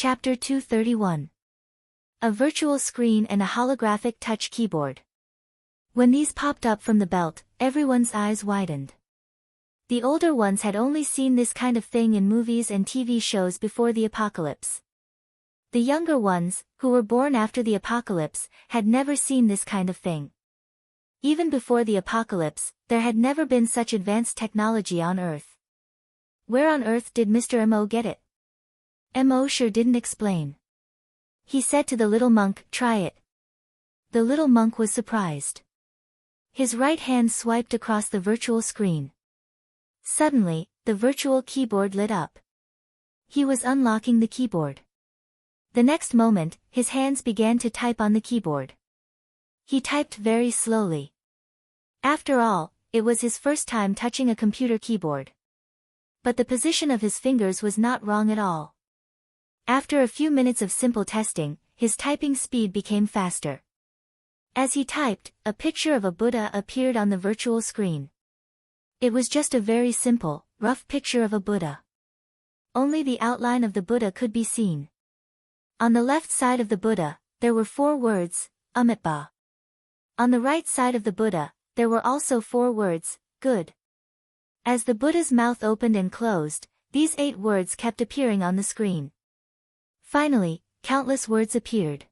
Chapter 231. A virtual screen and a holographic touch keyboard. When these popped up from the belt, everyone's eyes widened. The older ones had only seen this kind of thing in movies and TV shows before the apocalypse. The younger ones, who were born after the apocalypse, had never seen this kind of thing. Even before the apocalypse, there had never been such advanced technology on Earth. Where on earth did Mr. Mo get it? Mo sure didn't explain. He said to the little monk, "Try it." The little monk was surprised. His right hand swiped across the virtual screen. Suddenly, the virtual keyboard lit up. He was unlocking the keyboard. The next moment, his hands began to type on the keyboard. He typed very slowly. After all, it was his first time touching a computer keyboard. But the position of his fingers was not wrong at all. After a few minutes of simple testing, his typing speed became faster. As he typed, a picture of a Buddha appeared on the virtual screen. It was just a very simple, rough picture of a Buddha. Only the outline of the Buddha could be seen. On the left side of the Buddha, there were 4 words, Amitabha. On the right side of the Buddha, there were also 4 words, good. As the Buddha's mouth opened and closed, these 8 words kept appearing on the screen. Finally, countless words appeared.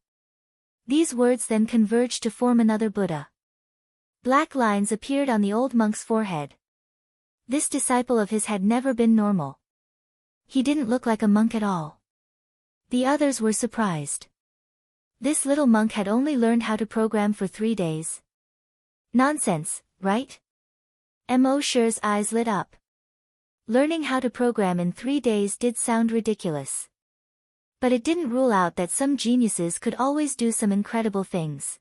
These words then converged to form another Buddha. Black lines appeared on the old monk's forehead. This disciple of his had never been normal. He didn't look like a monk at all. The others were surprised. This little monk had only learned how to program for 3 days. Nonsense, right? Mo Sher's eyes lit up. Learning how to program in 3 days did sound ridiculous. But it didn't rule out that some geniuses could always do some incredible things.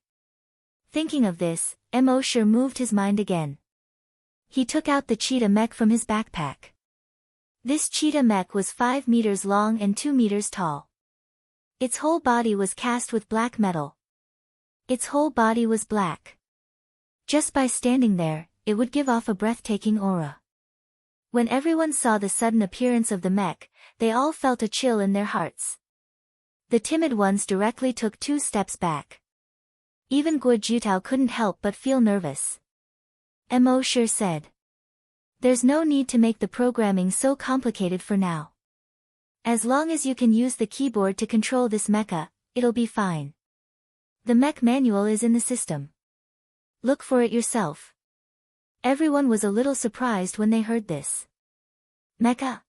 Thinking of this, Mo Sher moved his mind again. He took out the cheetah mech from his backpack. This cheetah mech was 5 meters long and 2 meters tall. Its whole body was cast with black metal. Its whole body was black. Just by standing there, it would give off a breathtaking aura. When everyone saw the sudden appearance of the mech, they all felt a chill in their hearts. The timid ones directly took 2 steps back. Even Guo Jutao couldn't help but feel nervous. Mo Sher said, "There's no need to make the programming so complicated for now. As long as you can use the keyboard to control this mecha, it'll be fine. The mech manual is in the system. Look for it yourself." Everyone was a little surprised when they heard this. Mecha?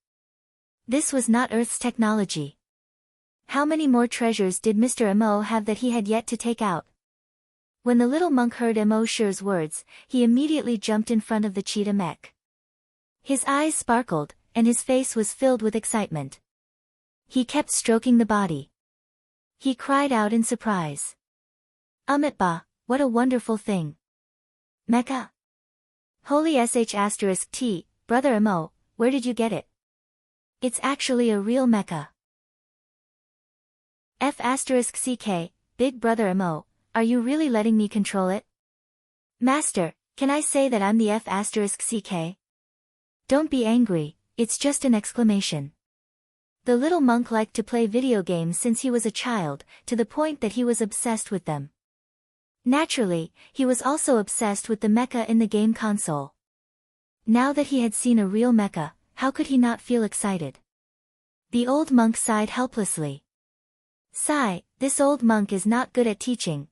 This was not Earth's technology. How many more treasures did Mr. Mo have that he had yet to take out? When the little monk heard Mo Sher's words, he immediately jumped in front of the cheetah mech. His eyes sparkled, and his face was filled with excitement. He kept stroking the body. He cried out in surprise. Amitabha, what a wonderful thing. Mecha? Holy sh*t, Brother Mo, where did you get it? It's actually a real mecha. F***ck, Big Brother Mo, are you really letting me control it? Master, can I say that I'm the F***ck? Don't be angry, it's just an exclamation. The little monk liked to play video games since he was a child, to the point that he was obsessed with them. Naturally, he was also obsessed with the mecha in the game console. Now that he had seen a real mecha, how could he not feel excited? The old monk sighed helplessly. Sigh, this old monk is not good at teaching.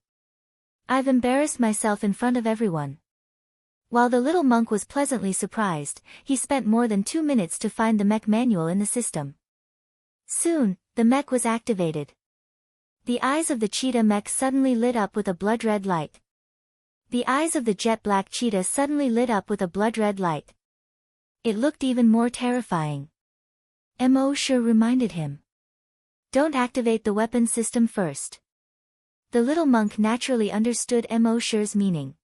I've embarrassed myself in front of everyone. While the little monk was pleasantly surprised, he spent more than 2 minutes to find the mech manual in the system. Soon, the mech was activated. The eyes of the cheetah mech suddenly lit up with a blood-red light. The eyes of the jet-black cheetah suddenly lit up with a blood-red light. It looked even more terrifying. Mo Sher reminded him. Don't activate the weapon system first. The little monk naturally understood Mo Sher's meaning.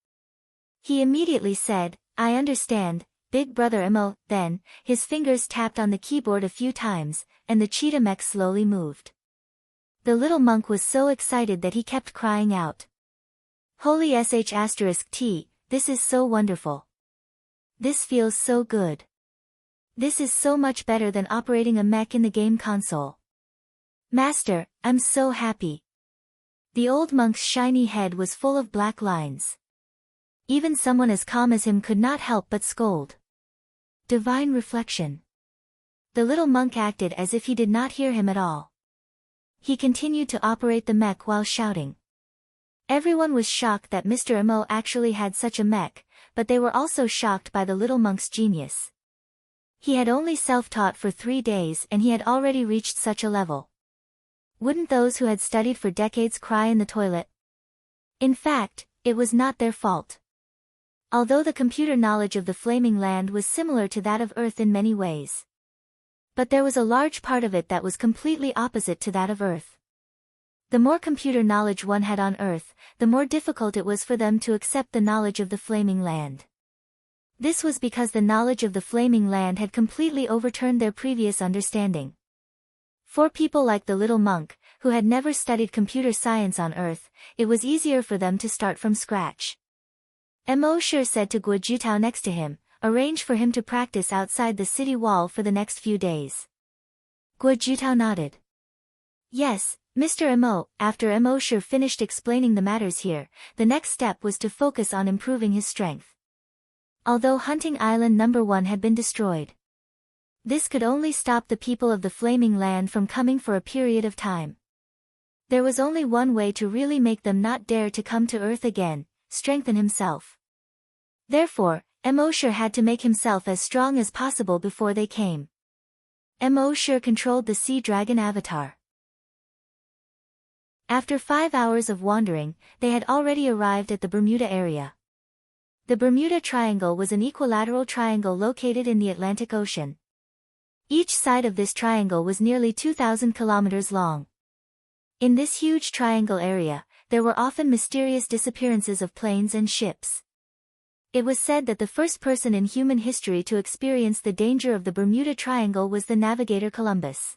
He immediately said, I understand, Big Brother Mo. Then, his fingers tapped on the keyboard a few times, and the cheetah mech slowly moved. The little monk was so excited that he kept crying out. Holy sh*t, this is so wonderful. This feels so good. This is so much better than operating a mech in the game console. Master, I'm so happy. The old monk's shiny head was full of black lines. Even someone as calm as him could not help but scold. Divine reflection. The little monk acted as if he did not hear him at all. He continued to operate the mech while shouting. Everyone was shocked that Mr. Emo actually had such a mech, but they were also shocked by the little monk's genius. He had only self-taught for 3 days and he had already reached such a level. Wouldn't those who had studied for decades cry in the toilet? In fact, it was not their fault. Although the computer knowledge of the Flaming Land was similar to that of Earth in many ways. But there was a large part of it that was completely opposite to that of Earth. The more computer knowledge one had on Earth, the more difficult it was for them to accept the knowledge of the Flaming Land. This was because the knowledge of the Flaming Land had completely overturned their previous understanding. For people like the little monk, who had never studied computer science on Earth, it was easier for them to start from scratch. Mo Shi said to Guo Jutao next to him, arrange for him to practice outside the city wall for the next few days. Guo Jutao nodded. Yes, Mr. Mo. After Mo Shi finished explaining the matters here, the next step was to focus on improving his strength. Although Hunting Island No. 1 had been destroyed, this could only stop the people of the Flaming Land from coming for a period of time. There was only one way to really make them not dare to come to Earth again: strengthen himself. Therefore, Mo Shi had to make himself as strong as possible before they came. Mo Shi controlled the Sea Dragon avatar. After 5 hours of wandering, they had already arrived at the Bermuda area. The Bermuda Triangle was an equilateral triangle located in the Atlantic Ocean. Each side of this triangle was nearly 2,000 kilometers long. In this huge triangle area, there were often mysterious disappearances of planes and ships. It was said that the first person in human history to experience the danger of the Bermuda Triangle was the navigator Columbus.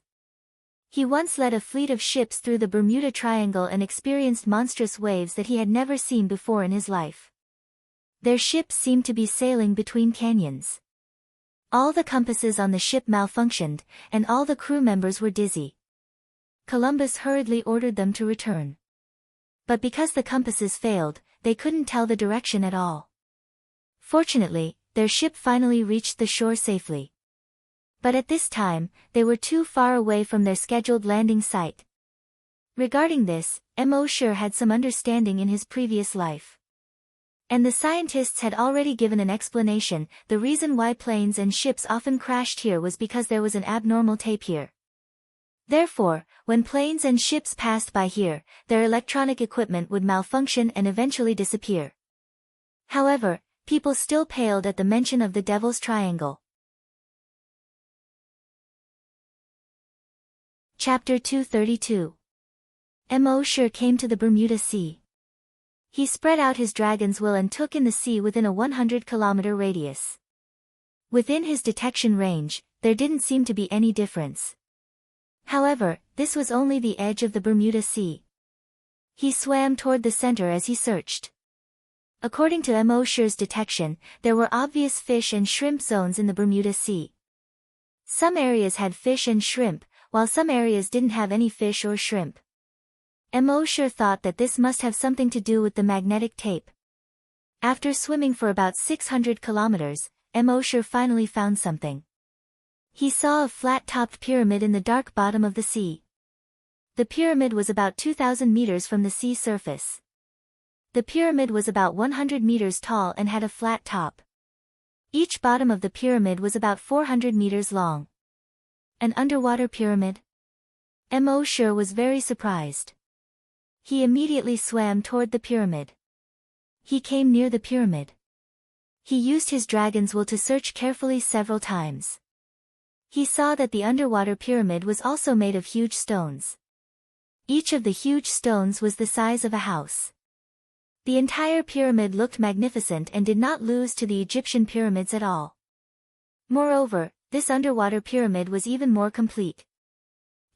He once led a fleet of ships through the Bermuda Triangle and experienced monstrous waves that he had never seen before in his life. Their ships seemed to be sailing between canyons. All the compasses on the ship malfunctioned, and all the crew members were dizzy. Columbus hurriedly ordered them to return. But because the compasses failed, they couldn't tell the direction at all. Fortunately, their ship finally reached the shore safely. But at this time, they were too far away from their scheduled landing site. Regarding this, Mo Shi had some understanding in his previous life. And the scientists had already given an explanation: the reason why planes and ships often crashed here was because there was an abnormal tape here. Therefore, when planes and ships passed by here, their electronic equipment would malfunction and eventually disappear. However, people still paled at the mention of the Devil's Triangle. Chapter 232. Mo Shi came to the Bermuda Sea. He spread out his dragon's will and took in the sea within a 100-kilometer radius. Within his detection range, there didn't seem to be any difference. However, this was only the edge of the Bermuda Sea. He swam toward the center as he searched. According to Mo Shi's detection, there were obvious fish and shrimp zones in the Bermuda Sea. Some areas had fish and shrimp, while some areas didn't have any fish or shrimp. Mo Shi thought that this must have something to do with the magnetic tape. After swimming for about 600 kilometers, Mo Shi finally found something. He saw a flat-topped pyramid in the dark bottom of the sea. The pyramid was about 2,000 meters from the sea surface. The pyramid was about 100 meters tall and had a flat top. Each bottom of the pyramid was about 400 meters long. An underwater pyramid? Mo Shi was very surprised. He immediately swam toward the pyramid. He came near the pyramid. He used his dragon's will to search carefully several times. He saw that the underwater pyramid was also made of huge stones. Each of the huge stones was the size of a house. The entire pyramid looked magnificent and did not lose to the Egyptian pyramids at all. Moreover, this underwater pyramid was even more complete.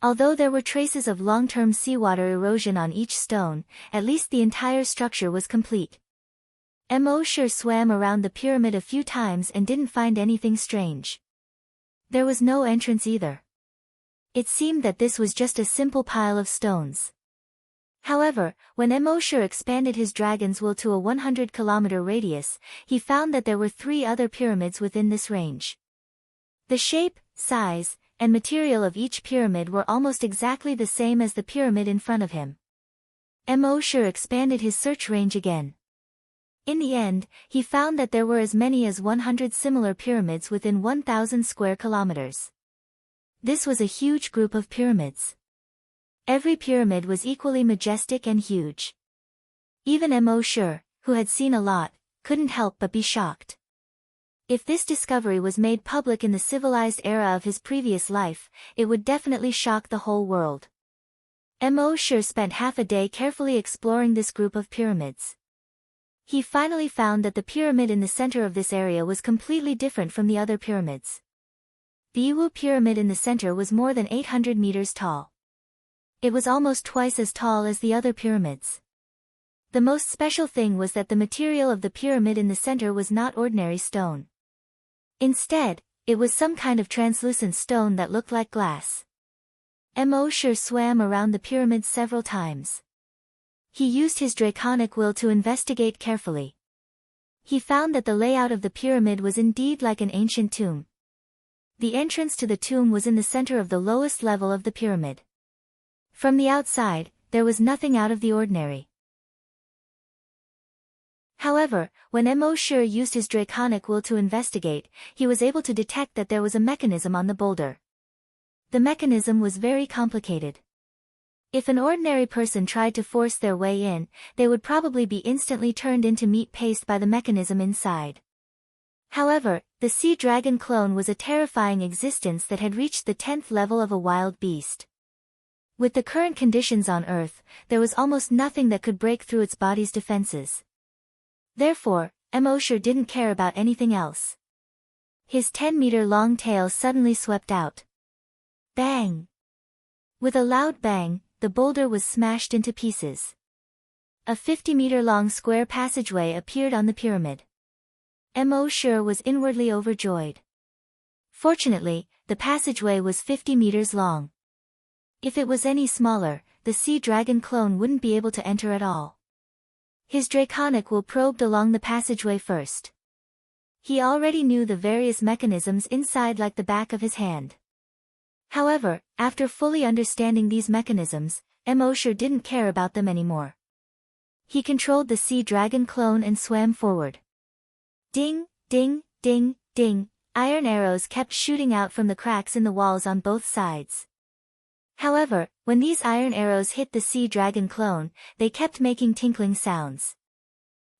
Although there were traces of long-term seawater erosion on each stone, at least the entire structure was complete. Mo Shi swam around the pyramid a few times and didn't find anything strange. There was no entrance either. It seemed that this was just a simple pile of stones. However, when Emosure expanded his dragon's will to a 100-kilometer radius, he found that there were 3 other pyramids within this range. The shape, size, and material of each pyramid were almost exactly the same as the pyramid in front of him. Emosure expanded his search range again. In the end, he found that there were as many as 100 similar pyramids within 1,000 square kilometers. This was a huge group of pyramids. Every pyramid was equally majestic and huge. Even Emosure, who had seen a lot, couldn't help but be shocked. If this discovery was made public in the civilized era of his previous life, it would definitely shock the whole world. Emosure spent half a day carefully exploring this group of pyramids. He finally found that the pyramid in the center of this area was completely different from the other pyramids. The Iwu pyramid in the center was more than 800 meters tall. It was almost twice as tall as the other pyramids. The most special thing was that the material of the pyramid in the center was not ordinary stone. Instead, it was some kind of translucent stone that looked like glass. Emosure swam around the pyramid several times. He used his draconic will to investigate carefully. He found that the layout of the pyramid was indeed like an ancient tomb. The entrance to the tomb was in the center of the lowest level of the pyramid. From the outside, there was nothing out of the ordinary. However, when Emosure used his draconic will to investigate, he was able to detect that there was a mechanism on the boulder. The mechanism was very complicated. If an ordinary person tried to force their way in, they would probably be instantly turned into meat paste by the mechanism inside. However, the sea dragon clone was a terrifying existence that had reached the 10th level of a wild beast. With the current conditions on Earth, there was almost nothing that could break through its body's defenses. Therefore, Emosure didn't care about anything else. His 10-meter-long tail suddenly swept out. Bang! With a loud bang, the boulder was smashed into pieces. A 50-meter-long square passageway appeared on the pyramid. Emosure was inwardly overjoyed. Fortunately, the passageway was 50 meters long. If it was any smaller, the sea dragon clone wouldn't be able to enter at all. His draconic will probed along the passageway first. He already knew the various mechanisms inside like the back of his hand. However, after fully understanding these mechanisms, Emosure didn't care about them anymore. He controlled the sea dragon clone and swam forward. Ding, ding, ding, ding, iron arrows kept shooting out from the cracks in the walls on both sides. However, when these iron arrows hit the sea dragon clone, they kept making tinkling sounds.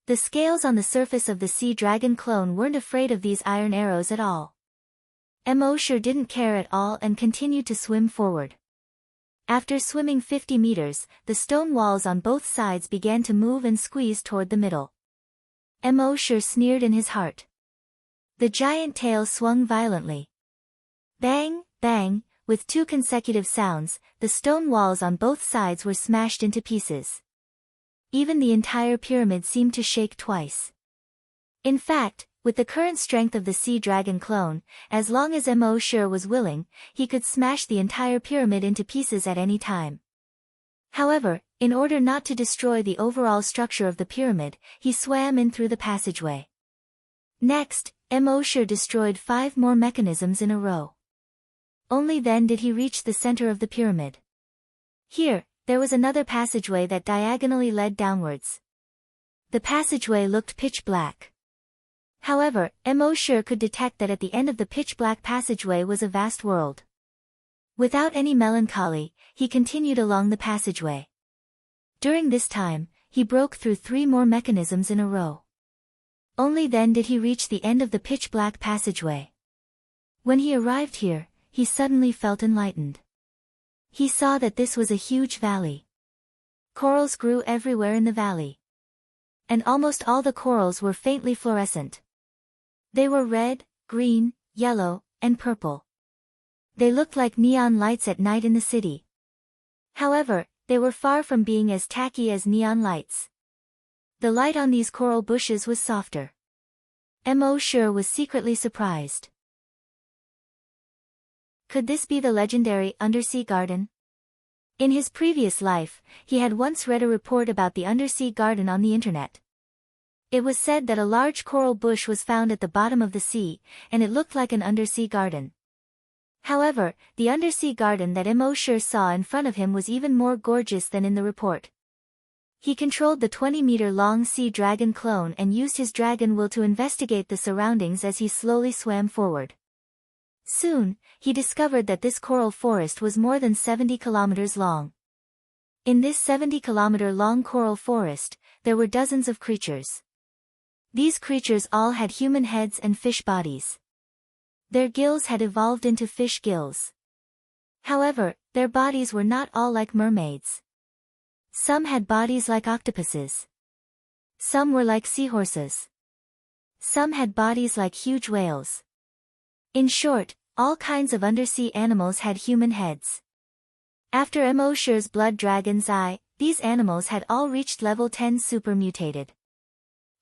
The scales on the surface of the sea dragon clone weren't afraid of these iron arrows at all. Emosure didn't care at all and continued to swim forward. After swimming 50 meters, the stone walls on both sides began to move and squeeze toward the middle. Emosure sneered in his heart. The giant tail swung violently. Bang, bang, with 2 consecutive sounds, the stone walls on both sides were smashed into pieces. Even the entire pyramid seemed to shake twice. In fact, with the current strength of the sea dragon clone, as long as Emosure was willing, he could smash the entire pyramid into pieces at any time. However, in order not to destroy the overall structure of the pyramid, he swam in through the passageway. Next, Emosure destroyed 5 more mechanisms in a row. Only then did he reach the center of the pyramid. Here, there was another passageway that diagonally led downwards. The passageway looked pitch black. However, Emosure could detect that at the end of the pitch-black passageway was a vast world. Without any melancholy, he continued along the passageway. During this time, he broke through 3 more mechanisms in a row. Only then did he reach the end of the pitch-black passageway. When he arrived here, he suddenly felt enlightened. He saw that this was a huge valley. Corals grew everywhere in the valley. And almost all the corals were faintly fluorescent. They were red, green, yellow, and purple. They looked like neon lights at night in the city. However, they were far from being as tacky as neon lights. The light on these coral bushes was softer. Emosure was secretly surprised. Could this be the legendary undersea garden? In his previous life, he had once read a report about the undersea garden on the internet. It was said that a large coral bush was found at the bottom of the sea, and it looked like an undersea garden. However, the undersea garden that Immortal saw in front of him was even more gorgeous than in the report. He controlled the 20-meter-long sea dragon clone and used his dragon will to investigate the surroundings as he slowly swam forward. Soon, he discovered that this coral forest was more than 70 kilometers long. In this 70-kilometer-long coral forest, there were dozens of creatures. These creatures all had human heads and fish bodies. Their gills had evolved into fish gills. However, their bodies were not all like mermaids. Some had bodies like octopuses. Some were like seahorses. Some had bodies like huge whales. In short, all kinds of undersea animals had human heads. After Immortal's blood dragon's eye, these animals had all reached level 10 super mutated.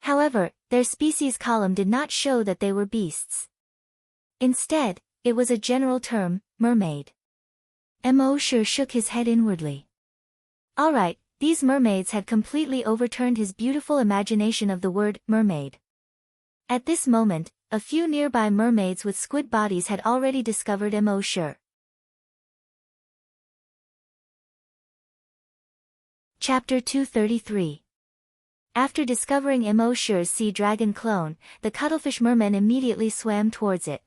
However, their species column did not show that they were beasts. Instead, it was a general term, mermaid. Immortal shook his head inwardly. Alright, these mermaids had completely overturned his beautiful imagination of the word mermaid. At this moment, a few nearby mermaids with squid bodies had already discovered Immortal. Chapter 233. After discovering Immortal's sea dragon clone, the cuttlefish merman immediately swam towards it.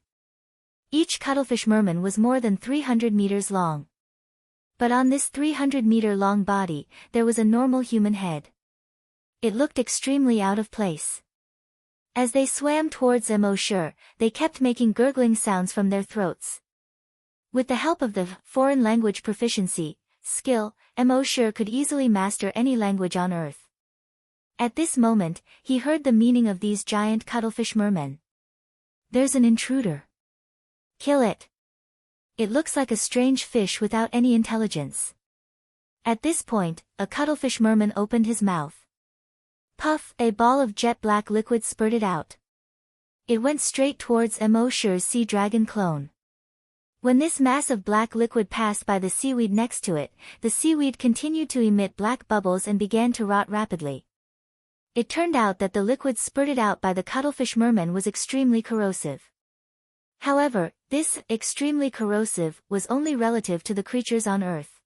Each cuttlefish merman was more than 300 meters long. But on this 300-meter-long body, there was a normal human head. It looked extremely out of place. As they swam towards Immortal, they kept making gurgling sounds from their throats. With the help of the foreign language proficiency skill, Immortal could easily master any language on Earth. At this moment, he heard the meaning of these giant cuttlefish mermen. There's an intruder. Kill it. It looks like a strange fish without any intelligence. At this point, a cuttlefish merman opened his mouth. Puff, a ball of jet black liquid spurted out. It went straight towards Immortal's sea dragon clone. When this mass of black liquid passed by the seaweed next to it, the seaweed continued to emit black bubbles and began to rot rapidly. It turned out that the liquid spurted out by the cuttlefish merman was extremely corrosive. However, this extremely corrosive was only relative to the creatures on Earth.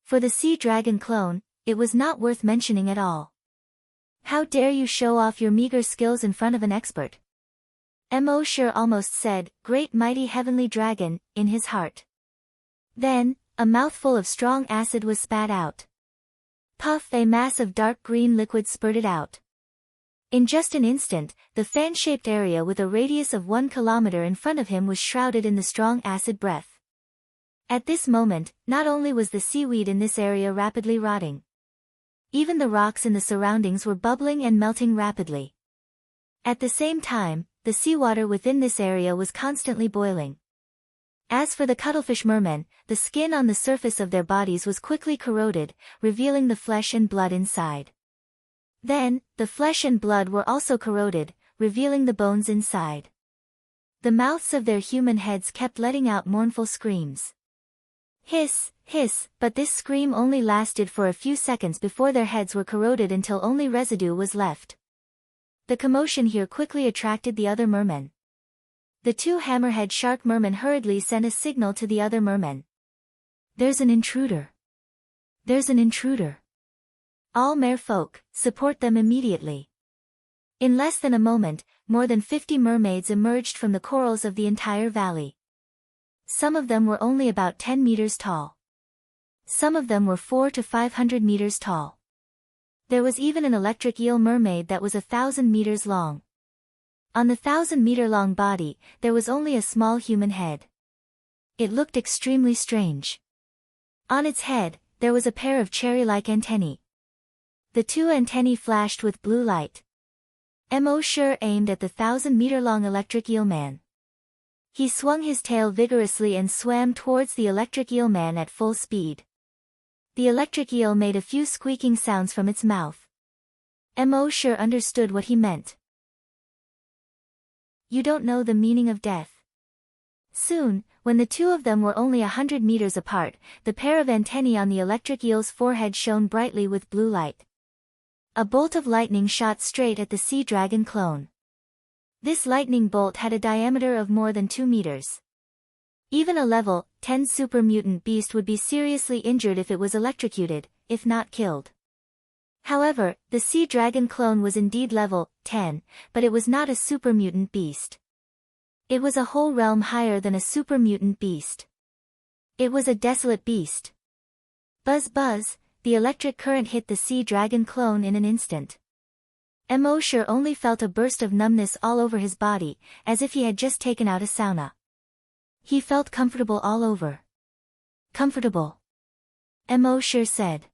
For the sea dragon clone, it was not worth mentioning at all. How dare you show off your meager skills in front of an expert? Immortal almost said, "Great mighty heavenly dragon," in his heart. Then, a mouthful of strong acid was spat out. Puff, a mass of dark green liquid spurted out. In just an instant, the fan-shaped area with a radius of 1 kilometer in front of him was shrouded in the strong acid breath. At this moment, not only was the seaweed in this area rapidly rotting. Even the rocks in the surroundings were bubbling and melting rapidly. At the same time, the seawater within this area was constantly boiling. As for the cuttlefish mermen, the skin on the surface of their bodies was quickly corroded, revealing the flesh and blood inside. Then, the flesh and blood were also corroded, revealing the bones inside. The mouths of their human heads kept letting out mournful screams. Hiss, hiss, but this scream only lasted for a few seconds before their heads were corroded until only residue was left. The commotion here quickly attracted the other mermen. The two hammerhead shark mermen hurriedly sent a signal to the other mermen. There's an intruder. There's an intruder. All merfolk, support them immediately. In less than a moment, more than 50 mermaids emerged from the corals of the entire valley. Some of them were only about 10 meters tall. Some of them were 400 to 500 meters tall. There was even an electric eel mermaid that was 1,000 meters long. On the 1,000-meter-long body, there was only a small human head. It looked extremely strange. On its head, there was a pair of cherry-like antennae. The two antennae flashed with blue light. Immortal aimed at the 1,000-meter-long electric eel man. He swung his tail vigorously and swam towards the electric eel man at full speed. The electric eel made a few squeaking sounds from its mouth. Immortal understood what he meant. You don't know the meaning of death. Soon, when the two of them were only 100 meters apart, the pair of antennae on the electric eel's forehead shone brightly with blue light. A bolt of lightning shot straight at the sea dragon clone. This lightning bolt had a diameter of more than 2 meters. Even a level 10 super mutant beast would be seriously injured if it was electrocuted, if not killed. However, the sea dragon clone was indeed level 10, but it was not a super mutant beast. It was a whole realm higher than a super mutant beast. It was a desolate beast. Buzz buzz, the electric current hit the sea dragon clone in an instant. Emosure only felt a burst of numbness all over his body, as if he had just taken out a sauna. He felt comfortable all over. Comfortable. Emosure said.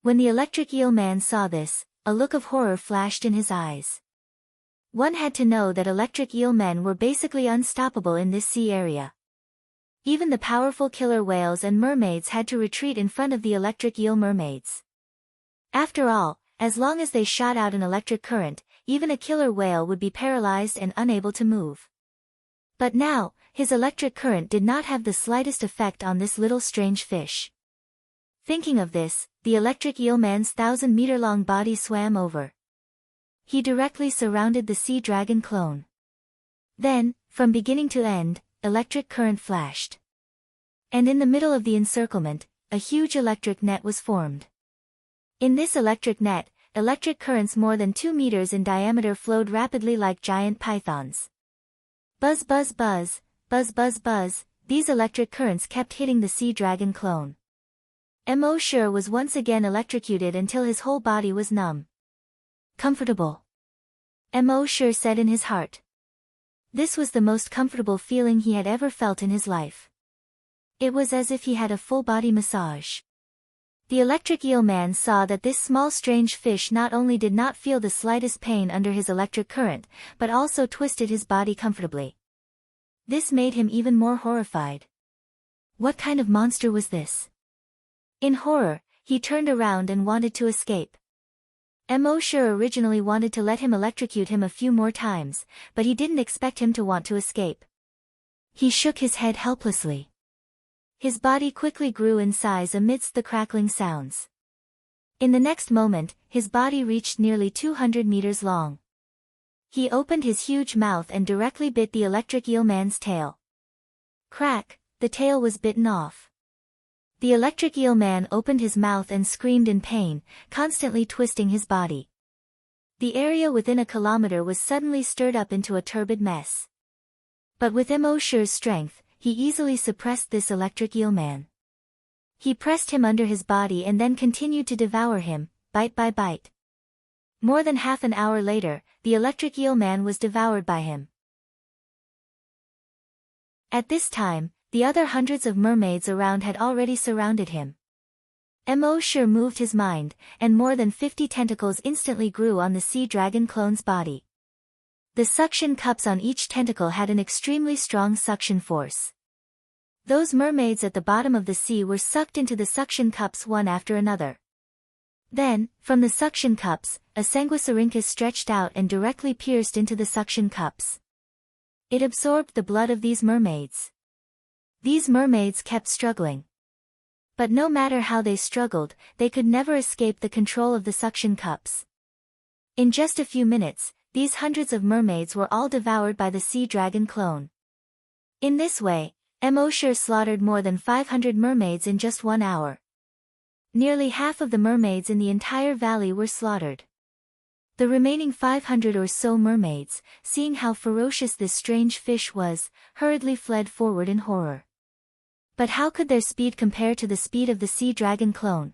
When the electric eel man saw this, a look of horror flashed in his eyes. One had to know that electric eel men were basically unstoppable in this sea area. Even the powerful killer whales and mermaids had to retreat in front of the electric eel mermaids. After all, as long as they shot out an electric current, even a killer whale would be paralyzed and unable to move. But now, his electric current did not have the slightest effect on this little strange fish. Thinking of this, the electric eel man's 1,000-meter-long body swam over. He directly surrounded the sea dragon clone. Then, from beginning to end, electric current flashed. And in the middle of the encirclement, a huge electric net was formed. In this electric net, electric currents more than 2 meters in diameter flowed rapidly like giant pythons. Buzz buzz buzz, buzz buzz buzz, these electric currents kept hitting the sea dragon clone. Emosure was once again electrocuted until his whole body was numb. Comfortable. Emosure said in his heart. This was the most comfortable feeling he had ever felt in his life. It was as if he had a full-body massage. The electric eel man saw that this small strange fish not only did not feel the slightest pain under his electric current, but also twisted his body comfortably. This made him even more horrified. What kind of monster was this? In horror, he turned around and wanted to escape. Emosure originally wanted to let him electrocute him a few more times, but he didn't expect him to want to escape. He shook his head helplessly. His body quickly grew in size amidst the crackling sounds. In the next moment, his body reached nearly 200 meters long. He opened his huge mouth and directly bit the electric eel man's tail. Crack, the tail was bitten off. The electric eel man opened his mouth and screamed in pain, constantly twisting his body. The area within a kilometer was suddenly stirred up into a turbid mess. But with Emosure's strength, he easily suppressed this electric eel man. He pressed him under his body and then continued to devour him, bite by bite. More than half an hour later, the electric eel man was devoured by him. At this time, the other hundreds of mermaids around had already surrounded him. Emosure moved his mind, and more than 50 tentacles instantly grew on the sea dragon clone's body. The suction cups on each tentacle had an extremely strong suction force. Those mermaids at the bottom of the sea were sucked into the suction cups one after another. Then, from the suction cups, a sanguisurincus stretched out and directly pierced into the suction cups. It absorbed the blood of these mermaids. These mermaids kept struggling. But no matter how they struggled, they could never escape the control of the suction cups. In just a few minutes, these hundreds of mermaids were all devoured by the sea dragon clone. In this way, Emosure slaughtered more than 500 mermaids in just 1 hour. Nearly half of the mermaids in the entire valley were slaughtered. The remaining 500 or so mermaids, seeing how ferocious this strange fish was, hurriedly fled forward in horror. But how could their speed compare to the speed of the sea dragon clone?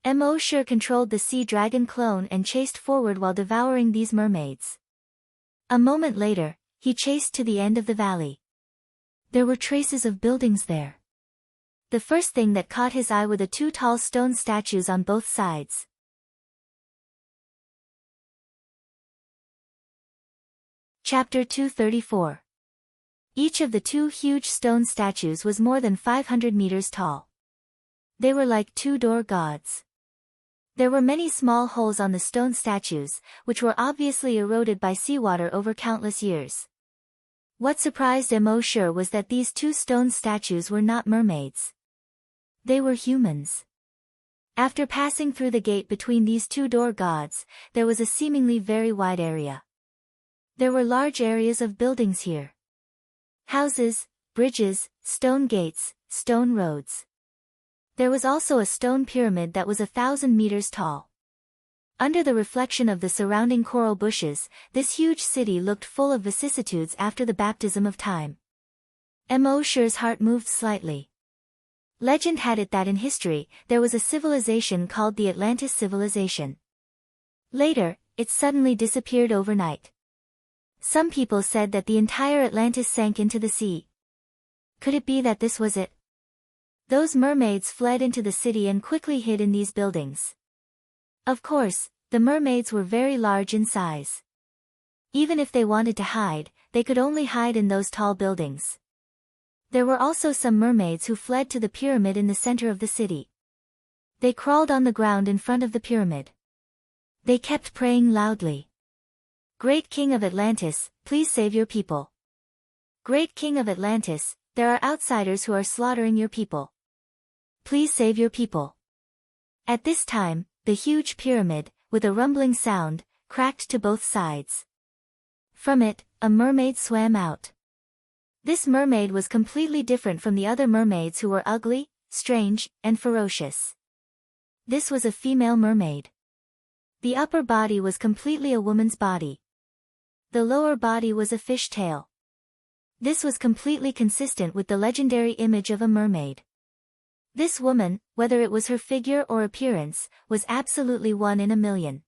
Emosure controlled the sea dragon clone and chased forward while devouring these mermaids. A moment later, he chased to the end of the valley. There were traces of buildings there. The first thing that caught his eye were the 2 tall stone statues on both sides. Chapter 234. Each of the 2 huge stone statues was more than 500 meters tall. They were like 2 door gods. There were many small holes on the stone statues, which were obviously eroded by seawater over countless years. What surprised Mo sure was that these two stone statues were not mermaids. They were humans. After passing through the gate between these two door gods, there was a seemingly very wide area. There were large areas of buildings here. Houses, bridges, stone gates, stone roads. There was also a stone pyramid that was 1,000 meters tall. Under the reflection of the surrounding coral bushes, this huge city looked full of vicissitudes after the baptism of time. Mo sure's heart moved slightly. Legend had it that in history, there was a civilization called the Atlantis civilization. Later, it suddenly disappeared overnight. Some people said that the entire Atlantis sank into the sea. Could it be that this was it? Those mermaids fled into the city and quickly hid in these buildings. Of course, the mermaids were very large in size. Even if they wanted to hide, they could only hide in those tall buildings. There were also some mermaids who fled to the pyramid in the center of the city. They crawled on the ground in front of the pyramid. They kept praying loudly. "Great King of Atlantis, please save your people. Great King of Atlantis, there are outsiders who are slaughtering your people. Please save your people." At this time, the huge pyramid, with a rumbling sound, cracked to both sides. From it, a mermaid swam out. This mermaid was completely different from the other mermaids who were ugly, strange, and ferocious. This was a female mermaid. The upper body was completely a woman's body. The lower body was a fish tail. This was completely consistent with the legendary image of a mermaid. This woman, whether it was her figure or appearance, was absolutely one in a million.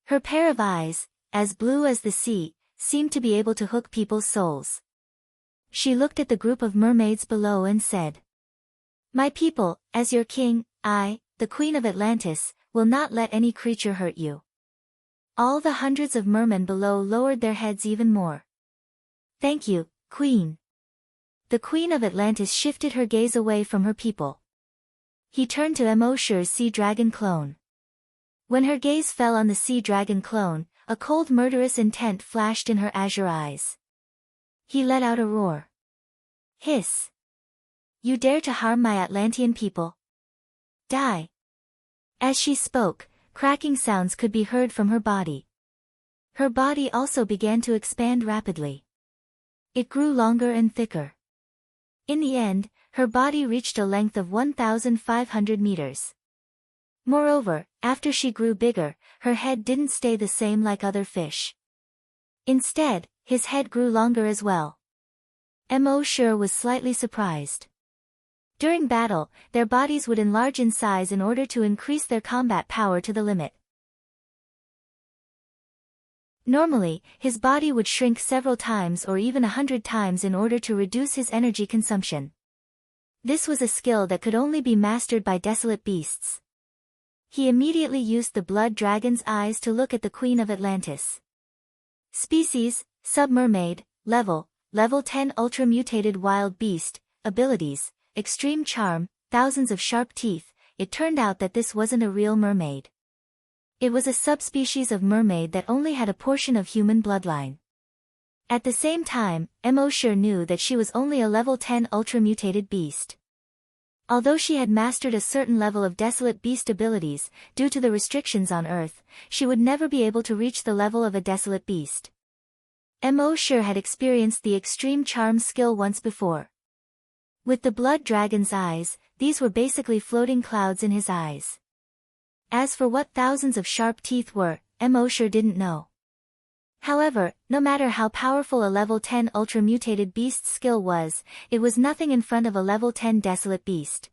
Her pair of eyes, as blue as the sea, seemed to be able to hook people's souls. She looked at the group of mermaids below and said, "My people, as your king, I, the Queen of Atlantis, will not let any creature hurt you." All the hundreds of mermen below lowered their heads even more. "Thank you, Queen." The Queen of Atlantis shifted her gaze away from her people. He turned to Mo sure's sea dragon clone. When her gaze fell on the sea dragon clone, a cold murderous intent flashed in her azure eyes. He let out a roar. "Hiss! You dare to harm my Atlantean people? Die!" As she spoke, cracking sounds could be heard from her body. Her body also began to expand rapidly. It grew longer and thicker. In the end, her body reached a length of 1,500 meters. Moreover, after she grew bigger, her head didn't stay the same like other fish. Instead, his head grew longer as well. Mo sure was slightly surprised. During battle, their bodies would enlarge in size in order to increase their combat power to the limit. Normally, his body would shrink several times or even 100 times in order to reduce his energy consumption. This was a skill that could only be mastered by desolate beasts. He immediately used the blood dragon's eyes to look at the Queen of Atlantis. Species, Sub-Mermaid, Level 10 Ultra-Mutated Wild Beast, Abilities, Extreme Charm, Thousands of Sharp Teeth. It turned out that this wasn't a real mermaid. It was a subspecies of mermaid that only had a portion of human bloodline. At the same time, Mo sure knew that she was only a level 10 ultra-mutated beast. Although she had mastered a certain level of desolate beast abilities, due to the restrictions on Earth, she would never be able to reach the level of a desolate beast. Mo sure had experienced the extreme charm skill once before. With the blood dragon's eyes, these were basically floating clouds in his eyes. As for what thousands of sharp teeth were, Mo sure didn't know. However, no matter how powerful a level 10 ultra-mutated beast's skill was, it was nothing in front of a level 10 desolate beast.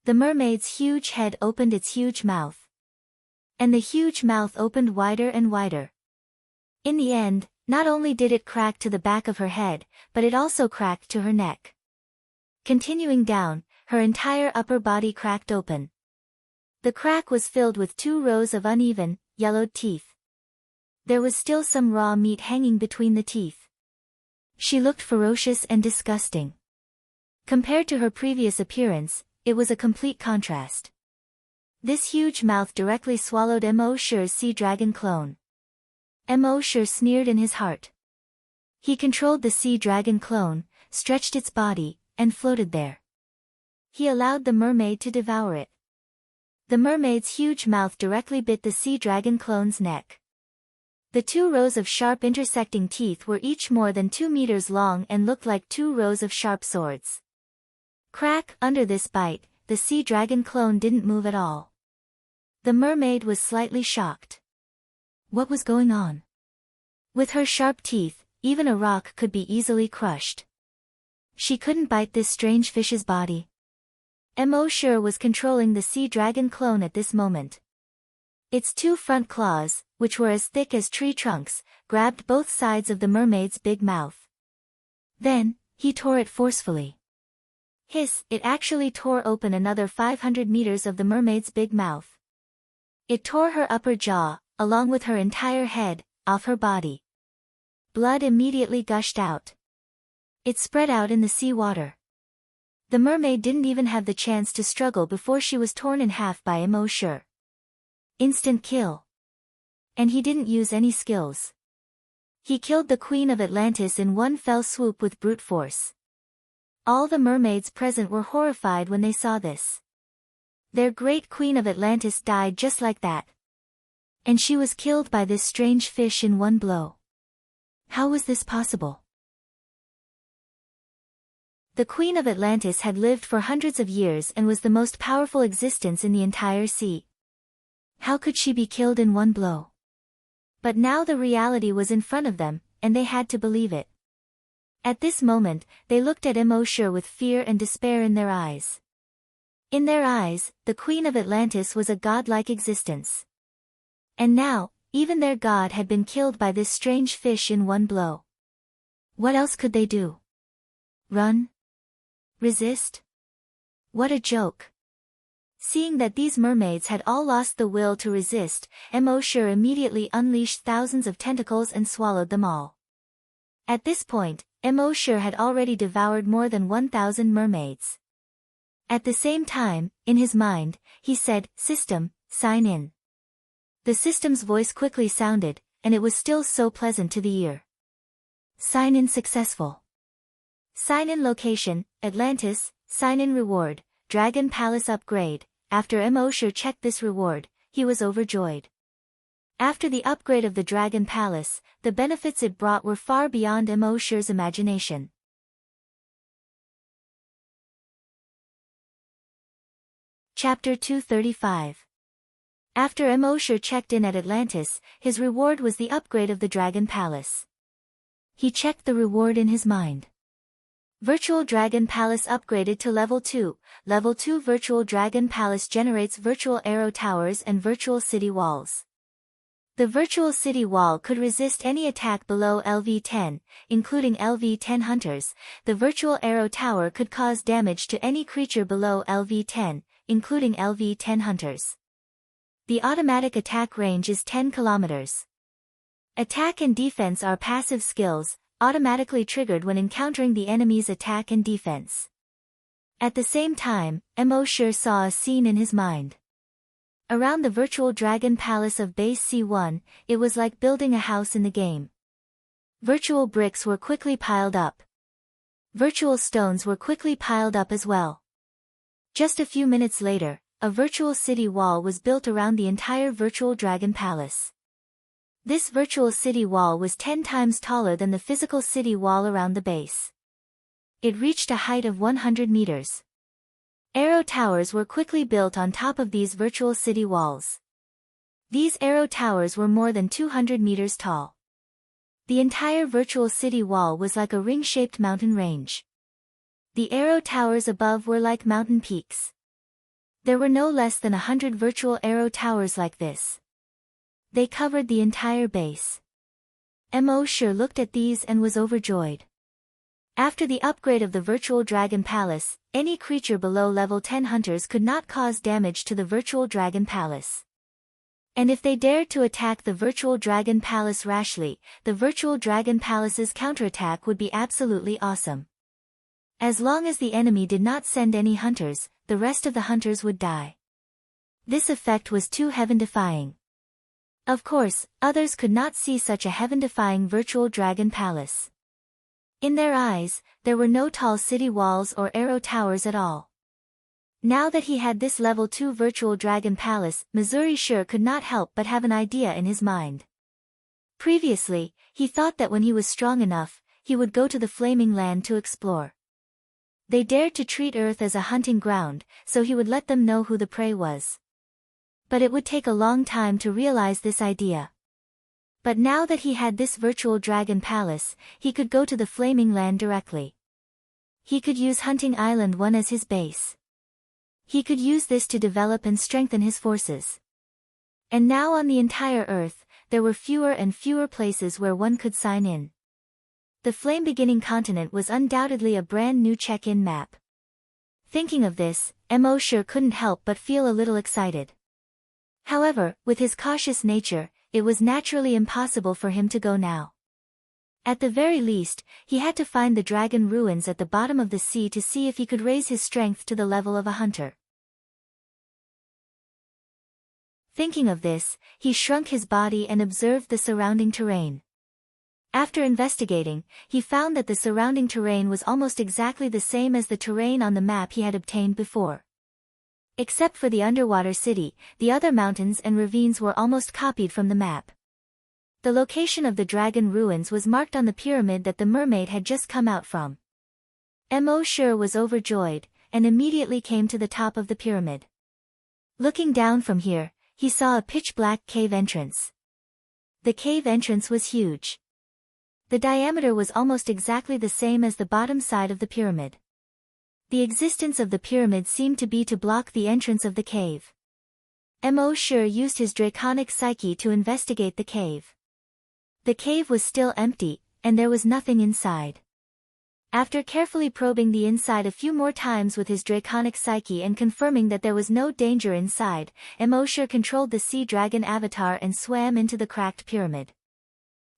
The mermaid's huge head opened its huge mouth. And the huge mouth opened wider and wider. In the end, not only did it crack to the back of her head, but it also cracked to her neck. Continuing down, her entire upper body cracked open. The crack was filled with 2 rows of uneven, yellowed teeth. There was still some raw meat hanging between the teeth. She looked ferocious and disgusting. Compared to her previous appearance, it was a complete contrast. This huge mouth directly swallowed Mo sure's sea dragon clone. Mo sure sneered in his heart. He controlled the sea dragon clone, stretched its body, and floated there. He allowed the mermaid to devour it. The mermaid's huge mouth directly bit the sea dragon clone's neck. The 2 rows of sharp intersecting teeth were each more than 2 meters long and looked like 2 rows of sharp swords. Crack! Under this bite, the sea dragon clone didn't move at all. The mermaid was slightly shocked. What was going on? With her sharp teeth, even a rock could be easily crushed. She couldn't bite this strange fish's body. Embark was controlling the sea dragon clone at this moment. Its 2 front claws, which were as thick as tree trunks, grabbed both sides of the mermaid's big mouth. Then, he tore it forcefully. Hiss! It actually tore open another 500 meters of the mermaid's big mouth. It tore her upper jaw, along with her entire head, off her body. Blood immediately gushed out. It spread out in the sea water. The mermaid didn't even have the chance to struggle before she was torn in half by Embark. Instant kill. And he didn't use any skills. He killed the Queen of Atlantis in one fell swoop with brute force. All the mermaids present were horrified when they saw this. Their great Queen of Atlantis died just like that. And she was killed by this strange fish in one blow. How was this possible? The Queen of Atlantis had lived for hundreds of years and was the most powerful existence in the entire sea. How could she be killed in one blow? But now the reality was in front of them, and they had to believe it. At this moment, they looked at Embark with fear and despair in their eyes. In their eyes, the Queen of Atlantis was a godlike existence. And now, even their god had been killed by this strange fish in one blow. What else could they do? Run? Resist? What a joke. Seeing that these mermaids had all lost the will to resist, Embark immediately unleashed thousands of tentacles and swallowed them all. At this point, Embark had already devoured more than 1,000 mermaids. At the same time, in his mind, he said, "System, sign in." The system's voice quickly sounded, and it was still so pleasant to the ear. Sign in successful. Sign in location, Atlantis, sign in reward, Dragon Palace upgrade. After Embark checked this reward, he was overjoyed. After the upgrade of the Dragon Palace, the benefits it brought were far beyond Embark's imagination. Chapter 235. After Embark checked in at Atlantis, his reward was the upgrade of the Dragon Palace. He checked the reward in his mind. Virtual Dragon Palace upgraded to Level 2. Level 2 Virtual Dragon Palace generates virtual arrow towers and virtual city walls. The virtual city wall could resist any attack below LV-10, including LV-10 hunters. The virtual arrow tower could cause damage to any creature below LV-10, including LV-10 hunters. The automatic attack range is 10 kilometers. Attack and defense are passive skills, automatically triggered when encountering the enemy's attack and defense. At the same time, Embark saw a scene in his mind. Around the virtual Dragon Palace of Base C1, it was like building a house in the game. Virtual bricks were quickly piled up. Virtual stones were quickly piled up as well. Just a few minutes later, a virtual city wall was built around the entire virtual Dragon Palace. This virtual city wall was 10 times taller than the physical city wall around the base. It reached a height of 100 meters. Arrow towers were quickly built on top of these virtual city walls. These arrow towers were more than 200 meters tall. The entire virtual city wall was like a ring-shaped mountain range. The arrow towers above were like mountain peaks. There were no less than 100 virtual arrow towers like this. They covered the entire base. Embark looked at these and was overjoyed. After the upgrade of the virtual Dragon Palace, any creature below level 10 hunters could not cause damage to the virtual Dragon Palace. And if they dared to attack the virtual Dragon Palace rashly, the virtual Dragon Palace's counterattack would be absolutely awesome. As long as the enemy did not send any hunters, the rest of the hunters would die. This effect was too heaven-defying. Of course, others could not see such a heaven-defying virtual Dragon Palace. In their eyes, there were no tall city walls or arrow towers at all. Now that he had this level 2 virtual dragon palace, Missouri sure could not help but have an idea in his mind. Previously, he thought that when he was strong enough, he would go to the Flaming Land to explore. They dared to treat Earth as a hunting ground, so he would let them know who the prey was. But it would take a long time to realize this idea. But now that he had this virtual dragon palace, he could go to the Flaming Land directly. He could use Hunting Island 1 as his base. He could use this to develop and strengthen his forces. And now on the entire Earth, there were fewer and fewer places where one could sign in. The Flame-beginning continent was undoubtedly a brand new check-in map. Thinking of this, Mo sure couldn't help but feel a little excited. However, with his cautious nature, it was naturally impossible for him to go now. At the very least, he had to find the dragon ruins at the bottom of the sea to see if he could raise his strength to the level of a hunter. Thinking of this, he shrunk his body and observed the surrounding terrain. After investigating, he found that the surrounding terrain was almost exactly the same as the terrain on the map he had obtained before. Except for the underwater city, the other mountains and ravines were almost copied from the map. The location of the dragon ruins was marked on the pyramid that the mermaid had just come out from. Mo sure was overjoyed, and immediately came to the top of the pyramid. Looking down from here, he saw a pitch-black cave entrance. The cave entrance was huge. The diameter was almost exactly the same as the bottom side of the pyramid. The existence of the pyramid seemed to be to block the entrance of the cave. Mo sure used his draconic psyche to investigate the cave. The cave was still empty, and there was nothing inside. After carefully probing the inside a few more times with his draconic psyche and confirming that there was no danger inside, Mo sure controlled the sea dragon avatar and swam into the cracked pyramid.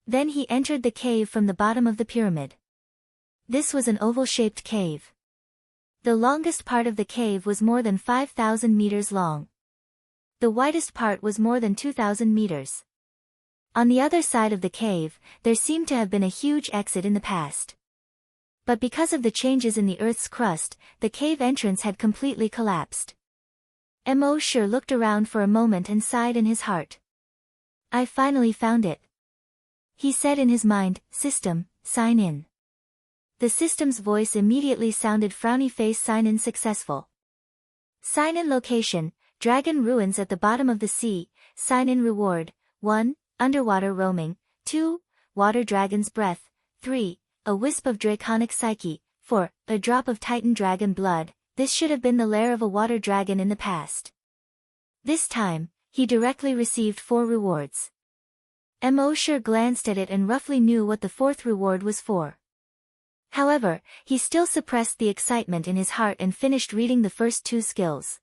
Then he entered the cave from the bottom of the pyramid. This was an oval-shaped cave. The longest part of the cave was more than 5,000 meters long. The widest part was more than 2,000 meters. On the other side of the cave, there seemed to have been a huge exit in the past. But because of the changes in the Earth's crust, the cave entrance had completely collapsed. Mo sure looked around for a moment and sighed in his heart. "I finally found it," he said in his mind. "System, sign in." The system's voice immediately sounded frowny face. "Sign in successful. Sign in location, dragon ruins at the bottom of the sea. Sign in reward, 1. Underwater roaming, 2. Water dragon's breath, 3. A wisp of draconic psyche, 4. A drop of titan dragon blood." This should have been the lair of a water dragon in the past. This time, he directly received 4 rewards. Mo sure glanced at it and roughly knew what the 4th reward was for. However, he still suppressed the excitement in his heart and finished reading the first 2 skills.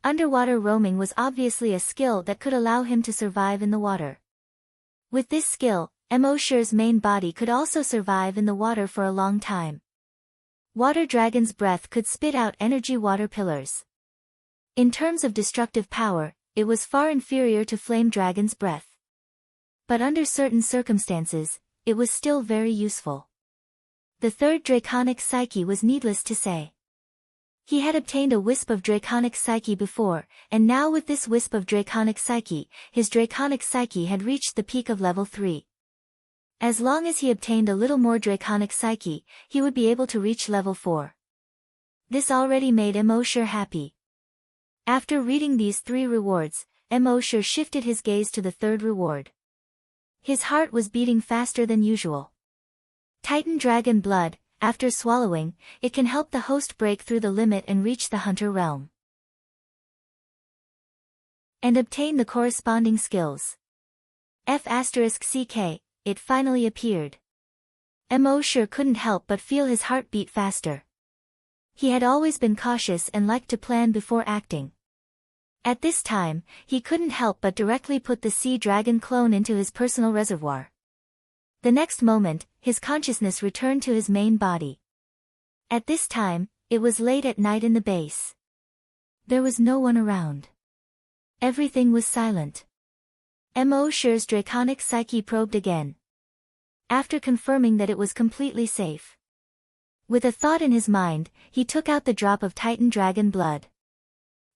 Underwater roaming was obviously a skill that could allow him to survive in the water. With this skill, Mo sure's main body could also survive in the water for a long time. Water dragon's breath could spit out energy water pillars. In terms of destructive power, it was far inferior to flame dragon's breath. But under certain circumstances, it was still very useful. The 3rd draconic psyche was needless to say. He had obtained a wisp of draconic psyche before, and now with this wisp of draconic psyche, his draconic psyche had reached the peak of level 3. As long as he obtained a little more draconic psyche, he would be able to reach level 4. This already made Mo sure happy. After reading these 3 rewards, Mo sure shifted his gaze to the 3rd reward. His heart was beating faster than usual. Titan dragon blood. After swallowing, it can help the host break through the limit and reach the hunter realm. And obtain the corresponding skills. F***CK, it finally appeared. Mo sure couldn't help but feel his heart beat faster. He had always been cautious and liked to plan before acting. At this time, he couldn't help but directly put the sea dragon clone into his personal reservoir. The next moment, his consciousness returned to his main body. At this time, it was late at night in the base. There was no one around. Everything was silent. Mo sure's draconic psyche probed again. after confirming that it was completely safe. With a thought in his mind, he took out the drop of Titan dragon blood.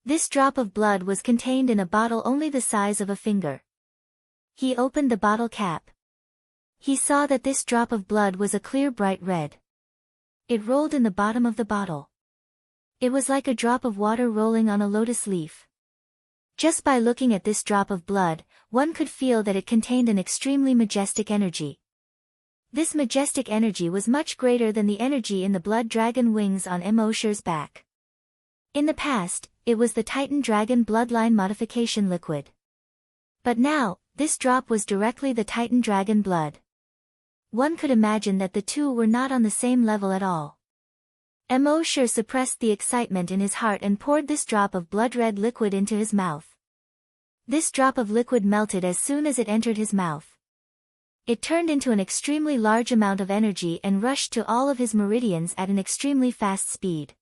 This drop of blood was contained in a bottle only the size of a finger. He opened the bottle cap. He saw that this drop of blood was a clear bright red. It rolled in the bottom of the bottle. It was like a drop of water rolling on a lotus leaf. Just by looking at this drop of blood, one could feel that it contained an extremely majestic energy. This majestic energy was much greater than the energy in the blood dragon wings on Emosher's back. In the past, it was the Titan dragon bloodline modification liquid. But now, this drop was directly the Titan dragon blood. One could imagine that the two were not on the same level at all. Emosher suppressed the excitement in his heart and poured this drop of blood-red liquid into his mouth. This drop of liquid melted as soon as it entered his mouth. It turned into an extremely large amount of energy and rushed to all of his meridians at an extremely fast speed.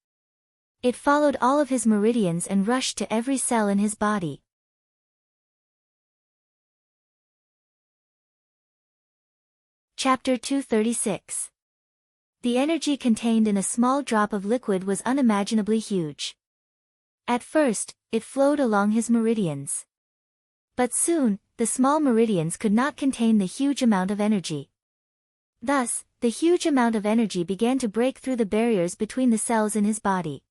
It followed all of his meridians and rushed to every cell in his body. Chapter 236. The energy contained in a small drop of liquid was unimaginably huge. At first, it flowed along his meridians. But soon, the small meridians could not contain the huge amount of energy. Thus, the huge amount of energy began to break through the barriers between the cells in his body.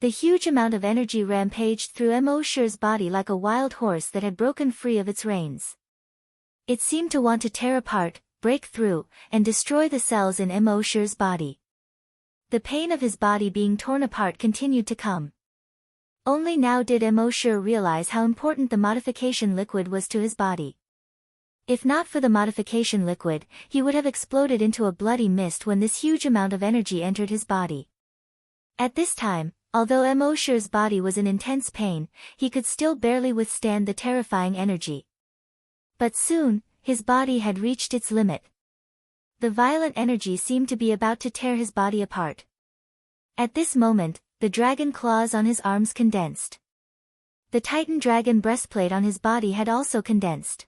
The huge amount of energy rampaged through Emosher's body like a wild horse that had broken free of its reins. It seemed to want to tear apart, break through, and destroy the cells in Emosher's body. The pain of his body being torn apart continued to come. Only now did Emosher realize how important the modification liquid was to his body. If not for the modification liquid, he would have exploded into a bloody mist when this huge amount of energy entered his body. At this time, although Emosher's body was in intense pain, he could still barely withstand the terrifying energy. But soon, his body had reached its limit. The violent energy seemed to be about to tear his body apart. At this moment, the dragon claws on his arms condensed. The Titan dragon breastplate on his body had also condensed.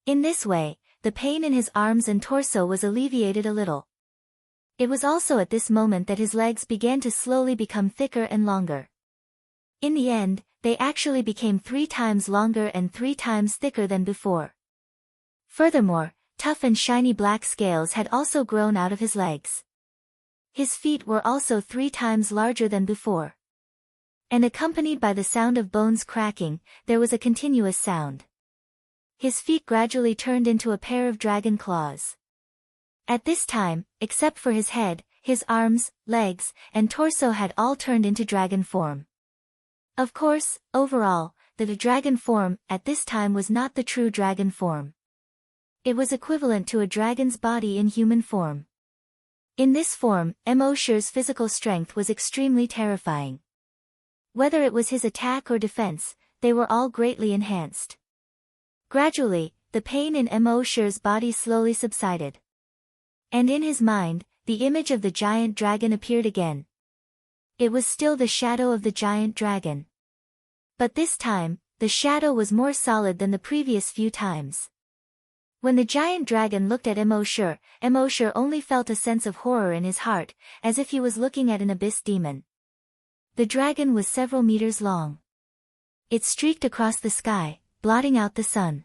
In this way, the pain in his arms and torso was alleviated a little. It was also at this moment that his legs began to slowly become thicker and longer. In the end, they actually became 3 times longer and 3 times thicker than before. Furthermore, tough and shiny black scales had also grown out of his legs. His feet were also 3 times larger than before. And accompanied by the sound of bones cracking, there was a continuous sound. His feet gradually turned into a pair of dragon claws. At this time, except for his head, his arms, legs, and torso had all turned into dragon form. Of course, overall, the dragon form, at this time was not the true dragon form. It was equivalent to a dragon's body in human form. In this form, Emosher's physical strength was extremely terrifying. Whether it was his attack or defense, they were all greatly enhanced. Gradually, the pain in Emosher's body slowly subsided. And in his mind, the image of the giant dragon appeared again. It was still the shadow of the giant dragon. But this time, the shadow was more solid than the previous few times. When the giant dragon looked at Emosher, Emosher only felt a sense of horror in his heart, as if he was looking at an abyss demon. The dragon was several meters long. It streaked across the sky, blotting out the sun.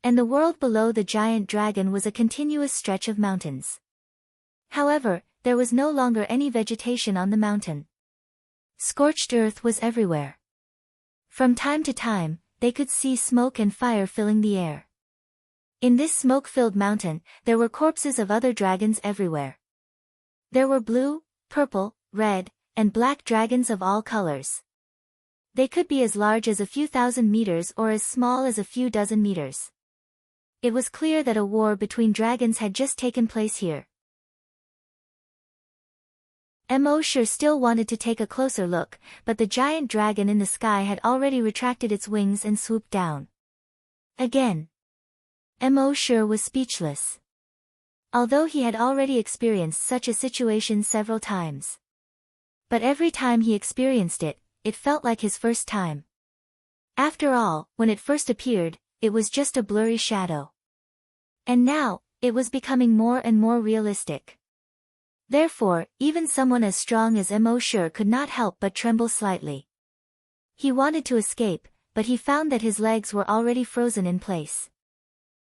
And the world below the giant dragon was a continuous stretch of mountains. However, there was no longer any vegetation on the mountain. Scorched earth was everywhere. From time to time, they could see smoke and fire filling the air. In this smoke-filled mountain, there were corpses of other dragons everywhere. There were blue, purple, red, and black dragons of all colors. They could be as large as a few thousand meters or as small as a few dozen meters. It was clear that a war between dragons had just taken place here. Emosher still wanted to take a closer look, but the giant dragon in the sky had already retracted its wings and swooped down. Again. Emosher was speechless. Although he had already experienced such a situation several times. But every time he experienced it, it felt like his first time. After all, when it first appeared, it was just a blurry shadow. And now, it was becoming more and more realistic. Therefore, even someone as strong as Immortal could not help but tremble slightly. He wanted to escape, but he found that his legs were already frozen in place.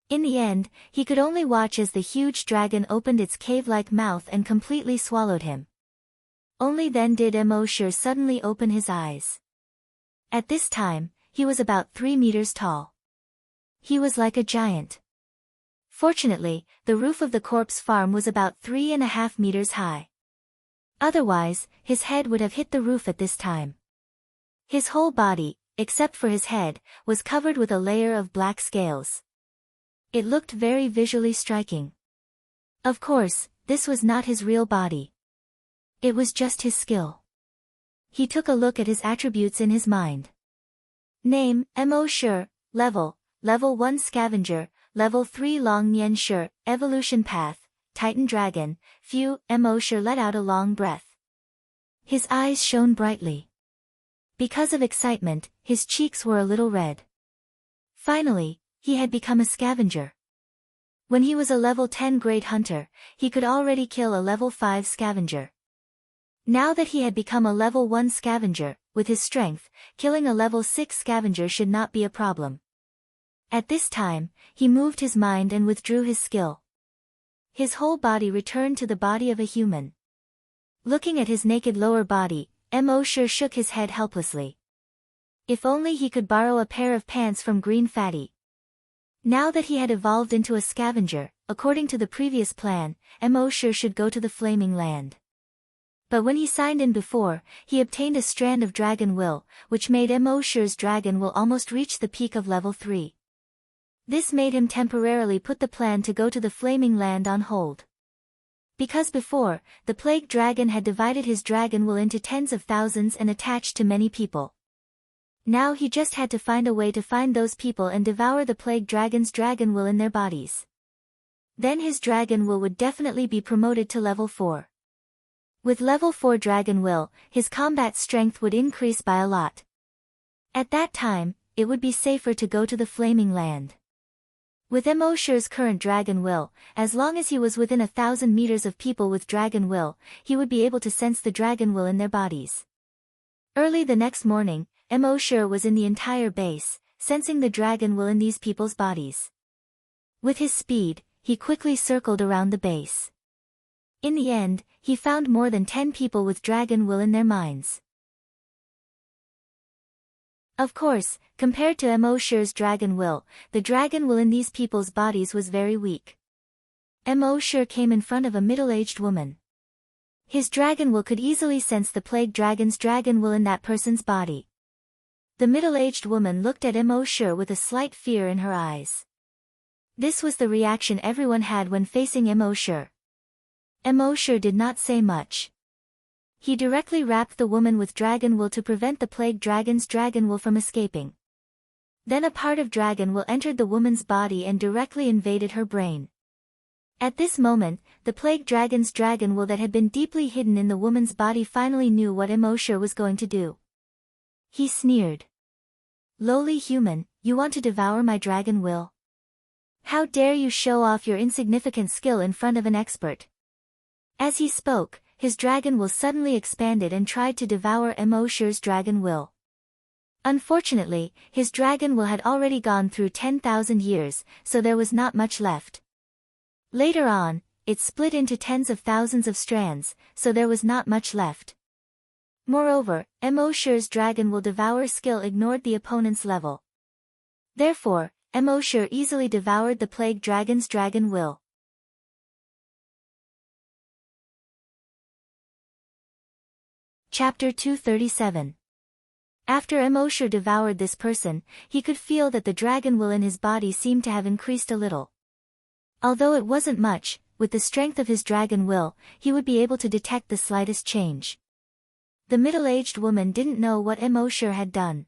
In the end, he could only watch as the huge dragon opened its cave-like mouth and completely swallowed him. Only then did Immortal suddenly open his eyes. At this time, he was about 3 meters tall. He was like a giant. Fortunately, the roof of the corpse farm was about 3.5 meters high. Otherwise, his head would have hit the roof at this time. His whole body, except for his head, was covered with a layer of black scales. It looked very visually striking. Of course, this was not his real body. It was just his skill. He took a look at his attributes in his mind. Name, Immortal. Level 1 Scavenger, Level 3 Long Nian Shi, Evolution Path, Titan Dragon. Phew, Immortal let out a long breath. His eyes shone brightly. Because of excitement, his cheeks were a little red. Finally, he had become a scavenger. When he was a level 10 Great Hunter, he could already kill a level 5 scavenger. Now that he had become a level 1 scavenger, with his strength, killing a level 6 scavenger should not be a problem. At this time, he moved his mind and withdrew his skill. His whole body returned to the body of a human. Looking at his naked lower body, Immortal shook his head helplessly. If only he could borrow a pair of pants from Green Fatty. Now that he had evolved into a scavenger, according to the previous plan, Immortal should go to the Flaming Land. But when he signed in before, he obtained a strand of dragon will, which made Immortal's dragon will almost reach the peak of level 3. This made him temporarily put the plan to go to the Flaming Land on hold. Because before, the plague dragon had divided his dragon will into tens of thousands and attached to many people. Now he just had to find a way to find those people and devour the plague dragon's dragon will in their bodies. Then his dragon will would definitely be promoted to level 4. With level 4 dragon will, his combat strength would increase by a lot. At that time, it would be safer to go to the Flaming Land. With Immortal's current dragon will, as long as he was within 1,000 meters of people with dragon will, he would be able to sense the dragon will in their bodies. Early the next morning, Immortal was in the entire base, sensing the dragon will in these people's bodies. With his speed, he quickly circled around the base. In the end, he found more than 10 people with dragon will in their minds. Of course, compared to Immortal's dragon will, the dragon will in these people's bodies was very weak. Immortal came in front of a middle-aged woman. His dragon will could easily sense the plague dragon's dragon will in that person's body. The middle-aged woman looked at Immortal with a slight fear in her eyes. This was the reaction everyone had when facing Immortal. Immortal did not say much. He directly wrapped the woman with dragon will to prevent the plague dragon's dragon will from escaping. Then a part of dragon will entered the woman's body and directly invaded her brain. At this moment, the plague dragon's dragon will that had been deeply hidden in the woman's body finally knew what Immortal was going to do. He sneered. "Lowly human, you want to devour my dragon will? How dare you show off your insignificant skill in front of an expert?" As he spoke, his dragon will suddenly expanded and tried to devour Immortal's dragon will. Unfortunately, his dragon will had already gone through 10,000 years, so there was not much left. Later on, it split into tens of thousands of strands, so there was not much left. Moreover, Immortal's dragon will devour skill ignored the opponent's level. Therefore, Immortal easily devoured the plague dragon's dragon will. Chapter 237. After Immortal devoured this person, he could feel that the dragon will in his body seemed to have increased a little. Although it wasn't much, with the strength of his dragon will, he would be able to detect the slightest change. The middle-aged woman didn't know what Immortal had done.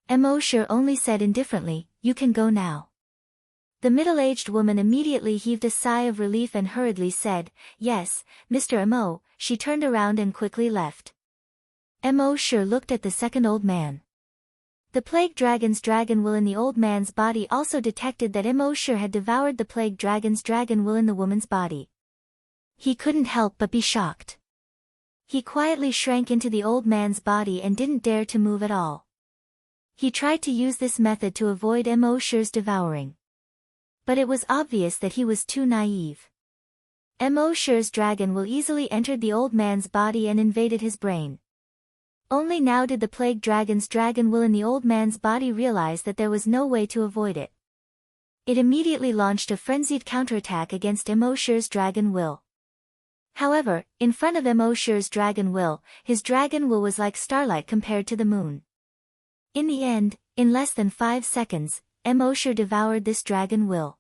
Immortal only said indifferently, "You can go now." The middle-aged woman immediately heaved a sigh of relief and hurriedly said, "Yes, Mr. Immo." She turned around and quickly left. Immortal looked at the second old man. The plague dragon's dragon will in the old man's body also detected that Immortal had devoured the plague dragon's dragon will in the woman's body. He couldn't help but be shocked. He quietly shrank into the old man's body and didn't dare to move at all. He tried to use this method to avoid Immortal's devouring. But it was obvious that he was too naive. Immortal's dragon will easily entered the old man's body and invaded his brain. Only now did the plague dragon's dragon will in the old man's body realize that there was no way to avoid it. It immediately launched a frenzied counterattack against Immortal's dragon will. However, in front of Immortal's dragon will, his dragon will was like starlight compared to the moon. In the end, in less than 5 seconds, Immortal devoured this dragon will.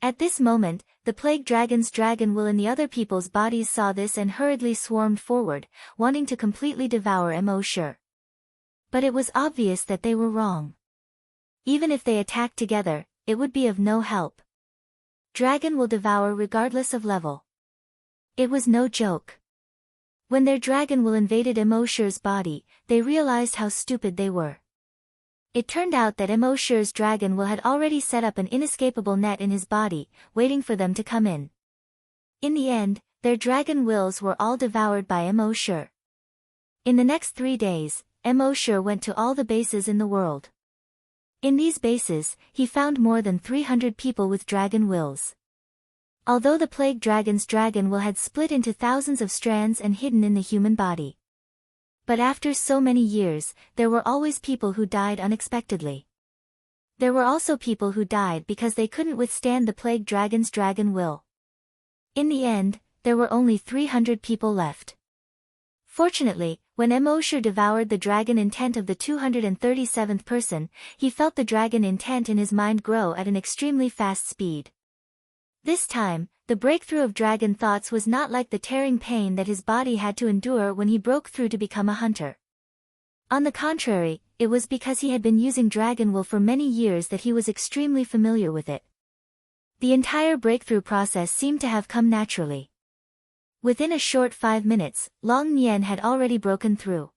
At this moment, the plague dragon's dragon will in the other people's bodies saw this and hurriedly swarmed forward, wanting to completely devour Immortal. But it was obvious that they were wrong. Even if they attacked together, it would be of no help. Dragon will devour regardless of level. It was no joke. When their dragon will invaded Immortal's body, they realized how stupid they were. It turned out that Immortal's dragon will had already set up an inescapable net in his body, waiting for them to come in. In the end, their dragon wills were all devoured by Immortal. In the next 3 days, Immortal went to all the bases in the world. In these bases, he found more than 300 people with dragon wills. Although the plague dragon's dragon will had split into thousands of strands and hidden in the human body. But after so many years, there were always people who died unexpectedly. There were also people who died because they couldn't withstand the plague dragon's dragon will. In the end, there were only 300 people left. Fortunately, when Immortal devoured the dragon intent of the 237th person, he felt the dragon intent in his mind grow at an extremely fast speed. This time, the breakthrough of dragon thoughts was not like the tearing pain that his body had to endure when he broke through to become a hunter. On the contrary, it was because he had been using dragon will for many years that he was extremely familiar with it. The entire breakthrough process seemed to have come naturally. Within a short 5 minutes, Long Nian had already broken through.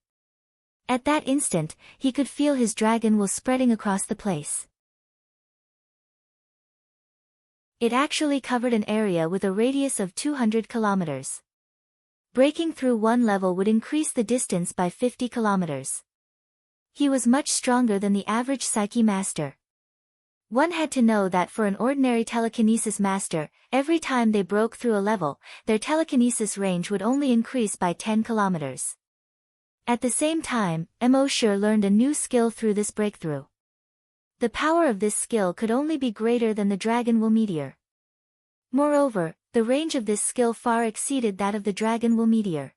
At that instant, he could feel his dragon will spreading across the place. It actually covered an area with a radius of 200 kilometers. Breaking through one level would increase the distance by 50 kilometers. He was much stronger than the average Psyche master. One had to know that for an ordinary telekinesis master, every time they broke through a level, their telekinesis range would only increase by 10 kilometers. At the same time, Immortal learned a new skill through this breakthrough. The power of this skill could only be greater than the dragon will meteor. Moreover, the range of this skill far exceeded that of the dragon will meteor.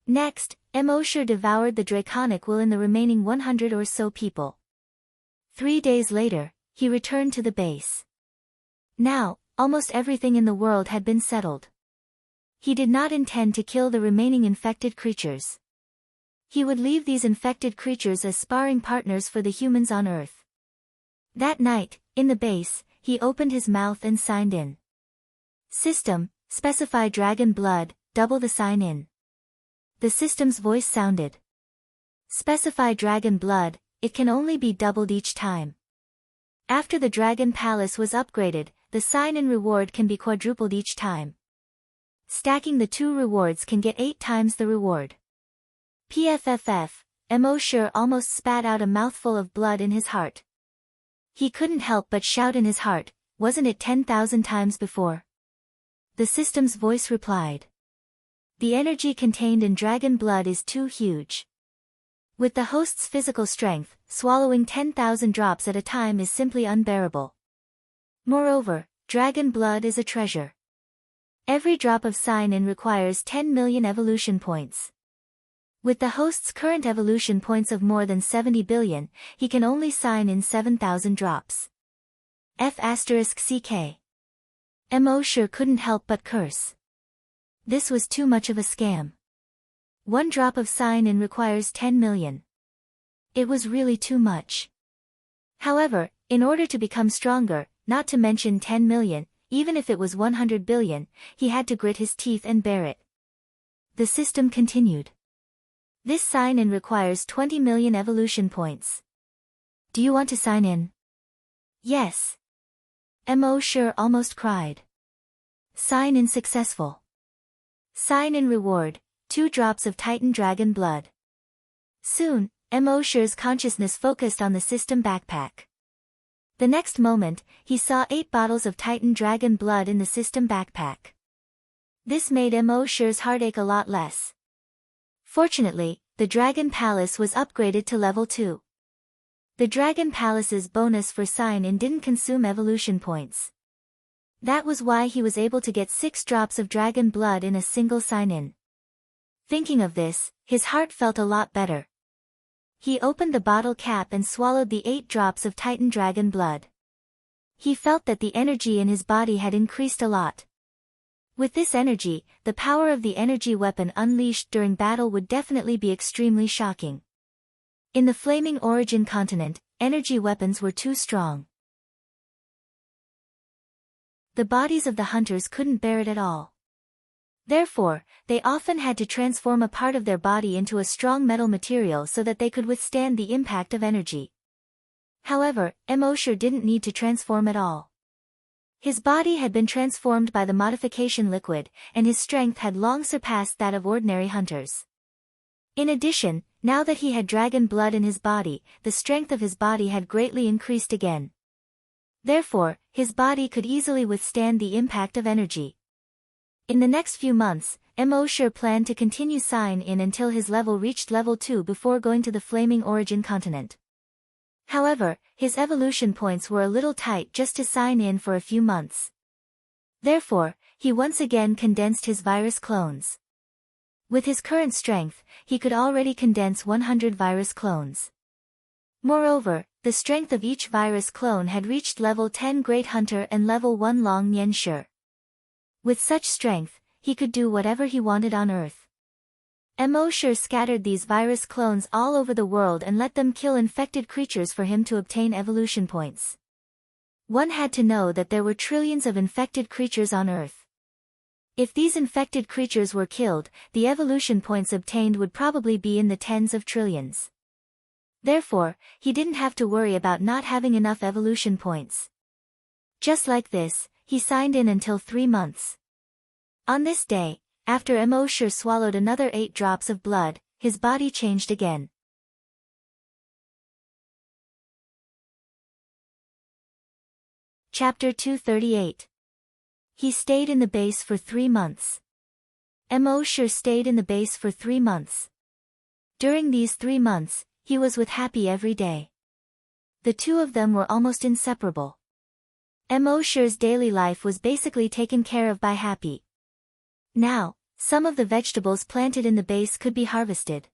Next, Immortal devoured the draconic will in the remaining 100 or so people. 3 days later, he returned to the base. Now, almost everything in the world had been settled. He did not intend to kill the remaining infected creatures. He would leave these infected creatures as sparring partners for the humans on Earth. That night, in the base, he opened his mouth and signed in. System, specify dragon blood, double the sign in. The system's voice sounded. Specify dragon blood, it can only be doubled each time. After the dragon palace was upgraded, the sign-in reward can be quadrupled each time. Stacking the 2 rewards can get 8 times the reward. PFFF, Immortal almost spat out a mouthful of blood in his heart. He couldn't help but shout in his heart, wasn't it 10,000 times before? The system's voice replied. The energy contained in dragon blood is too huge. With the host's physical strength, swallowing 10,000 drops at a time is simply unbearable. Moreover, dragon blood is a treasure. Every drop of sign-in requires 10 million evolution points. With the host's current evolution points of more than 70 billion, he can only sign in 7,000 drops. F***CK. Immortal couldn't help but curse. This was too much of a scam. 1 drop of sign-in requires 10 million. It was really too much. However, in order to become stronger, not to mention 10 million, even if it was 100 billion, he had to grit his teeth and bear it. The system continued. This sign-in requires 20 million evolution points. Do you want to sign in? Yes. Mo sure almost cried. Sign in successful. Sign in reward, 2 drops of Titan Dragon blood. Soon, Mo sure's consciousness focused on the system backpack. The next moment, he saw 8 bottles of Titan Dragon blood in the system backpack. This made Mo sure's heartache a lot less. Fortunately, the Dragon Palace was upgraded to level 2. The Dragon Palace's bonus for sign-in didn't consume evolution points. That was why he was able to get 6 drops of dragon blood in a single sign-in. Thinking of this, his heart felt a lot better. He opened the bottle cap and swallowed the 8 drops of Titan Dragon blood. He felt that the energy in his body had increased a lot. With this energy, the power of the energy weapon unleashed during battle would definitely be extremely shocking. In the Flaming Origin continent, energy weapons were too strong. The bodies of the hunters couldn't bear it at all. Therefore, they often had to transform a part of their body into a strong metal material so that they could withstand the impact of energy. However, Mo sure didn't need to transform at all. His body had been transformed by the modification liquid, and his strength had long surpassed that of ordinary hunters. In addition, now that he had dragon blood in his body, the strength of his body had greatly increased again. Therefore, his body could easily withstand the impact of energy. In the next few months, Mo sure planned to continue sign-in until his level reached level 2 before going to the Flaming Origin continent. However, his evolution points were a little tight just to sign in for a few months. Therefore, he once again condensed his virus clones. With his current strength, he could already condense 100 virus clones. Moreover, the strength of each virus clone had reached level 10 Great Hunter and level 1 Long Nian Shi. With such strength, he could do whatever he wanted on Earth. Mo sure scattered these virus clones all over the world and let them kill infected creatures for him to obtain evolution points. One had to know that there were trillions of infected creatures on Earth. If these infected creatures were killed, the evolution points obtained would probably be in the tens of trillions. Therefore, he didn't have to worry about not having enough evolution points. Just like this, he signed in until 3 months. On this day, after Mo sure swallowed another 8 drops of blood, his body changed again. Chapter 238. He stayed in the base for 3 months. Mo sure stayed in the base for 3 months. During these 3 months, he was with Happy every day. The two of them were almost inseparable. Mo sure's daily life was basically taken care of by Happy. Now, some of the vegetables planted in the base could be harvested.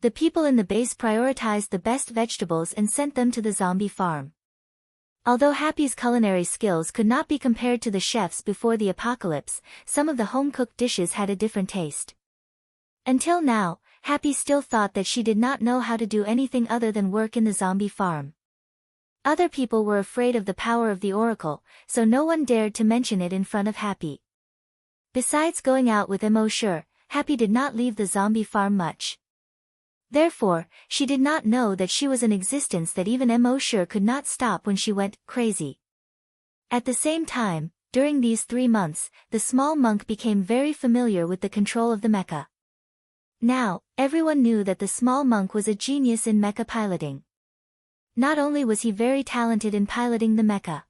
The people in the base prioritized the best vegetables and sent them to the zombie farm. Although Happy's culinary skills could not be compared to the chefs before the apocalypse, some of the home-cooked dishes had a different taste. Until now, Happy still thought that she did not know how to do anything other than work in the zombie farm. Other people were afraid of the power of the Oracle, so no one dared to mention it in front of Happy. Besides going out with Mo sure, Happy did not leave the zombie farm much. Therefore, she did not know that she was an existence that even Mo sure could not stop when she went crazy. At the same time, during these 3 months, the small monk became very familiar with the control of the mecha. Now, everyone knew that the small monk was a genius in mecha piloting. Not only was he very talented in piloting the mecha.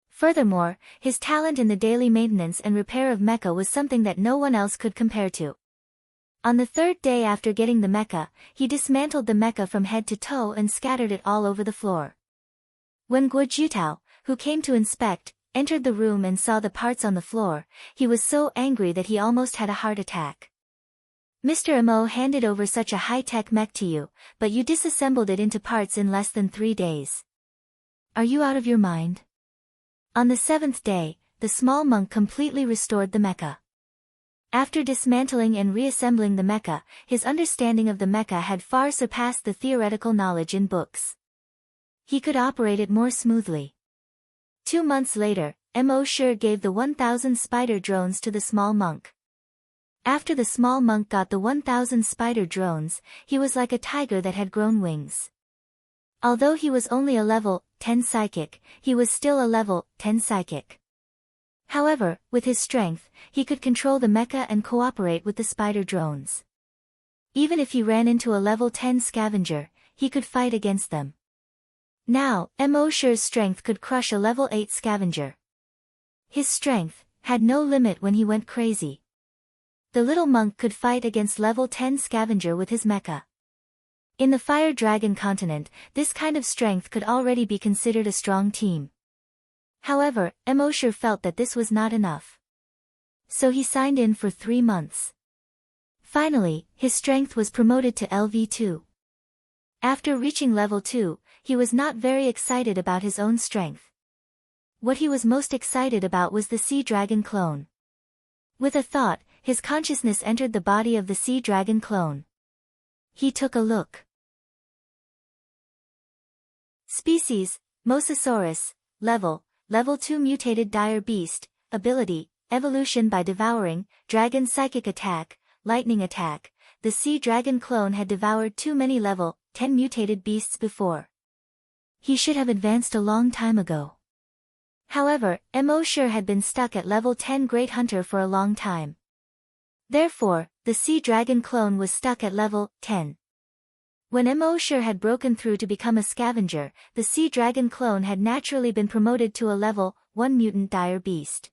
Furthermore, his talent in the daily maintenance and repair of mecha was something that no one else could compare to. On the 3rd day after getting the mecha, he dismantled the mecha from head to toe and scattered it all over the floor. When Guo Jutao, who came to inspect, entered the room and saw the parts on the floor, he was so angry that he almost had a heart attack. Mr. Mo handed over such a high-tech mech to you, but you disassembled it into parts in less than 3 days. Are you out of your mind? On the 7th day, the small monk completely restored the mecha. After dismantling and reassembling the mecha, his understanding of the mecha had far surpassed the theoretical knowledge in books. He could operate it more smoothly. 2 months later, Mo sure gave the 1,000 spider drones to the small monk. After the small monk got the 1,000 spider drones, he was like a tiger that had grown wings. Although he was only a level 10 psychic, he was still a level 10 psychic. However, with his strength, he could control the mecha and cooperate with the spider drones. Even if he ran into a level 10 scavenger, he could fight against them. Now, Emoshure's strength could crush a level 8 scavenger. His strength had no limit when he went crazy. The little monk could fight against level 10 scavenger with his mecha. In the Fire Dragon continent, this kind of strength could already be considered a strong team. However, Emoshure felt that this was not enough. So he signed in for 3 months. Finally, his strength was promoted to LV2. After reaching level 2, he was not very excited about his own strength. What he was most excited about was the Sea Dragon clone. With a thought, his consciousness entered the body of the Sea Dragon clone. He took a look. Species, Mosasaurus. Level 2 mutated dire beast. Ability, evolution by devouring, dragon psychic attack, lightning attack. The Sea Dragon clone had devoured too many level 10 mutated beasts before. He should have advanced a long time ago. However, Emoshure had been stuck at level 10 Great Hunter for a long time. Therefore, the Sea Dragon clone was stuck at level 10. When Emoshure had broken through to become a scavenger, the Sea Dragon clone had naturally been promoted to a level 1 mutant dire beast.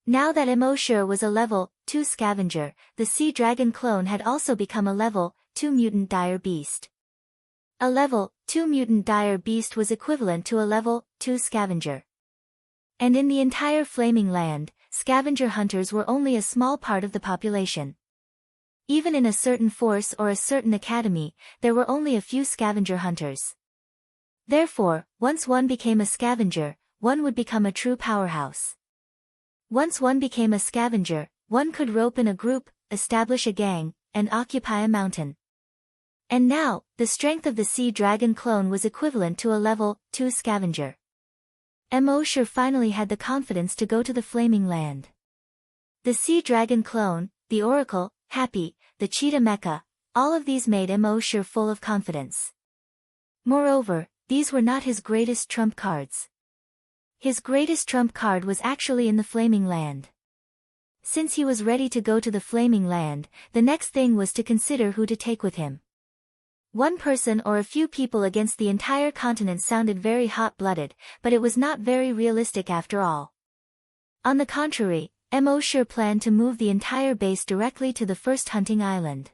Now that Emoshure was a level 2 scavenger, the Sea Dragon clone had also become a level 2 mutant dire beast. A level 2 mutant dire beast was equivalent to a level 2 scavenger. And in the entire Flaming Land, scavenger hunters were only a small part of the population. Even in a certain force or a certain academy, there were only a few scavenger hunters. Therefore, once one became a scavenger, one would become a true powerhouse. Once one became a scavenger, one could rope in a group, establish a gang, and occupy a mountain. And now, the strength of the Sea Dragon clone was equivalent to a level 2 scavenger. Emoshure finally had the confidence to go to the Flaming Land. The Sea Dragon clone, the Oracle, Happy, the Cheetah Mecha, all of these made Emoshure full of confidence. Moreover, these were not his greatest trump cards. His greatest trump card was actually in the Flaming Land. Since he was ready to go to the Flaming Land, the next thing was to consider who to take with him. One person or a few people against the entire continent sounded very hot-blooded, but it was not very realistic after all. On the contrary, Emoshure planned to move the entire base directly to the first hunting island.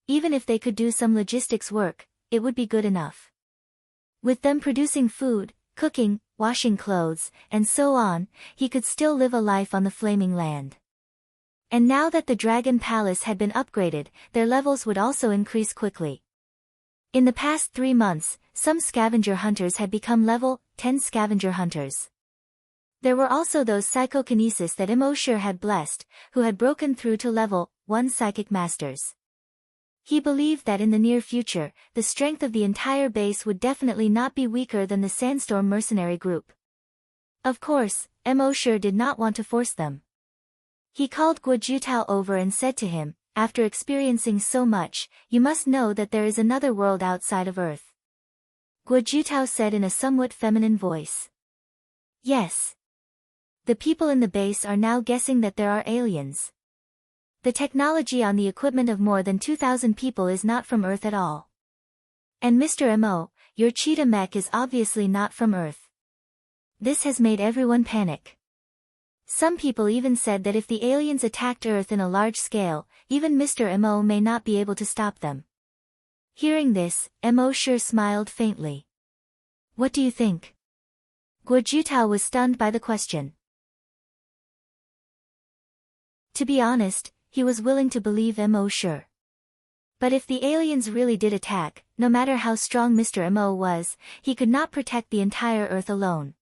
Even if they could do some logistics work, it would be good enough. With them producing food, cooking, washing clothes, and so on, he could still live a life on the Flaming Land. And now that the Dragon Palace had been upgraded, their levels would also increase quickly. In the past 3 months, some scavenger hunters had become level 10 scavenger hunters. There were also those psychokinesis that Emoshure had blessed, who had broken through to level 1 psychic masters. He believed that in the near future, the strength of the entire base would definitely not be weaker than the Sandstorm mercenary group. Of course, Emoshure did not want to force them. He called Guojutao over and said to him, after experiencing so much, you must know that there is another world outside of Earth. Guojutao said in a somewhat feminine voice. Yes. The people in the base are now guessing that there are aliens. The technology on the equipment of more than 2,000 people is not from Earth at all. And Mr. Mo, your cheetah mech is obviously not from Earth. This has made everyone panic. Some people even said that if the aliens attacked Earth in a large scale, even Mr. Mo may not be able to stop them. Hearing this, Emoshure smiled faintly. What do you think? Guojutao was stunned by the question. To be honest, he was willing to believe Emoshure. But if the aliens really did attack, no matter how strong Mr. Mo was, he could not protect the entire Earth alone.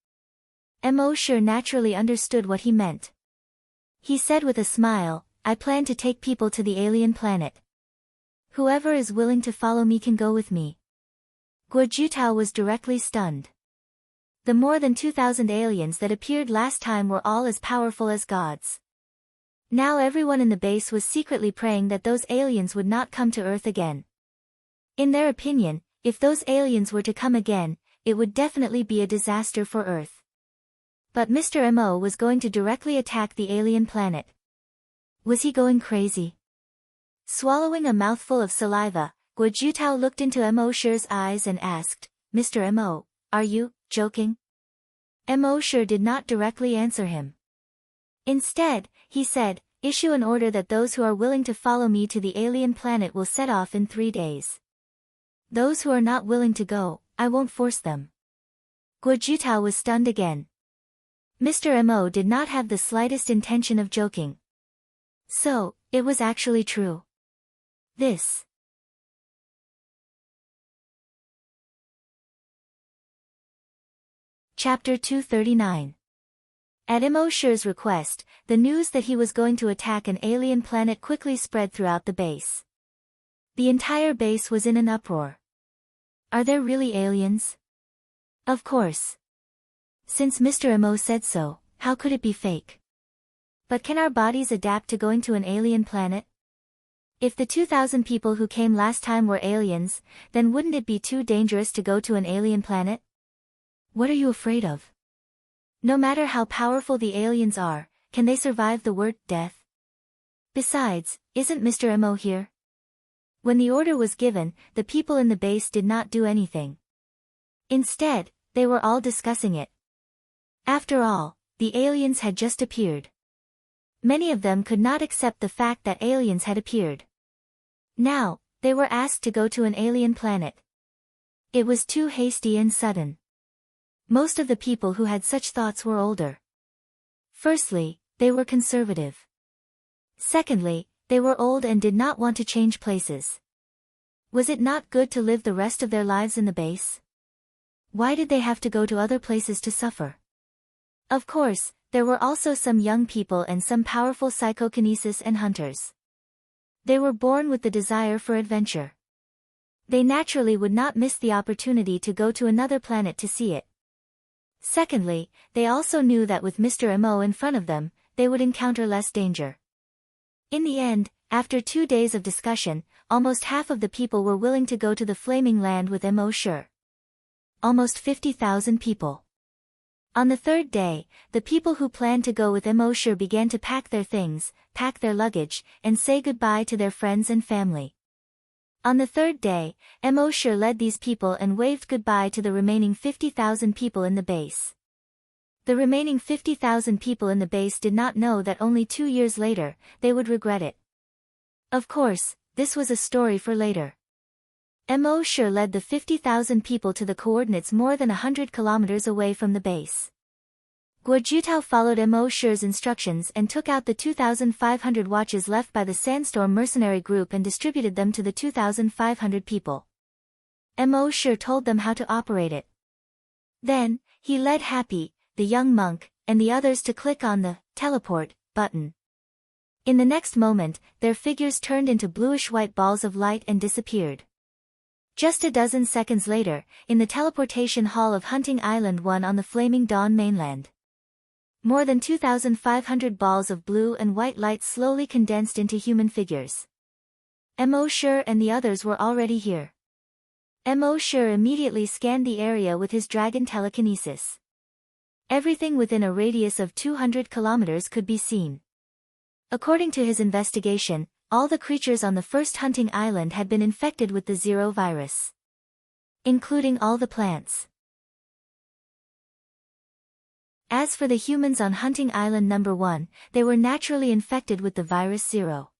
Emoshure naturally understood what he meant. He said with a smile, I plan to take people to the alien planet. Whoever is willing to follow me can go with me. Guojutao was directly stunned. The more than 2,000 aliens that appeared last time were all as powerful as gods. Now everyone in the base was secretly praying that those aliens would not come to Earth again. In their opinion, if those aliens were to come again, it would definitely be a disaster for Earth. But Mr. Mo was going to directly attack the alien planet. Was he going crazy? Swallowing a mouthful of saliva, Guo Jiutao looked into Mo Shi's eyes and asked, Mr. Mo, are you joking? Mo Shi did not directly answer him. Instead, he said, issue an order that those who are willing to follow me to the alien planet will set off in 3 days. Those who are not willing to go, I won't force them. Guo Jiutao was stunned again. Mr. Mo did not have the slightest intention of joking. So, it was actually true. This. Chapter 239. At Mo Shi's request, the news that he was going to attack an alien planet quickly spread throughout the base. The entire base was in an uproar. Are there really aliens? Of course. Since Mr. Mo said so, how could it be fake? But can our bodies adapt to going to an alien planet? If the 2,000 people who came last time were aliens, then wouldn't it be too dangerous to go to an alien planet? What are you afraid of? No matter how powerful the aliens are, can they survive the word death? Besides, isn't Mr. Mo here? When the order was given, the people in the base did not do anything. Instead, they were all discussing it. After all, the aliens had just appeared. Many of them could not accept the fact that aliens had appeared. Now, they were asked to go to an alien planet. It was too hasty and sudden. Most of the people who had such thoughts were older. Firstly, they were conservative. Secondly, they were old and did not want to change places. Was it not good to live the rest of their lives in the base? Why did they have to go to other places to suffer? Of course, there were also some young people and some powerful psychokinesis and hunters. They were born with the desire for adventure. They naturally would not miss the opportunity to go to another planet to see it. Secondly, they also knew that with Mr. Mo in front of them, they would encounter less danger. In the end, after 2 days of discussion, almost half of the people were willing to go to the Flaming Land with Mo Shi. Almost 50,000 people. On the 3rd day, the people who planned to go with Mo Shi began to pack their things, pack their luggage, and say goodbye to their friends and family. On the 3rd day, Mo Shi led these people and waved goodbye to the remaining 50,000 people in the base. The remaining 50,000 people in the base did not know that only 2 years later, they would regret it. Of course, this was a story for later. Mo Shi led the 50,000 people to the coordinates more than 100 kilometers away from the base. Guo Jiutao followed Mo Shi's instructions and took out the 2,500 watches left by the Sandstorm mercenary group and distributed them to the 2,500 people. Mo Shi told them how to operate it. Then, he led Happy, the young monk, and the others to click on the teleport button. In the next moment, their figures turned into bluish-white balls of light and disappeared. Just a dozen seconds later, in the teleportation hall of Hunting Island 1 on the Flaming Dawn mainland. More than 2,500 balls of blue and white light slowly condensed into human figures. Mo Shi and the others were already here. Mo Shi immediately scanned the area with his dragon telekinesis. Everything within a radius of 200 kilometers could be seen. According to his investigation, all the creatures on the first hunting island had been infected with the Zero virus. Including all the plants. As for the humans on Hunting Island number 1, they were naturally infected with the virus Zero.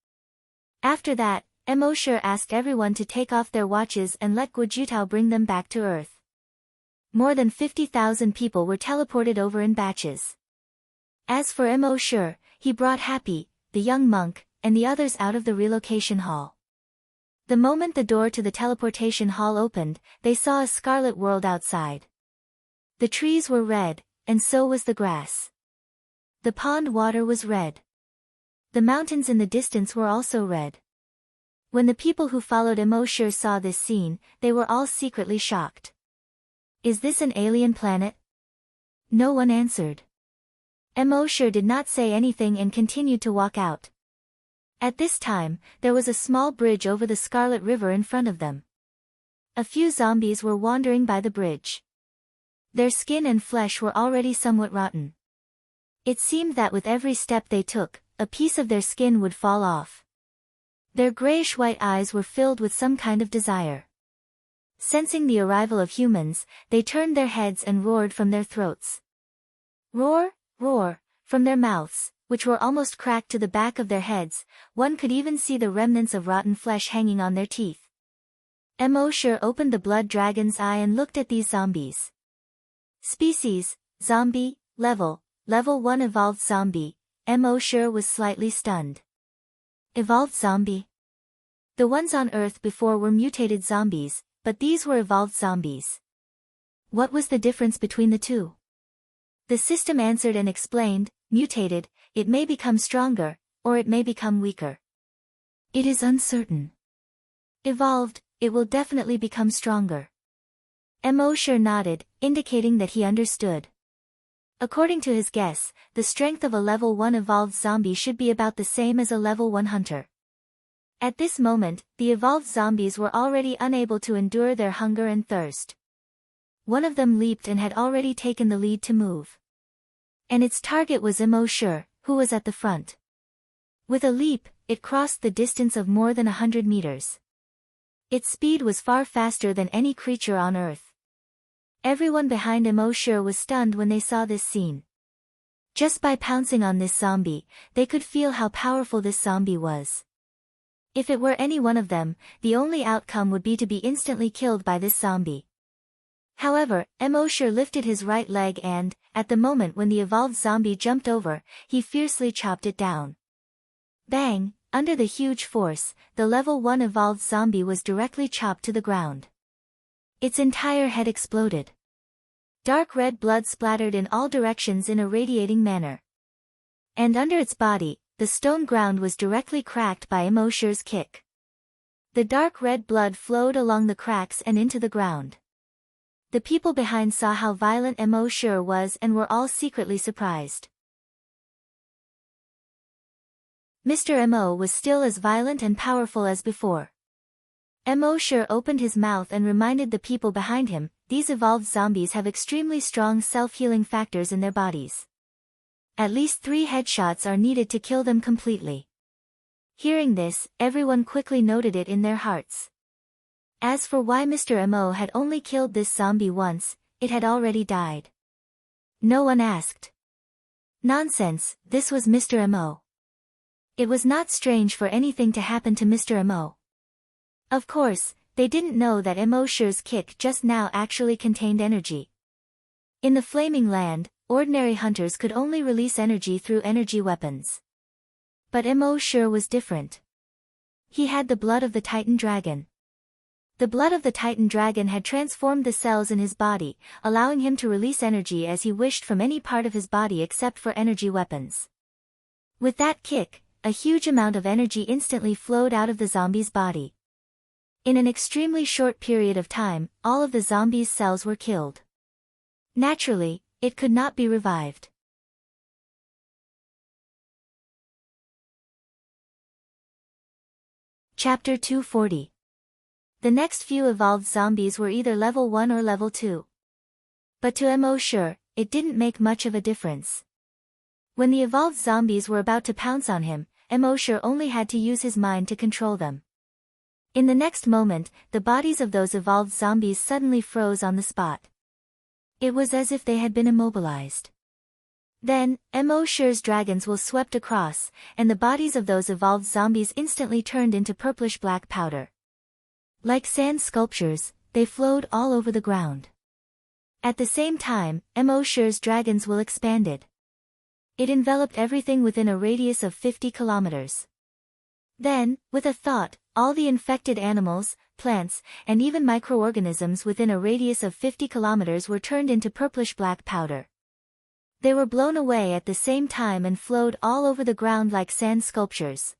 After that, Mo Shi asked everyone to take off their watches and let Guo Jiutao bring them back to Earth. More than 50,000 people were teleported over in batches. As for Mo Shi, he brought Happy, the young monk, and the others out of the relocation hall. The moment the door to the teleportation hall opened, they saw a scarlet world outside. The trees were red, and so was the grass. The pond water was red. The mountains in the distance were also red. When the people who followed Mo Shi saw this scene, they were all secretly shocked. Is this an alien planet? No one answered. Mo Shi did not say anything and continued to walk out. At this time, there was a small bridge over the Scarlet River in front of them. A few zombies were wandering by the bridge. Their skin and flesh were already somewhat rotten. It seemed that with every step they took, a piece of their skin would fall off. Their grayish-white eyes were filled with some kind of desire. Sensing the arrival of humans, they turned their heads and roared from their throats. Roar, roar, from their mouths, which were almost cracked to the back of their heads. One could even see the remnants of rotten flesh hanging on their teeth. Emosure opened the blood dragon's eye and looked at these zombies. Species, zombie, level 1 evolved zombie. Emosure was slightly stunned. Evolved zombie? The ones on Earth before were mutated zombies, but these were evolved zombies. What was the difference between the two? The system answered and explained, mutated, it may become stronger, or it may become weaker. It is uncertain. Evolved, it will definitely become stronger. Emosure nodded, indicating that he understood. According to his guess, the strength of a level 1 evolved zombie should be about the same as a level 1 hunter. At this moment, the evolved zombies were already unable to endure their hunger and thirst. One of them leaped and had already taken the lead to move. And its target was Emosure, who was at the front. With a leap, it crossed the distance of more than 100 meters. Its speed was far faster than any creature on Earth. Everyone behind Emosure was stunned when they saw this scene. Just by pouncing on this zombie, they could feel how powerful this zombie was. If it were any one of them, the only outcome would be to be instantly killed by this zombie. However, Emosure lifted his right leg and, at the moment when the evolved zombie jumped over, he fiercely chopped it down. Bang! Under the huge force, the level 1 evolved zombie was directly chopped to the ground. Its entire head exploded. Dark red blood splattered in all directions in a radiating manner. And under its body, the stone ground was directly cracked by Emosure's kick. The dark red blood flowed along the cracks and into the ground. The people behind saw how violent Emosure was and were all secretly surprised. Mr. Emo was still as violent and powerful as before. Emosure opened his mouth and reminded the people behind him, these evolved zombies have extremely strong self-healing factors in their bodies. At least 3 headshots are needed to kill them completely. Hearing this, everyone quickly noted it in their hearts. As for why Mr. Emo had only killed this zombie once, it had already died. No one asked. Nonsense, this was Mr. Emo. It was not strange for anything to happen to Mr. Emo. Of course, they didn't know that Emosure's kick just now actually contained energy. In the Flaming Land, ordinary hunters could only release energy through energy weapons. But Emosure was different. He had the blood of the Titan Dragon. The blood of the Titan Dragon had transformed the cells in his body, allowing him to release energy as he wished from any part of his body except for energy weapons. With that kick, a huge amount of energy instantly flowed out of the zombie's body. In an extremely short period of time, all of the zombie's cells were killed. Naturally, it could not be revived. Chapter 240. The next few evolved zombies were either level 1 or level 2. But to Emosure, it didn't make much of a difference. When the evolved zombies were about to pounce on him, Emosure only had to use his mind to control them. In the next moment, the bodies of those evolved zombies suddenly froze on the spot. It was as if they had been immobilized. Then, Emosure's dragons were swept across, and the bodies of those evolved zombies instantly turned into purplish-black powder. Like sand sculptures, they flowed all over the ground. At the same time, Emosure's dragons will expanded. It enveloped everything within a radius of 50 kilometers. Then, with a thought, all the infected animals, plants, and even microorganisms within a radius of 50 kilometers were turned into purplish-black powder. They were blown away at the same time and flowed all over the ground like sand sculptures.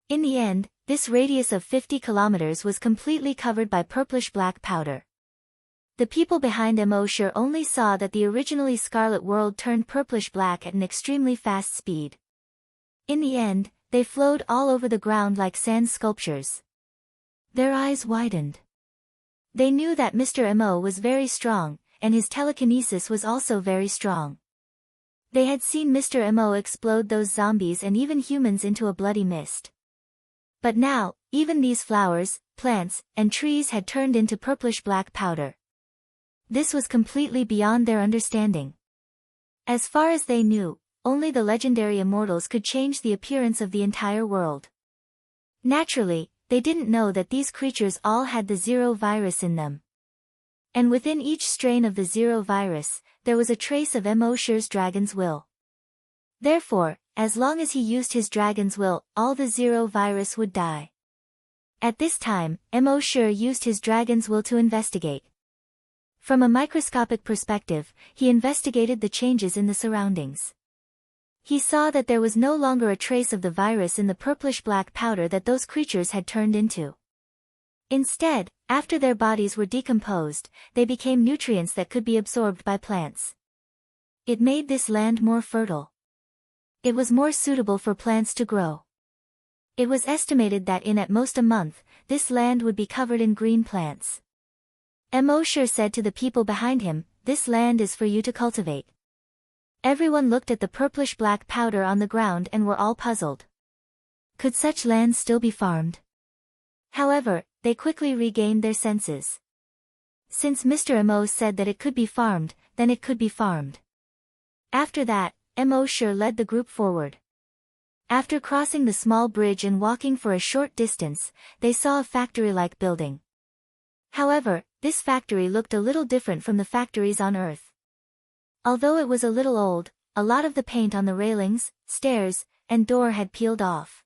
In the end, this radius of 50 kilometers was completely covered by purplish-black powder. The people behind Emosure only saw that the originally scarlet world turned purplish-black at an extremely fast speed. In the end, they flowed all over the ground like sand sculptures. Their eyes widened. They knew that Mr. Mo was very strong, and his telekinesis was also very strong. They had seen Mr. Mo explode those zombies and even humans into a bloody mist. But now, even these flowers, plants, and trees had turned into purplish-black powder. This was completely beyond their understanding. As far as they knew, only the legendary immortals could change the appearance of the entire world. Naturally, they didn't know that these creatures all had the Zero virus in them. And within each strain of the Zero virus, there was a trace of Mo Shi's dragon's will. Therefore, as long as he used his dragon's will, all the Zero virus would die. At this time, Mo Shi used his dragon's will to investigate. From a microscopic perspective, he investigated the changes in the surroundings. He saw that there was no longer a trace of the virus in the purplish-black powder that those creatures had turned into. Instead, after their bodies were decomposed, they became nutrients that could be absorbed by plants. It made this land more fertile. It was more suitable for plants to grow. It was estimated that in at most a month, this land would be covered in green plants. Mo Shi said to the people behind him, "This land is for you to cultivate." Everyone looked at the purplish-black powder on the ground and were all puzzled. Could such land still be farmed? However, they quickly regained their senses. Since Mr. Mo said that it could be farmed, then it could be farmed. After that, Mo Shi led the group forward. After crossing the small bridge and walking for a short distance, they saw a factory-like building. However, this factory looked a little different from the factories on Earth. Although it was a little old, a lot of the paint on the railings, stairs, and door had peeled off.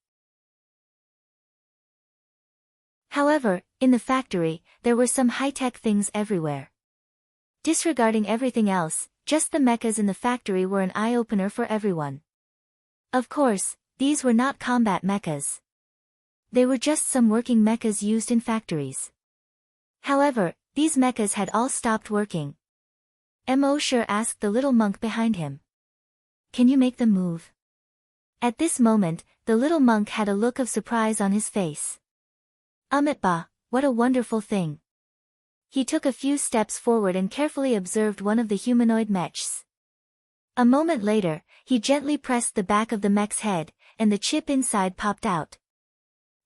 However, in the factory, there were some high-tech things everywhere. Disregarding everything else, just the mechas in the factory were an eye-opener for everyone. Of course, these were not combat mechas. They were just some working mechas used in factories. However, these mechas had all stopped working. Mo Shi asked the little monk behind him. "Can you make them move?" At this moment, the little monk had a look of surprise on his face. "Ba, what a wonderful thing." He took a few steps forward and carefully observed one of the humanoid mechs. A moment later, he gently pressed the back of the mech's head, and the chip inside popped out.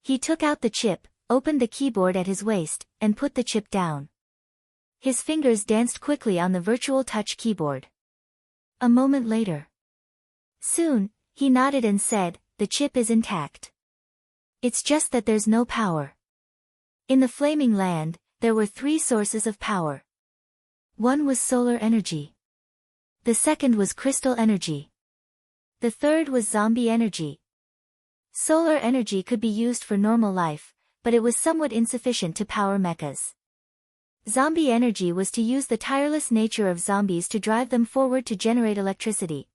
He took out the chip, opened the keyboard at his waist, and put the chip down. His fingers danced quickly on the virtual touch keyboard. A moment later. Soon, he nodded and said, "The chip is intact. It's just that there's no power." In the flaming land, there were 3 sources of power. One was solar energy. The second was crystal energy. The third was zombie energy. Solar energy could be used for normal life, but it was somewhat insufficient to power mechas. Zombie energy was to use the tireless nature of zombies to drive them forward to generate electricity.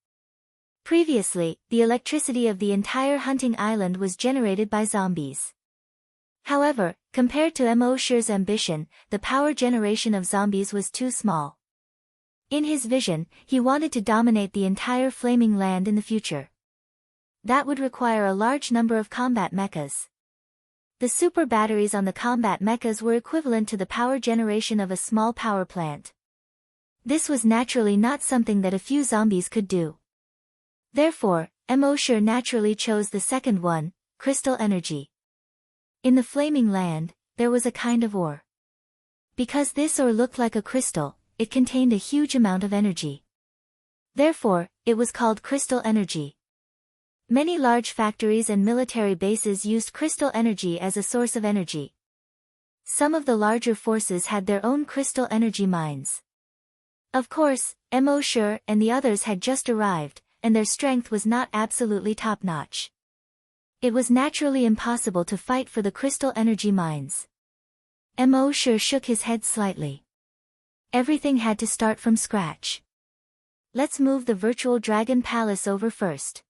Previously, the electricity of the entire hunting island was generated by zombies. However, compared to Mo Shi's ambition, the power generation of zombies was too small. In his vision, he wanted to dominate the entire flaming land in the future. That would require a large number of combat mechas. The super batteries on the combat mechas were equivalent to the power generation of a small power plant. This was naturally not something that a few zombies could do. Therefore, Mo Shi naturally chose the second one, crystal energy. In the flaming land, there was a kind of ore. Because this ore looked like a crystal, it contained a huge amount of energy. Therefore, it was called crystal energy. Many large factories and military bases used crystal energy as a source of energy. Some of the larger forces had their own crystal energy mines. Of course, Mo Shi and the others had just arrived, and their strength was not absolutely top-notch. It was naturally impossible to fight for the crystal energy mines. Mo Shi shook his head slightly. Everything had to start from scratch. Let's move the virtual dragon palace over first.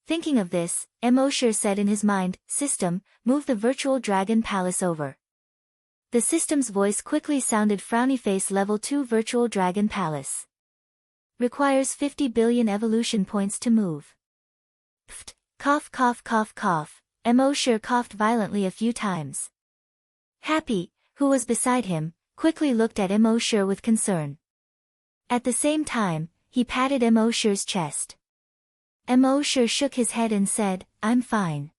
Thinking of this, Mo Shi said in his mind, "System, move the virtual dragon palace over." The system's voice quickly sounded, "Frowny face level 2 virtual dragon palace. Requires 50 billion evolution points to move." Pft, cough cough cough cough, Mo Shi coughed violently a few times. Happy, who was beside him, quickly looked at Immortal with concern. At the same time, he patted Immortal's chest. Immortal shook his head and said, "I'm fine."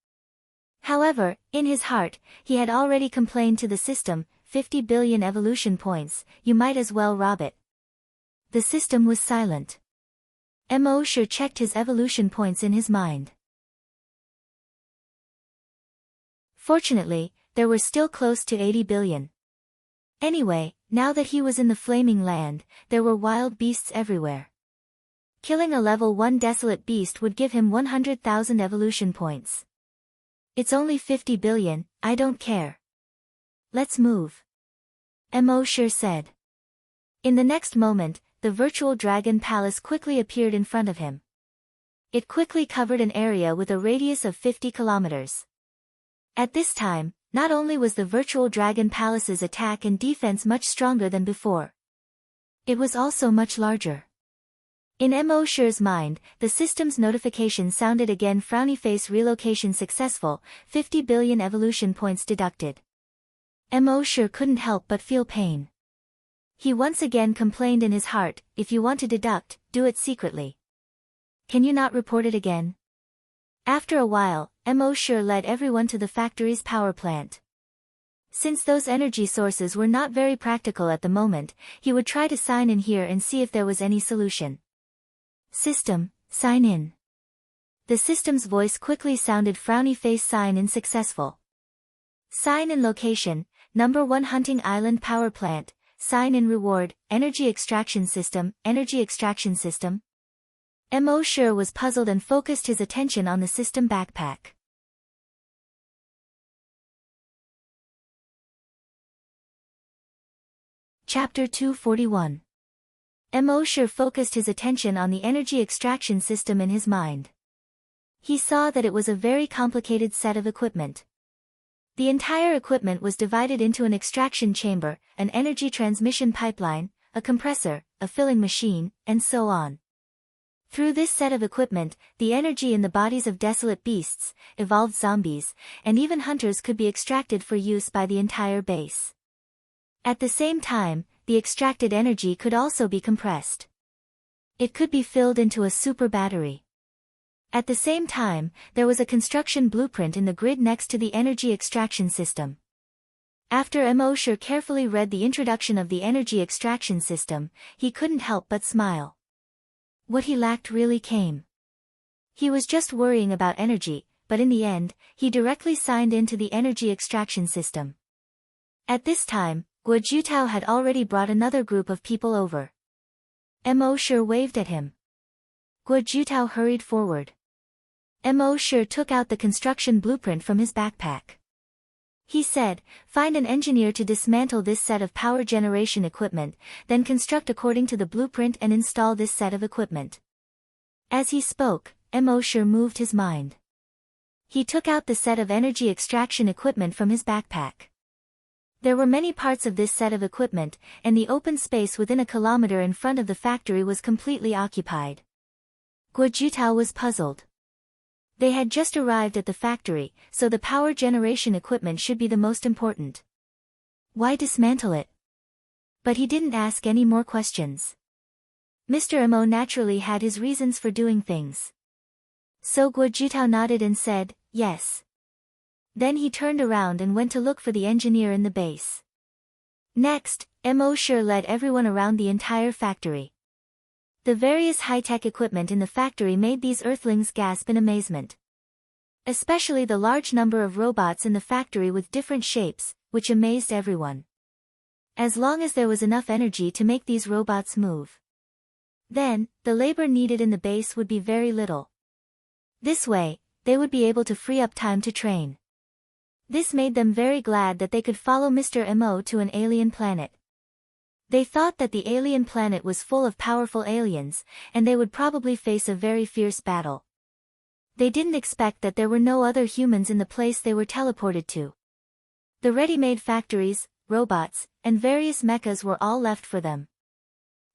However, in his heart, he had already complained to the system, 50 billion evolution points, you might as well rob it. The system was silent. Immortal checked his evolution points in his mind. Fortunately, there were still close to 80 billion. Anyway, now that he was in the flaming land, there were wild beasts everywhere. Killing a level 1 desolate beast would give him 100,000 evolution points. It's only 50 billion, I don't care. Let's move. Immortal said. In the next moment, the virtual dragon palace quickly appeared in front of him. It quickly covered an area with a radius of 50 kilometers. At this time, not only was the virtual dragon palace's attack and defense much stronger than before, it was also much larger. In Immortal's mind, the system's notification sounded again: frowny face, relocation successful, 50 billion evolution points deducted. Immortal couldn't help but feel pain. He once again complained in his heart, if you want to deduct, do it secretly. Can you not report it again? After a while, Immortal led everyone to the factory's power plant. Since those energy sources were not very practical at the moment, he would try to sign in here and see if there was any solution. System, sign in. The system's voice quickly sounded: frowny face, sign in successful. Sign in location, number 1 Hunting Island Power Plant, sign in reward, energy extraction system, energy extraction system. Immortal was puzzled and focused his attention on the system backpack. Chapter 241. Immortal focused his attention on the energy extraction system in his mind. He saw that it was a very complicated set of equipment. The entire equipment was divided into an extraction chamber, an energy transmission pipeline, a compressor, a filling machine, and so on. Through this set of equipment, the energy in the bodies of desolate beasts, evolved zombies, and even hunters could be extracted for use by the entire base. At the same time, the extracted energy could also be compressed. It could be filled into a super battery. At the same time, there was a construction blueprint in the grid next to the energy extraction system. After Immortal carefully read the introduction of the energy extraction system, he couldn't help but smile. What he lacked really came. He was just worrying about energy, but in the end, he directly signed into the energy extraction system. At this time, Guojutao had already brought another group of people over. Immortal waved at him. Guojutao hurried forward. Immortal took out the construction blueprint from his backpack. He said, "Find an engineer to dismantle this set of power generation equipment, then construct according to the blueprint and install this set of equipment." As he spoke, Immortal moved his mind. He took out the set of energy extraction equipment from his backpack. There were many parts of this set of equipment, and the open space within a kilometer in front of the factory was completely occupied. Guojutao was puzzled. They had just arrived at the factory, so the power generation equipment should be the most important. Why dismantle it? But he didn't ask any more questions. Mr. Imo naturally had his reasons for doing things. So Guojutao nodded and said, yes. Then he turned around and went to look for the engineer in the base. Next, Immortal led everyone around the entire factory. The various high-tech equipment in the factory made these earthlings gasp in amazement. Especially the large number of robots in the factory with different shapes, which amazed everyone. As long as there was enough energy to make these robots move, then, the labor needed in the base would be very little. This way, they would be able to free up time to train. This made them very glad that they could follow Mr. Imo to an alien planet. They thought that the alien planet was full of powerful aliens, and they would probably face a very fierce battle. They didn't expect that there were no other humans in the place they were teleported to. The ready-made factories, robots, and various mechas were all left for them.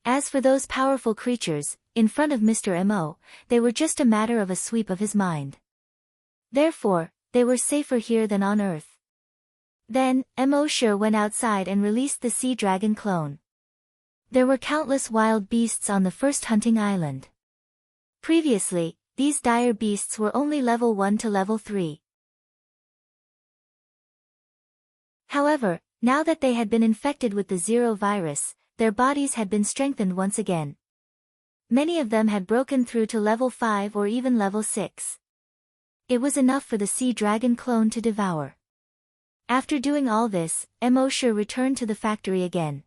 As for those powerful creatures, in front of Mr. Imo, they were just a matter of a sweep of his mind. Therefore, they were safer here than on Earth. Then, Emosure went outside and released the sea dragon clone. There were countless wild beasts on the first hunting island. Previously, these dire beasts were only level 1 to level 3. However, now that they had been infected with the Zero virus, their bodies had been strengthened once again. Many of them had broken through to level 5 or even level 6. It was enough for the sea dragon clone to devour. After doing all this, Emosure returned to the factory again.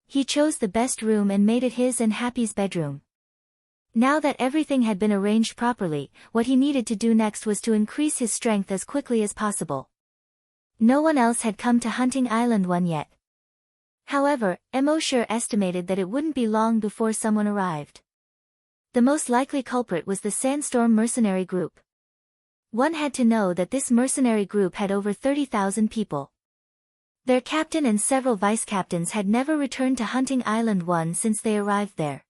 He chose the best room and made it his and Happy's bedroom. Now that everything had been arranged properly, what he needed to do next was to increase his strength as quickly as possible. No one else had come to Hunting Island 1 yet. However, Emosure estimated that it wouldn't be long before someone arrived. The most likely culprit was the Sandstorm mercenary group. One had to know that this mercenary group had over 30,000 people. Their captain and several vice-captains had never returned to Hunting Island 1 since they arrived there.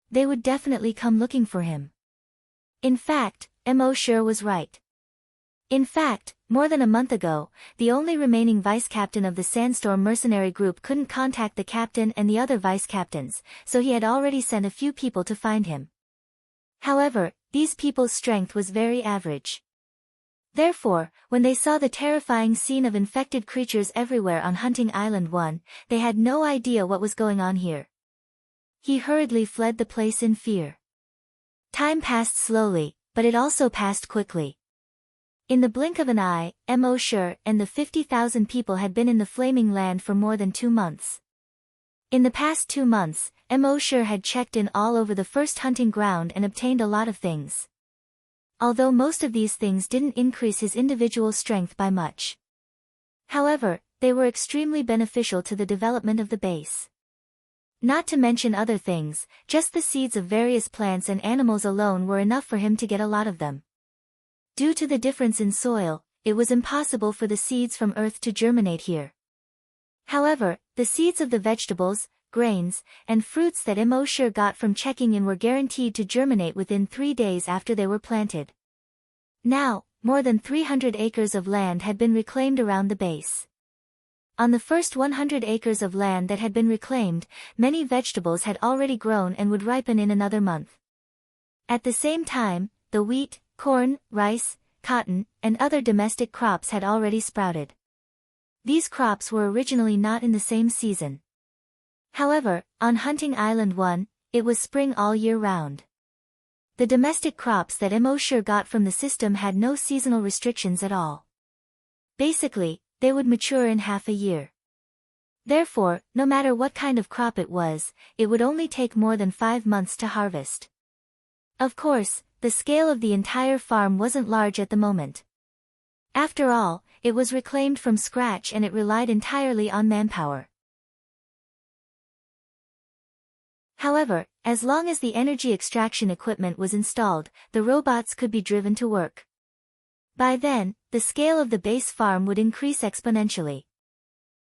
They would definitely come looking for him. In fact, Emosure was right. In fact, more than a month ago, the only remaining vice-captain of the Sandstorm mercenary group couldn't contact the captain and the other vice-captains, so he had already sent a few people to find him. However, these people's strength was very average. Therefore, when they saw the terrifying scene of infected creatures everywhere on Hunting Island 1, they had no idea what was going on here. He hurriedly fled the place in fear. Time passed slowly, but it also passed quickly. In the blink of an eye, Emosure and the 50,000 people had been in the Flaming Land for more than 2 months. In the past 2 months, Emosure had checked in all over the first hunting ground and obtained a lot of things. Although most of these things didn't increase his individual strength by much. However, they were extremely beneficial to the development of the base. Not to mention other things, just the seeds of various plants and animals alone were enough for him to get a lot of them. Due to the difference in soil, it was impossible for the seeds from Earth to germinate here. However, the seeds of the vegetables, grains, and fruits that Emosure got from checking in were guaranteed to germinate within 3 days after they were planted. Now, more than 300 acres of land had been reclaimed around the base. On the first 100 acres of land that had been reclaimed, many vegetables had already grown and would ripen in another month. At the same time, the wheat, corn, rice, cotton, and other domestic crops had already sprouted. These crops were originally not in the same season. However, on Hunting Island 1, it was spring all year round. The domestic crops that Emosure got from the system had no seasonal restrictions at all. Basically, they would mature in half a year. Therefore, no matter what kind of crop it was, it would only take more than 5 months to harvest. Of course, the scale of the entire farm wasn't large at the moment. After all, it was reclaimed from scratch and it relied entirely on manpower. However, as long as the energy extraction equipment was installed, the robots could be driven to work. By then, the scale of the base farm would increase exponentially.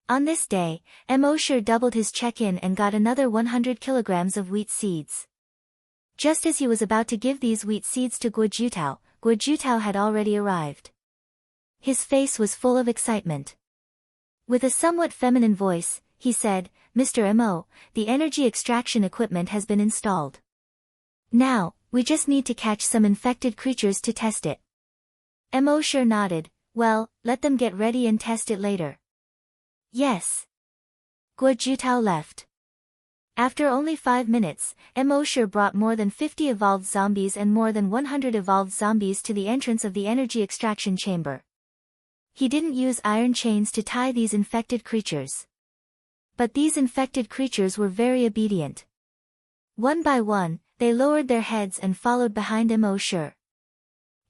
On this day, Emosure doubled his check-in and got another 100 kilograms of wheat seeds. Just as he was about to give these wheat seeds to Guojutao had already arrived. His face was full of excitement. With a somewhat feminine voice, he said, "Mr. Mo, the energy extraction equipment has been installed. Now, we just need to catch some infected creatures to test it." Emosure nodded. "Well, let them get ready and test it later." Yes. Guojutao left. After only 5 minutes, Emosure brought more than 50 evolved zombies and more than 100 evolved zombies to the entrance of the energy extraction chamber. He didn't use iron chains to tie these infected creatures. But these infected creatures were very obedient. One by one, they lowered their heads and followed behind Emosure.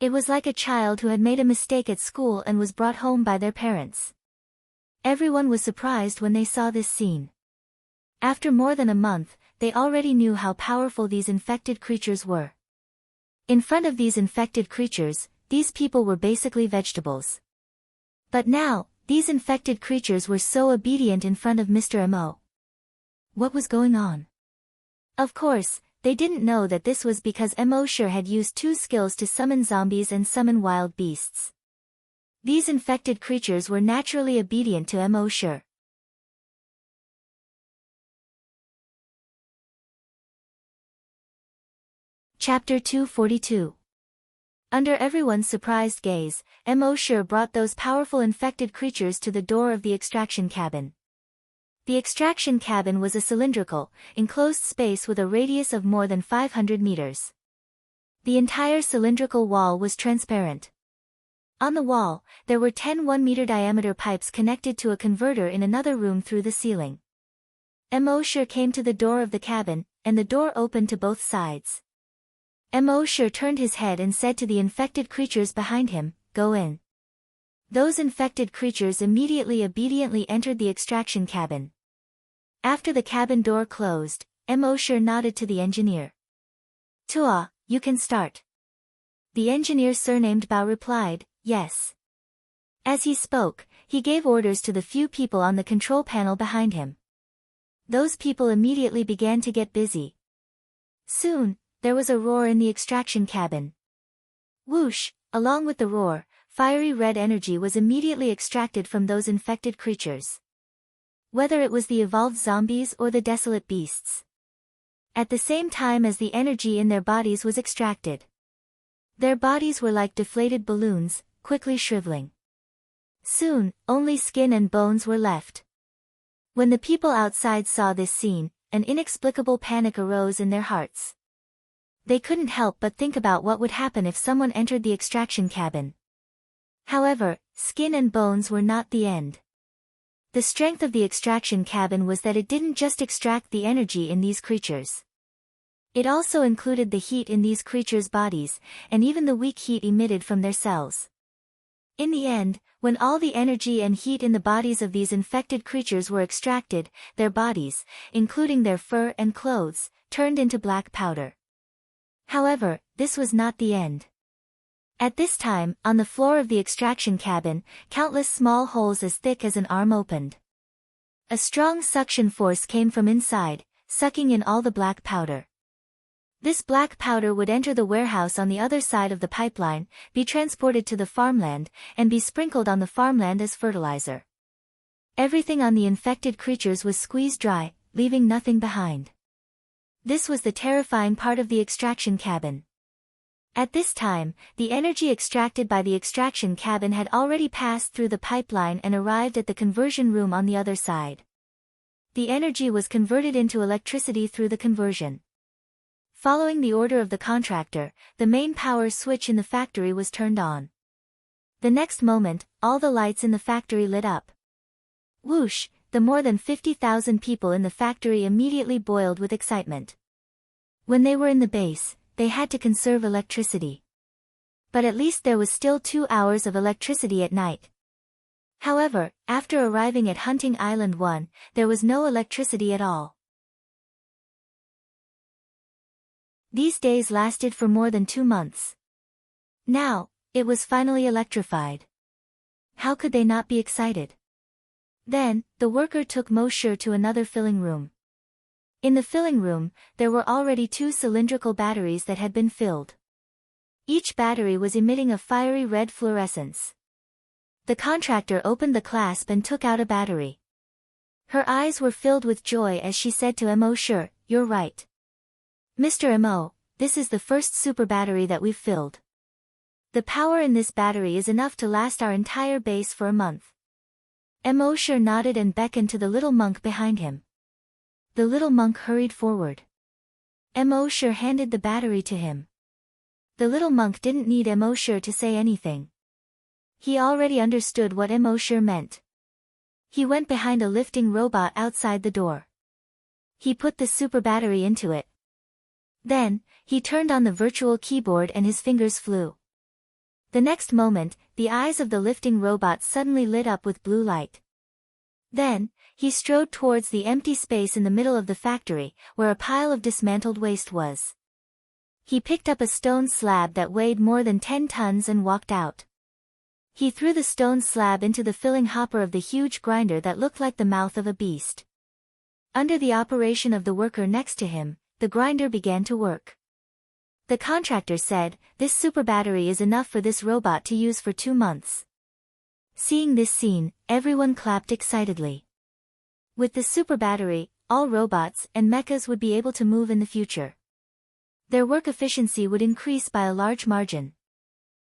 It was like a child who had made a mistake at school and was brought home by their parents. Everyone was surprised when they saw this scene. After more than a month, they already knew how powerful these infected creatures were. In front of these infected creatures, these people were basically vegetables. But now, these infected creatures were so obedient in front of Mr. Mo. What was going on? Of course, they didn't know that this was because Emosure had used 2 skills to summon zombies and summon wild beasts. These infected creatures were naturally obedient to Mo. Chapter 242. Under everyone's surprised gaze, Mo brought those powerful infected creatures to the door of the extraction cabin. The extraction cabin was a cylindrical, enclosed space with a radius of more than 500 meters. The entire cylindrical wall was transparent. On the wall, there were 10 1-meter diameter pipes connected to a converter in another room through the ceiling. Mo came to the door of the cabin, and the door opened to both sides. Mo turned his head and said to the infected creatures behind him, "Go in." Those infected creatures immediately obediently entered the extraction cabin. After the cabin door closed, Mo nodded to the engineer. "Tua, you can start." The engineer surnamed Bao replied, "Yes." As he spoke, he gave orders to the few people on the control panel behind him. Those people immediately began to get busy. Soon, there was a roar in the extraction cabin. Whoosh, along with the roar, fiery red energy was immediately extracted from those infected creatures. Whether it was the evolved zombies or the desolate beasts. At the same time as the energy in their bodies was extracted. Their bodies were like deflated balloons, quickly shriveling. Soon, only skin and bones were left. When the people outside saw this scene, an inexplicable panic arose in their hearts. They couldn't help but think about what would happen if someone entered the extraction cabin. However, skin and bones were not the end. The strength of the extraction cabin was that it didn't just extract the energy in these creatures. It also included the heat in these creatures' bodies, and even the weak heat emitted from their cells. In the end, when all the energy and heat in the bodies of these infected creatures were extracted, their bodies, including their fur and clothes, turned into black powder. However, this was not the end. At this time, on the floor of the extraction cabin, countless small holes as thick as an arm opened. A strong suction force came from inside, sucking in all the black powder. This black powder would enter the warehouse on the other side of the pipeline, be transported to the farmland, and be sprinkled on the farmland as fertilizer. Everything on the infected creatures was squeezed dry, leaving nothing behind. This was the terrifying part of the extraction cabin. At this time, the energy extracted by the extraction cabin had already passed through the pipeline and arrived at the conversion room on the other side. The energy was converted into electricity through the conversion. Following the order of the contractor, the main power switch in the factory was turned on. The next moment, all the lights in the factory lit up. Whoosh, the more than 50,000 people in the factory immediately boiled with excitement. When they were in the base, they had to conserve electricity. But at least there was still 2 hours of electricity at night. However, after arriving at Hunting Island 1, there was no electricity at all. These days lasted for more than 2 months. Now, it was finally electrified. How could they not be excited? Then, the worker took Moshe to another filling room. In the filling room, there were already 2 cylindrical batteries that had been filled. Each battery was emitting a fiery red fluorescence. The contractor opened the clasp and took out a battery. Her eyes were filled with joy as she said to Moshe, "You're right. Mr. Mo, this is the first super battery that we've filled. The power in this battery is enough to last our entire base for a month." Moshe nodded and beckoned to the little monk behind him. The little monk hurried forward. Moshe handed the battery to him. The little monk didn't need Moshe to say anything. He already understood what Moshe meant. He went behind a lifting robot outside the door. He put the super battery into it. Then, he turned on the virtual keyboard and his fingers flew. The next moment, the eyes of the lifting robot suddenly lit up with blue light. Then, he strode towards the empty space in the middle of the factory, where a pile of dismantled waste was. He picked up a stone slab that weighed more than 10 tons and walked out. He threw the stone slab into the filling hopper of the huge grinder that looked like the mouth of a beast. Under the operation of the worker next to him, the grinder began to work. The contractor said, "This super battery is enough for this robot to use for 2 months. Seeing this scene, everyone clapped excitedly. With the super battery, all robots and mechas would be able to move in the future. Their work efficiency would increase by a large margin.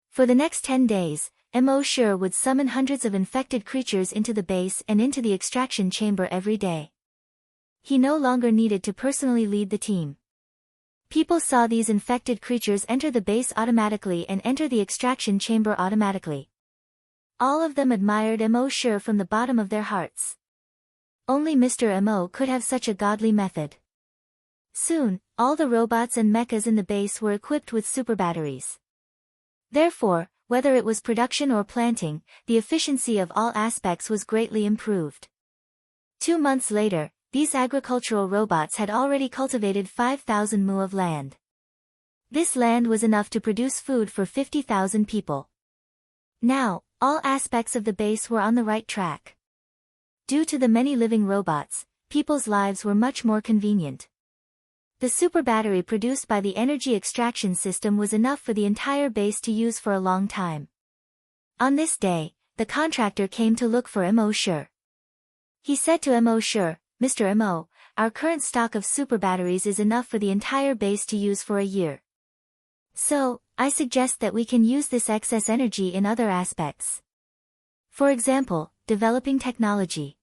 For the next 10 days, Mo would summon hundreds of infected creatures into the base and into the extraction chamber every day. He no longer needed to personally lead the team. People saw these infected creatures enter the base automatically and enter the extraction chamber automatically. All of them admired Mo from the bottom of their hearts. Only Mr. Mo could have such a godly method. Soon, all the robots and mechas in the base were equipped with super batteries. Therefore, whether it was production or planting, the efficiency of all aspects was greatly improved. 2 months later, these agricultural robots had already cultivated 5,000 mu of land. This land was enough to produce food for 50,000 people. Now, all aspects of the base were on the right track. Due to the many living robots, people's lives were much more convenient. The super battery produced by the energy extraction system was enough for the entire base to use for a long time. On this day, the contractor came to look for Mo. He said to Mo, "Mr. Mo, our current stock of super batteries is enough for the entire base to use for a year. So, I suggest that we can use this excess energy in other aspects. For example, developing technology."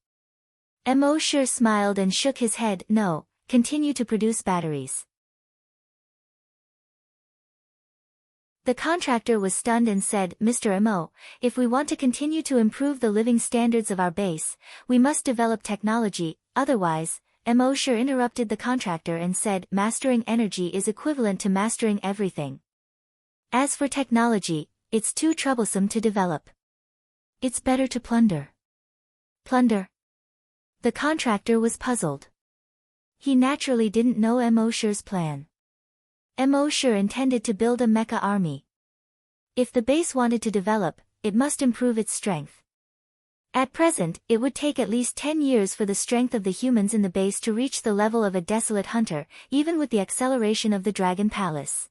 Mo smiled and shook his head. "No, continue to produce batteries." The contractor was stunned and said, "Mr. Mo, if we want to continue to improve the living standards of our base, we must develop technology, otherwise." Mo interrupted the contractor and said, "Mastering energy is equivalent to mastering everything. As for technology, it's too troublesome to develop. It's better to plunder." Plunder? The contractor was puzzled. He naturally didn't know Mo's plan. Mo intended to build a mecha army. If the base wanted to develop, it must improve its strength. At present, it would take at least 10 years for the strength of the humans in the base to reach the level of a desolate hunter, even with the acceleration of the Dragon Palace.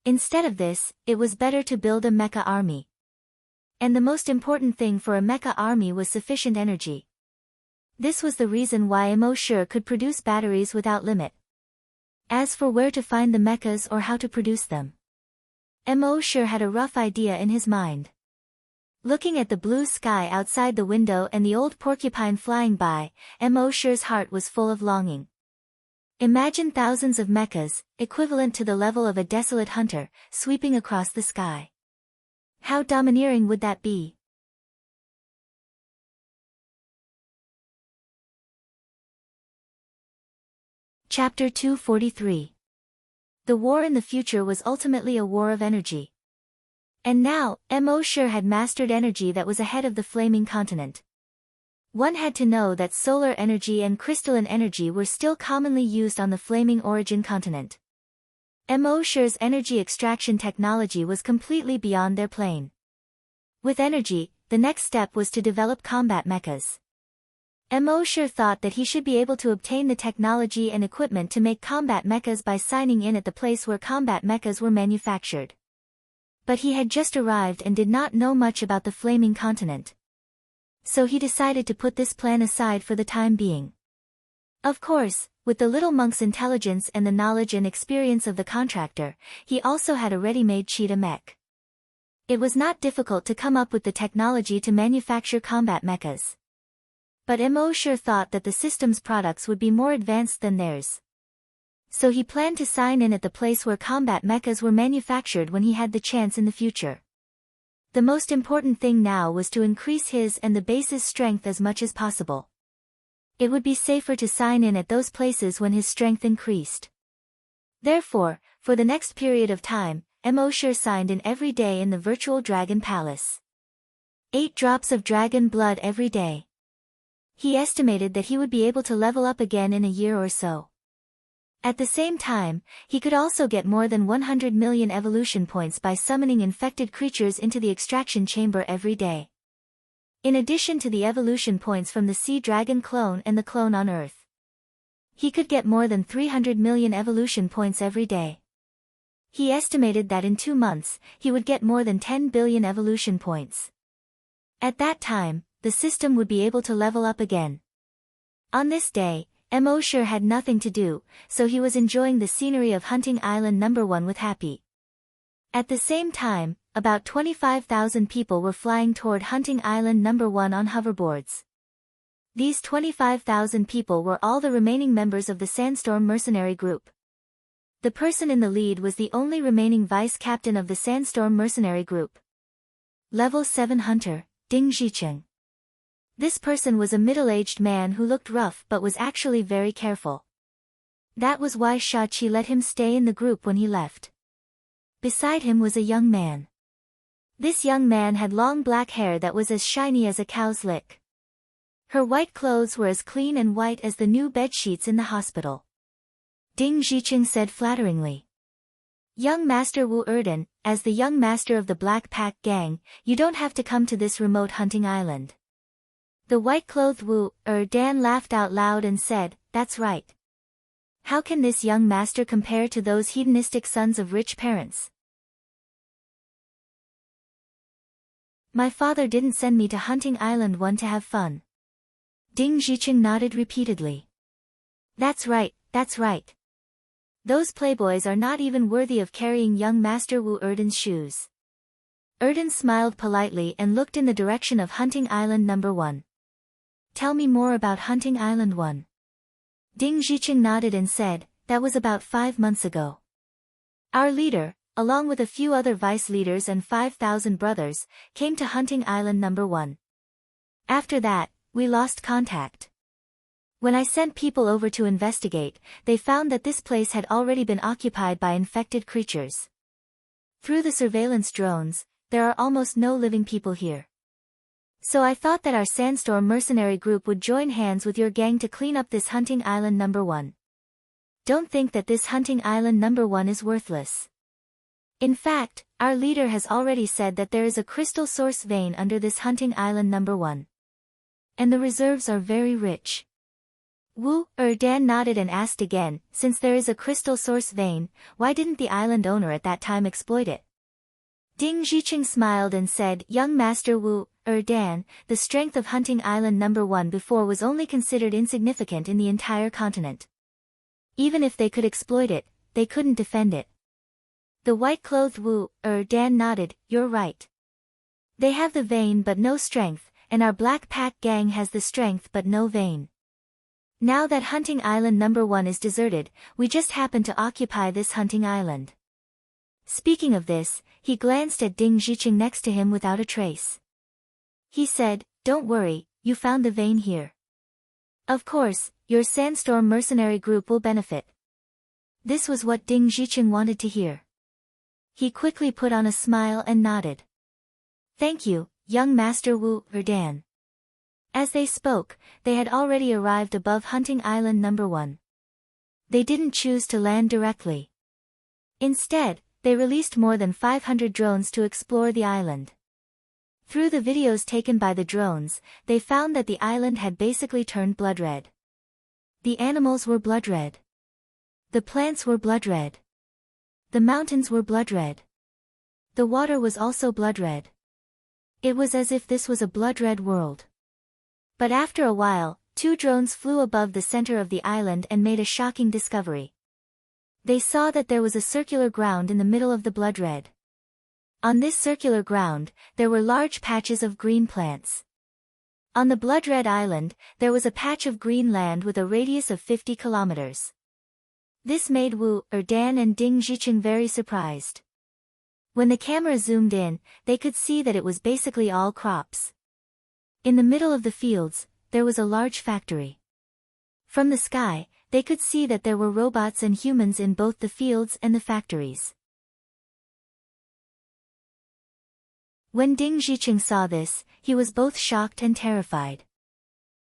Instead of this, it was better to build a mecha army. And the most important thing for a mecha army was sufficient energy. This was the reason why Mo could produce batteries without limit. As for where to find the mechas or how to produce them, Mo had a rough idea in his mind. Looking at the blue sky outside the window and the old porcupine flying by, Mo's heart was full of longing. Imagine thousands of mechas, equivalent to the level of a desolate hunter, sweeping across the sky. How domineering would that be? Chapter 243. The war in the future was ultimately a war of energy. And now, Mo had mastered energy that was ahead of the flaming continent. One had to know that solar energy and crystalline energy were still commonly used on the flaming origin continent. Mo's energy extraction technology was completely beyond their plane. With energy, the next step was to develop combat mechas. Mo thought that he should be able to obtain the technology and equipment to make combat mechas by signing in at the place where combat mechas were manufactured. But he had just arrived and did not know much about the flaming continent. So he decided to put this plan aside for the time being. Of course, with the little monk's intelligence and the knowledge and experience of the contractor, he also had a ready-made cheetah mech. It was not difficult to come up with the technology to manufacture combat mechas. But Mo thought that the system's products would be more advanced than theirs. So he planned to sign in at the place where combat mechas were manufactured when he had the chance in the future. The most important thing now was to increase his and the base's strength as much as possible. It would be safer to sign in at those places when his strength increased. Therefore, for the next period of time, Mo signed in every day in the virtual Dragon Palace. 8 drops of dragon blood every day. He estimated that he would be able to level up again in a year or so. At the same time, he could also get more than 100 million evolution points by summoning infected creatures into the extraction chamber every day. In addition to the evolution points from the sea dragon clone and the clone on Earth, he could get more than 300 million evolution points every day. He estimated that in 2 months, he would get more than 10 billion evolution points. At that time, the system would be able to level up again. On this day, Mo sure had nothing to do, so he was enjoying the scenery of Hunting Island No. 1 with happy. At the same time, about 25,000 people were flying toward Hunting Island No. 1 on hoverboards. These 25,000 people were all the remaining members of the Sandstorm mercenary group. The person in the lead was the only remaining vice captain of the Sandstorm mercenary group. Level 7 Hunter, Ding Zhicheng. This person was a middle-aged man who looked rough but was actually very careful. That was why Shachi let him stay in the group when he left. Beside him was a young man. This young man had long black hair that was as shiny as a cow's lick. Her white clothes were as clean and white as the new bed sheets in the hospital. Ding Zhicheng said flatteringly. Young Master Wu Erden, as the young master of the Black Pack gang, you don't have to come to this remote hunting island. The white-clothed Wu Dan laughed out loud and said, that's right. How can this young master compare to those hedonistic sons of rich parents? My father didn't send me to Hunting Island 1 to have fun. Ding Zhicheng nodded repeatedly. That's right, that's right. Those playboys are not even worthy of carrying young Master Wu Erden's shoes. Erden smiled politely and looked in the direction of Hunting Island No. 1. Tell me more about Hunting Island 1. Ding Zhicheng nodded and said, that was about 5 months ago. Our leader, along with a few other vice leaders and 5,000 brothers, came to Hunting Island No. 1. After that, we lost contact. When I sent people over to investigate, they found that this place had already been occupied by infected creatures. Through the surveillance drones, there are almost no living people here. So I thought that our Sandstorm mercenary group would join hands with your gang to clean up this Hunting Island No. 1. Don't think that this Hunting Island No. 1 is worthless. In fact, our leader has already said that there is a crystal source vein under this Hunting Island No. 1. And the reserves are very rich. Wu Dan nodded and asked again, since there is a crystal source vein, why didn't the island owner at that time exploit it? Ding Zhicheng smiled and said, young Master Wu Dan, the strength of Hunting Island No. 1 before was only considered insignificant in the entire continent. Even if they could exploit it, they couldn't defend it. The white-clothed Wu Dan nodded, you're right. They have the vein but no strength, and our Black Pack gang has the strength but no vein. Now that Hunting Island No. 1 is deserted, we just happen to occupy this Hunting Island. Speaking of this, he glanced at Ding Zhicheng next to him without a trace. He said, don't worry, you found the vein here. Of course, your Sandstorm mercenary group will benefit. This was what Ding Zhicheng wanted to hear. He quickly put on a smile and nodded. Thank you, young Master Wu Dan. As they spoke, they had already arrived above Hunting Island No. 1. They didn't choose to land directly. Instead, they released more than 500 drones to explore the island. Through the videos taken by the drones, they found that the island had basically turned blood red. The animals were blood red. The plants were blood red. The mountains were blood red. The water was also blood red. It was as if this was a blood red world. But after a while, 2 drones flew above the center of the island and made a shocking discovery. They saw that there was a circular ground in the middle of the blood red. On this circular ground, there were large patches of green plants. On the blood red island, there was a patch of green land with a radius of 50 kilometers. This made Wu Dan and Ding Zhicheng very surprised. When the camera zoomed in, they could see that it was basically all crops. In the middle of the fields, there was a large factory. From the sky, they could see that there were robots and humans in both the fields and the factories. When Ding Zhicheng saw this, he was both shocked and terrified.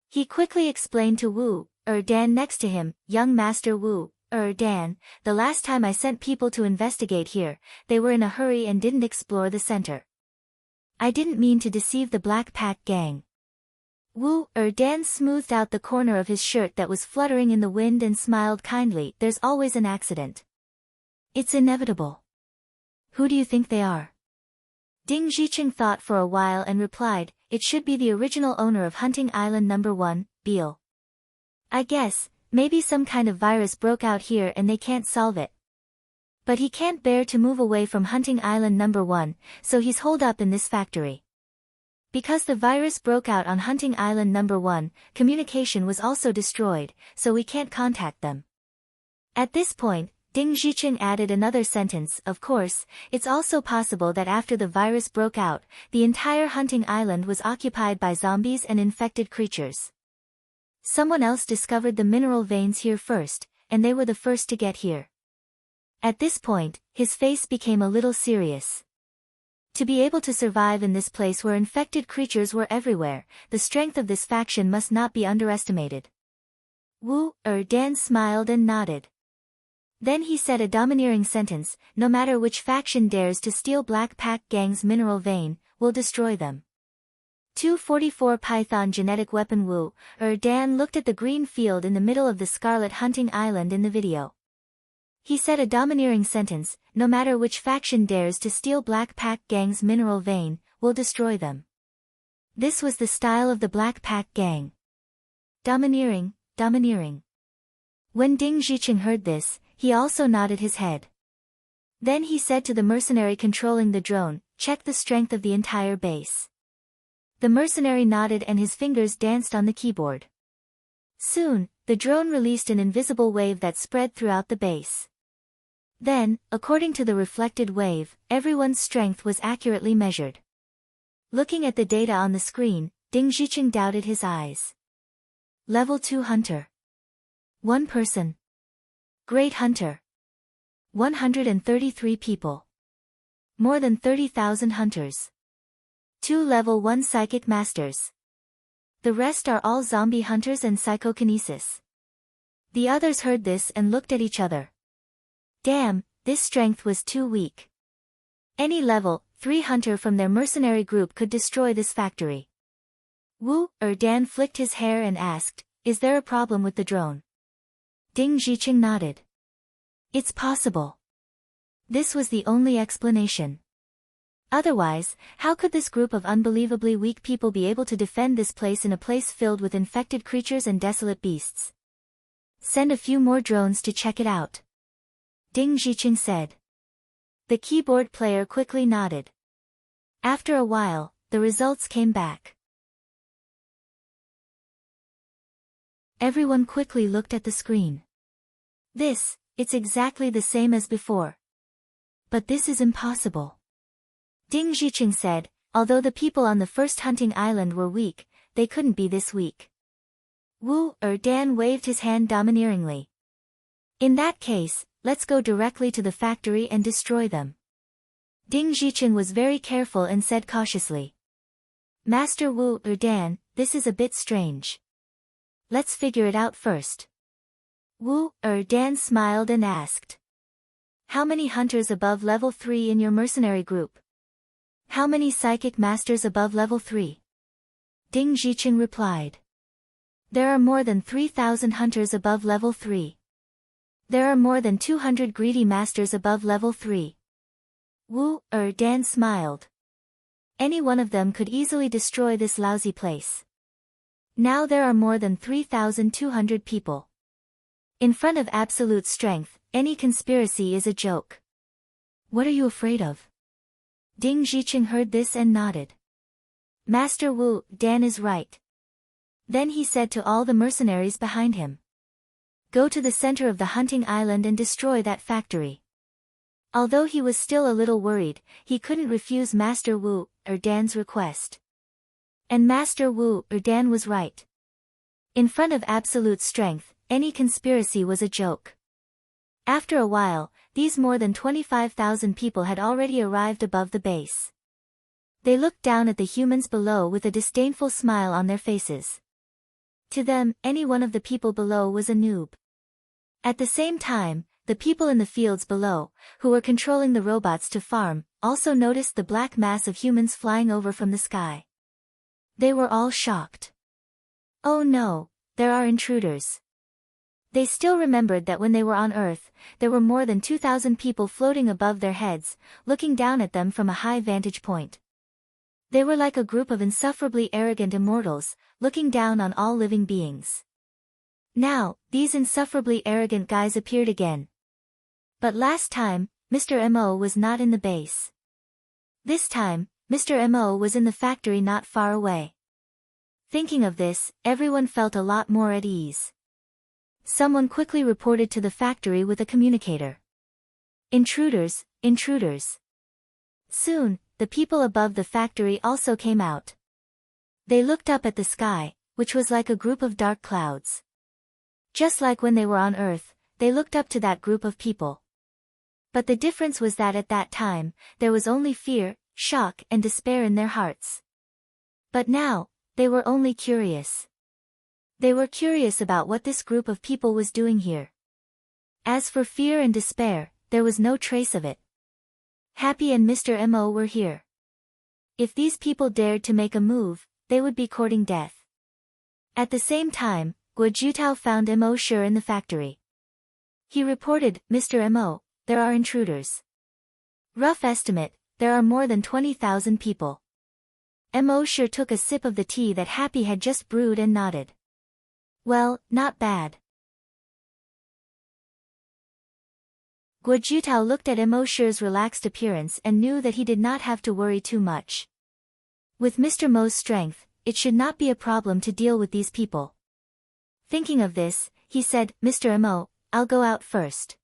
He quickly explained to Wu Dan next to him, young Master Wu Dan, the last time I sent people to investigate here, they were in a hurry and didn't explore the center. I didn't mean to deceive the Black Pack gang. Wu Dan smoothed out the corner of his shirt that was fluttering in the wind and smiled kindly. There's always an accident. It's inevitable. Who do you think they are? Ding Zhicheng thought for a while and replied, it should be the original owner of Hunting Island number 1, Beale. I guess, maybe some kind of virus broke out here and they can't solve it. But he can't bear to move away from Hunting Island number 1, so he's holed up in this factory. Because the virus broke out on Hunting Island number 1, communication was also destroyed, so we can't contact them. At this point, Ding Zhiqing added another sentence. Of course, it's also possible that after the virus broke out, the entire Hunting Island was occupied by zombies and infected creatures. Someone else discovered the mineral veins here first, and they were the first to get here. At this point, his face became a little serious. To be able to survive in this place where infected creatures were everywhere, the strength of this faction must not be underestimated. Wu Dan smiled and nodded. Then he said a domineering sentence, no matter which faction dares to steal Black Pack Gang's mineral vein, we'll destroy them. 244 Python genetic weapon. Wu Dan looked at the green field in the middle of the Scarlet Hunting Island in the video. He said a domineering sentence, no matter which faction dares to steal Black Pack Gang's mineral vein, we'll destroy them. This was the style of the Black Pack Gang. Domineering. When Ding Zhiqing heard this, he also nodded his head. Then he said to the mercenary controlling the drone, check the strength of the entire base. The mercenary nodded and his fingers danced on the keyboard. Soon, the drone released an invisible wave that spread throughout the base. Then, according to the reflected wave, everyone's strength was accurately measured. Looking at the data on the screen, Ding Zhiqing doubted his eyes. Level 2 Hunter. 1 person. Great Hunter. 133 people. More than 30,000 hunters. 2 Level 1 Psychic Masters. The rest are all zombie hunters and psychokinesis. The others heard this and looked at each other. Damn, this strength was too weak. Any level 3 hunter from their mercenary group could destroy this factory. Wu Dan flicked his hair and asked, is there a problem with the drone? Ding Zhiqing nodded. It's possible. This was the only explanation. Otherwise, how could this group of unbelievably weak people be able to defend this place in a place filled with infected creatures and desolate beasts? Send a few more drones to check it out. Ding Zhiqing said. The keyboard player quickly nodded. After a while, the results came back. Everyone quickly looked at the screen. It's exactly the same as before. But this is impossible. Ding Zhiqing said, although the people on the first hunting island were weak, they couldn't be this weak. Wu Dan waved his hand domineeringly. In that case, let's go directly to the factory and destroy them. Ding Zhiqing was very careful and said cautiously. Master Wu Dan, this is a bit strange. Let's figure it out first. Wu Dan smiled and asked. How many hunters above level 3 in your mercenary group? How many psychic masters above level 3? Ding Zhiqing replied. There are more than 3,000 hunters above level 3. There are more than 200 greedy masters above level 3. Wu Dan smiled. Any one of them could easily destroy this lousy place. Now there are more than 3,200 people. In front of absolute strength, any conspiracy is a joke. What are you afraid of? Ding Zhiqing heard this and nodded. Master Wu Dan is right. Then he said to all the mercenaries behind him. Go to the center of the hunting island and destroy that factory. Although he was still a little worried, he couldn't refuse Master Wu Dan's request. And Master Wu Dan was right. In front of absolute strength, any conspiracy was a joke. After a while, these more than 25,000 people had already arrived above the base. They looked down at the humans below with a disdainful smile on their faces. To them, any one of the people below was a noob. At the same time, the people in the fields below, who were controlling the robots to farm, also noticed the black mass of humans flying over from the sky. They were all shocked. Oh no, there are intruders. They still remembered that when they were on Earth, there were more than 2,000 people floating above their heads, looking down at them from a high vantage point. They were like a group of insufferably arrogant immortals, looking down on all living beings. Now, these insufferably arrogant guys appeared again. But last time, Mr. Mo was not in the base. This time, Mr. Mo was in the factory not far away. Thinking of this, everyone felt a lot more at ease. Someone quickly reported to the factory with a communicator. Intruders, intruders. Soon, the people above the factory also came out. They looked up at the sky, which was like a group of dark clouds. Just like when they were on Earth, they looked up to that group of people. But the difference was that at that time, there was only fear, shock and despair in their hearts. But now, they were only curious. They were curious about what this group of people was doing here. As for fear and despair, there was no trace of it. Happy and Mr. Mo were here. If these people dared to make a move, they would be courting death. At the same time, Guojutao found Mo sure in the factory. He reported, Mr. Mo, there are intruders. Rough estimate, there are more than 20,000 people. Mo sure took a sip of the tea that Happy had just brewed and nodded. Well, not bad. Guojutao looked at Mo sure's relaxed appearance and knew that he did not have to worry too much. With Mr. Mo's strength, it should not be a problem to deal with these people. Thinking of this, he said, Mr. Mo, I'll go out first.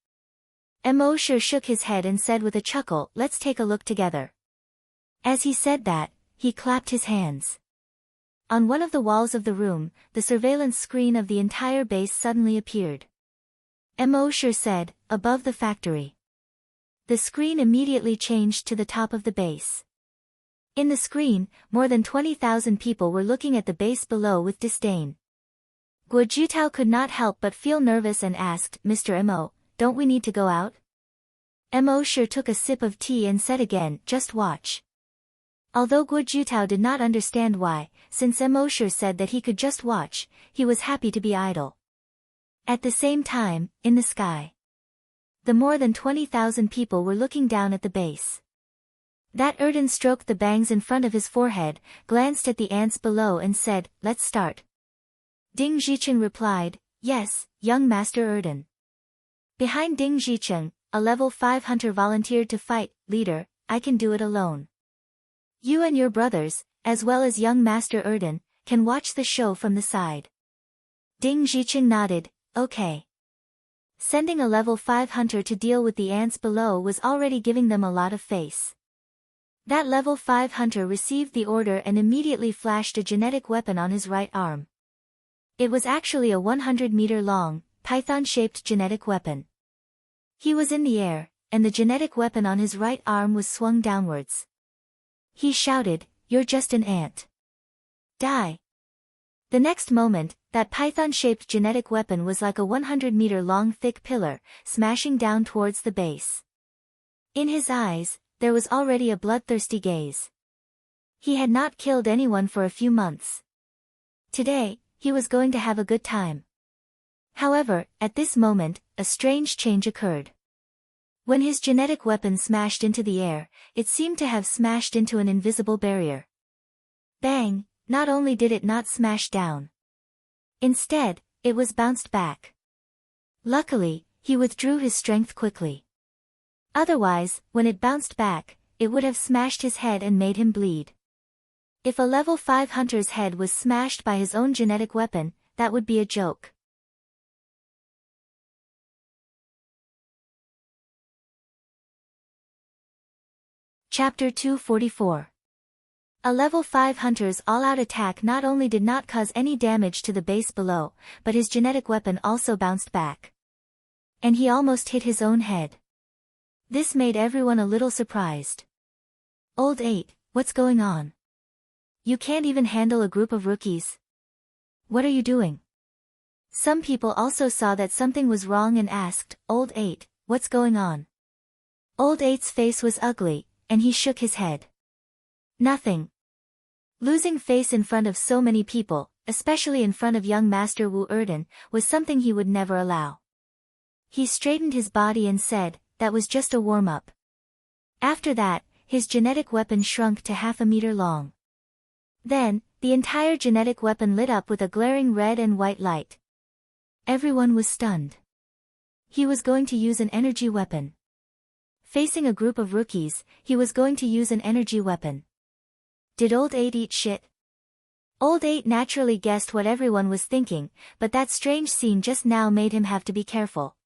Mo sure shook his head and said with a chuckle, let's take a look together. As he said that, he clapped his hands. On one of the walls of the room, the surveillance screen of the entire base suddenly appeared. Mo sure said, above the factory. The screen immediately changed to the top of the base. In the screen, more than 20,000 people were looking at the base below with disdain. Guojutao could not help but feel nervous and asked, Mr. Mo, don't we need to go out? Mo sure took a sip of tea and said again, just watch. Although Guojutao did not understand why, since Mo sure said that he could just watch, he was happy to be idle. At the same time, in the sky, the more than 20,000 people were looking down at the base. That Erden stroked the bangs in front of his forehead, glanced at the ants below and said, let's start. Ding Zhicheng replied, yes, young Master Erden. Behind Ding Zhicheng, a level 5 hunter volunteered to fight, leader, I can do it alone. You and your brothers, as well as young Master Erden, can watch the show from the side. Ding Zhicheng nodded, okay. Sending a level 5 hunter to deal with the ants below was already giving them a lot of face. That level 5 hunter received the order and immediately flashed a genetic weapon on his right arm. It was actually a 100-meter-long, python-shaped genetic weapon. He was in the air, and the genetic weapon on his right arm was swung downwards. He shouted, you're just an ant. Die. The next moment, that python-shaped genetic weapon was like a 100-meter-long thick pillar, smashing down towards the base. In his eyes, there was already a bloodthirsty gaze. He had not killed anyone for a few months. Today, he was going to have a good time. However, at this moment, a strange change occurred. When his genetic weapon smashed into the air, it seemed to have smashed into an invisible barrier. Bang! Not only did it not smash down. Instead, it was bounced back. Luckily, he withdrew his strength quickly. Otherwise, when it bounced back, it would have smashed his head and made him bleed. If a level 5 hunter's head was smashed by his own genetic weapon, that would be a joke. Chapter 244. A level 5 hunter's all-out attack not only did not cause any damage to the base below, but his genetic weapon also bounced back. And he almost hit his own head. This made everyone a little surprised. Old 8, what's going on? You can't even handle a group of rookies. What are you doing? Some people also saw that something was wrong and asked, Old 8, what's going on? Old 8's face was ugly, and he shook his head. Nothing. Losing face in front of so many people, especially in front of young Master Wu Erden, was something he would never allow. He straightened his body and said, that was just a warm-up. After that, his genetic weapon shrunk to half a meter long. Then, the entire genetic weapon lit up with a glaring red and white light. Everyone was stunned. He was going to use an energy weapon. Facing a group of rookies, he was going to use an energy weapon. Did Old 8 eat shit? Old 8 naturally guessed what everyone was thinking, but that strange scene just now made him have to be careful.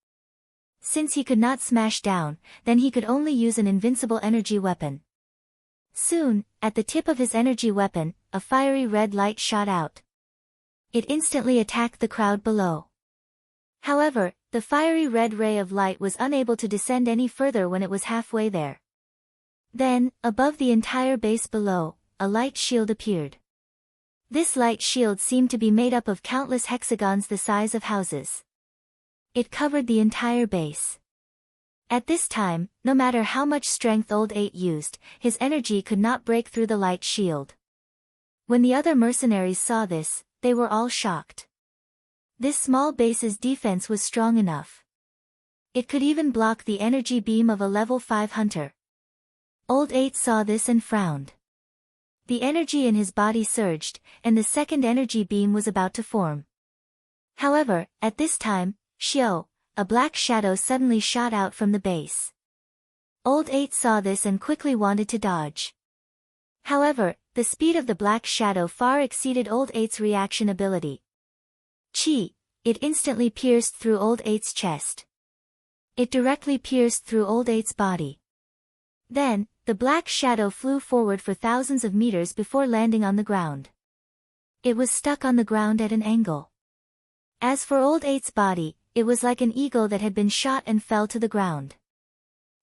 Since he could not smash down, then he could only use an invincible energy weapon. Soon, at the tip of his energy weapon, a fiery red light shot out. It instantly attacked the crowd below. However, the fiery red ray of light was unable to descend any further when it was halfway there. Then, above the entire base below, a light shield appeared. This light shield seemed to be made up of countless hexagons the size of houses. It covered the entire base. At this time, no matter how much strength Old 8 used, his energy could not break through the light shield. When the other mercenaries saw this, they were all shocked. This small base's defense was strong enough. It could even block the energy beam of a level 5 hunter. Old 8 saw this and frowned. The energy in his body surged, and the second energy beam was about to form. However, at this time, Xiao, a black shadow suddenly shot out from the base. Old 8 saw this and quickly wanted to dodge. However, the speed of the black shadow far exceeded Old 8's reaction ability. Chi! It instantly pierced through Old 8's chest. It directly pierced through Old 8's body. Then, the black shadow flew forward for thousands of meters before landing on the ground. It was stuck on the ground at an angle. As for Old 8's body, it was like an eagle that had been shot and fell to the ground.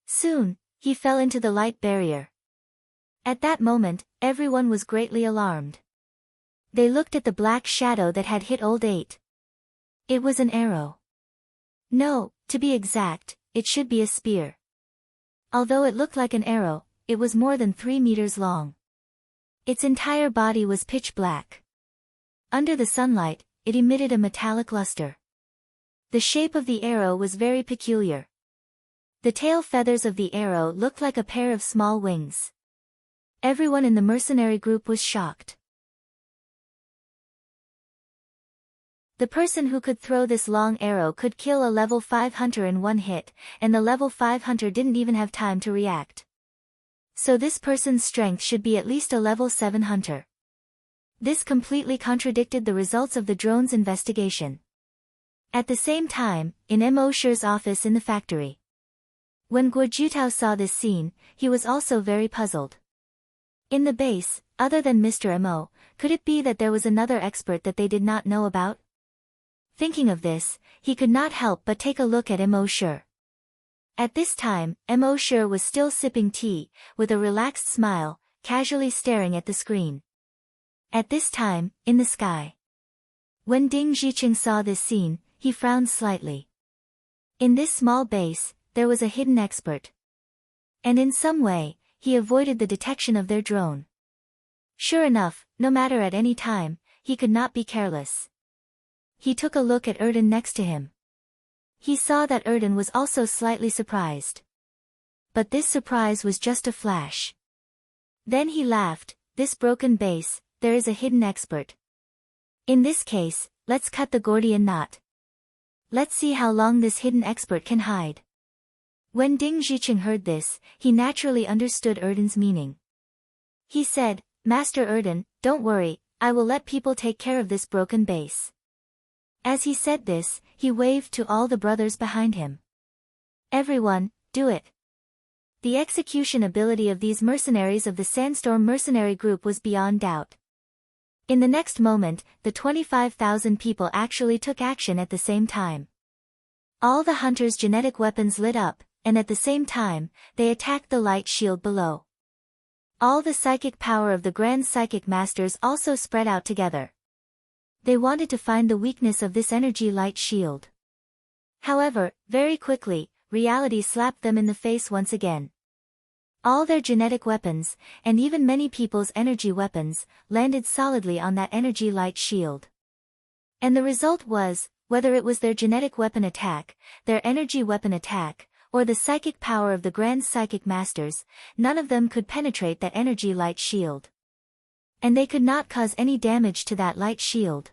Soon, he fell into the light barrier. At that moment, everyone was greatly alarmed. They looked at the black shadow that had hit Old 8. It was an arrow. No, to be exact, it should be a spear. Although it looked like an arrow, it was more than 3 meters long. Its entire body was pitch black. Under the sunlight, it emitted a metallic luster. The shape of the arrow was very peculiar. The tail feathers of the arrow looked like a pair of small wings. Everyone in the mercenary group was shocked. The person who could throw this long arrow could kill a level 5 hunter in one hit, and the level 5 hunter didn't even have time to react. So this person's strength should be at least a level 7 hunter. This completely contradicted the results of the drone's investigation. At the same time, in Mo Shi's office in the factory. When Guo Jutao saw this scene, he was also very puzzled. In the base, other than Mr. Mo, could it be that there was another expert that they did not know about? Thinking of this, he could not help but take a look at Mo Shi. At this time, Mo Shi was still sipping tea, with a relaxed smile, casually staring at the screen. At this time, in the sky. When Ding Zhiqing saw this scene, he frowned slightly. In this small base, there was a hidden expert. And in some way, he avoided the detection of their drone. Sure enough, no matter at any time, he could not be careless. He took a look at Erden next to him. He saw that Erden was also slightly surprised. But this surprise was just a flash. Then he laughed, this broken base, there is a hidden expert. In this case, let's cut the Gordian knot. Let's see how long this hidden expert can hide. When Ding Zhiqing heard this, he naturally understood Erden's meaning. He said, Master Erden, don't worry, I will let people take care of this broken base. As he said this, he waved to all the brothers behind him. Everyone, do it. The execution ability of these mercenaries of the Sandstorm mercenary group was beyond doubt. In the next moment, the 25,000 people actually took action at the same time. All the hunters' genetic weapons lit up, and at the same time, they attacked the light shield below. All the psychic power of the Grand Psychic Masters also spread out together. They wanted to find the weakness of this energy light shield. However, very quickly, reality slapped them in the face once again. All their genetic weapons, and even many people's energy weapons, landed solidly on that energy light shield. And the result was, whether it was their genetic weapon attack, their energy weapon attack, or the psychic power of the Grand Psychic Masters, none of them could penetrate that energy light shield. And they could not cause any damage to that light shield.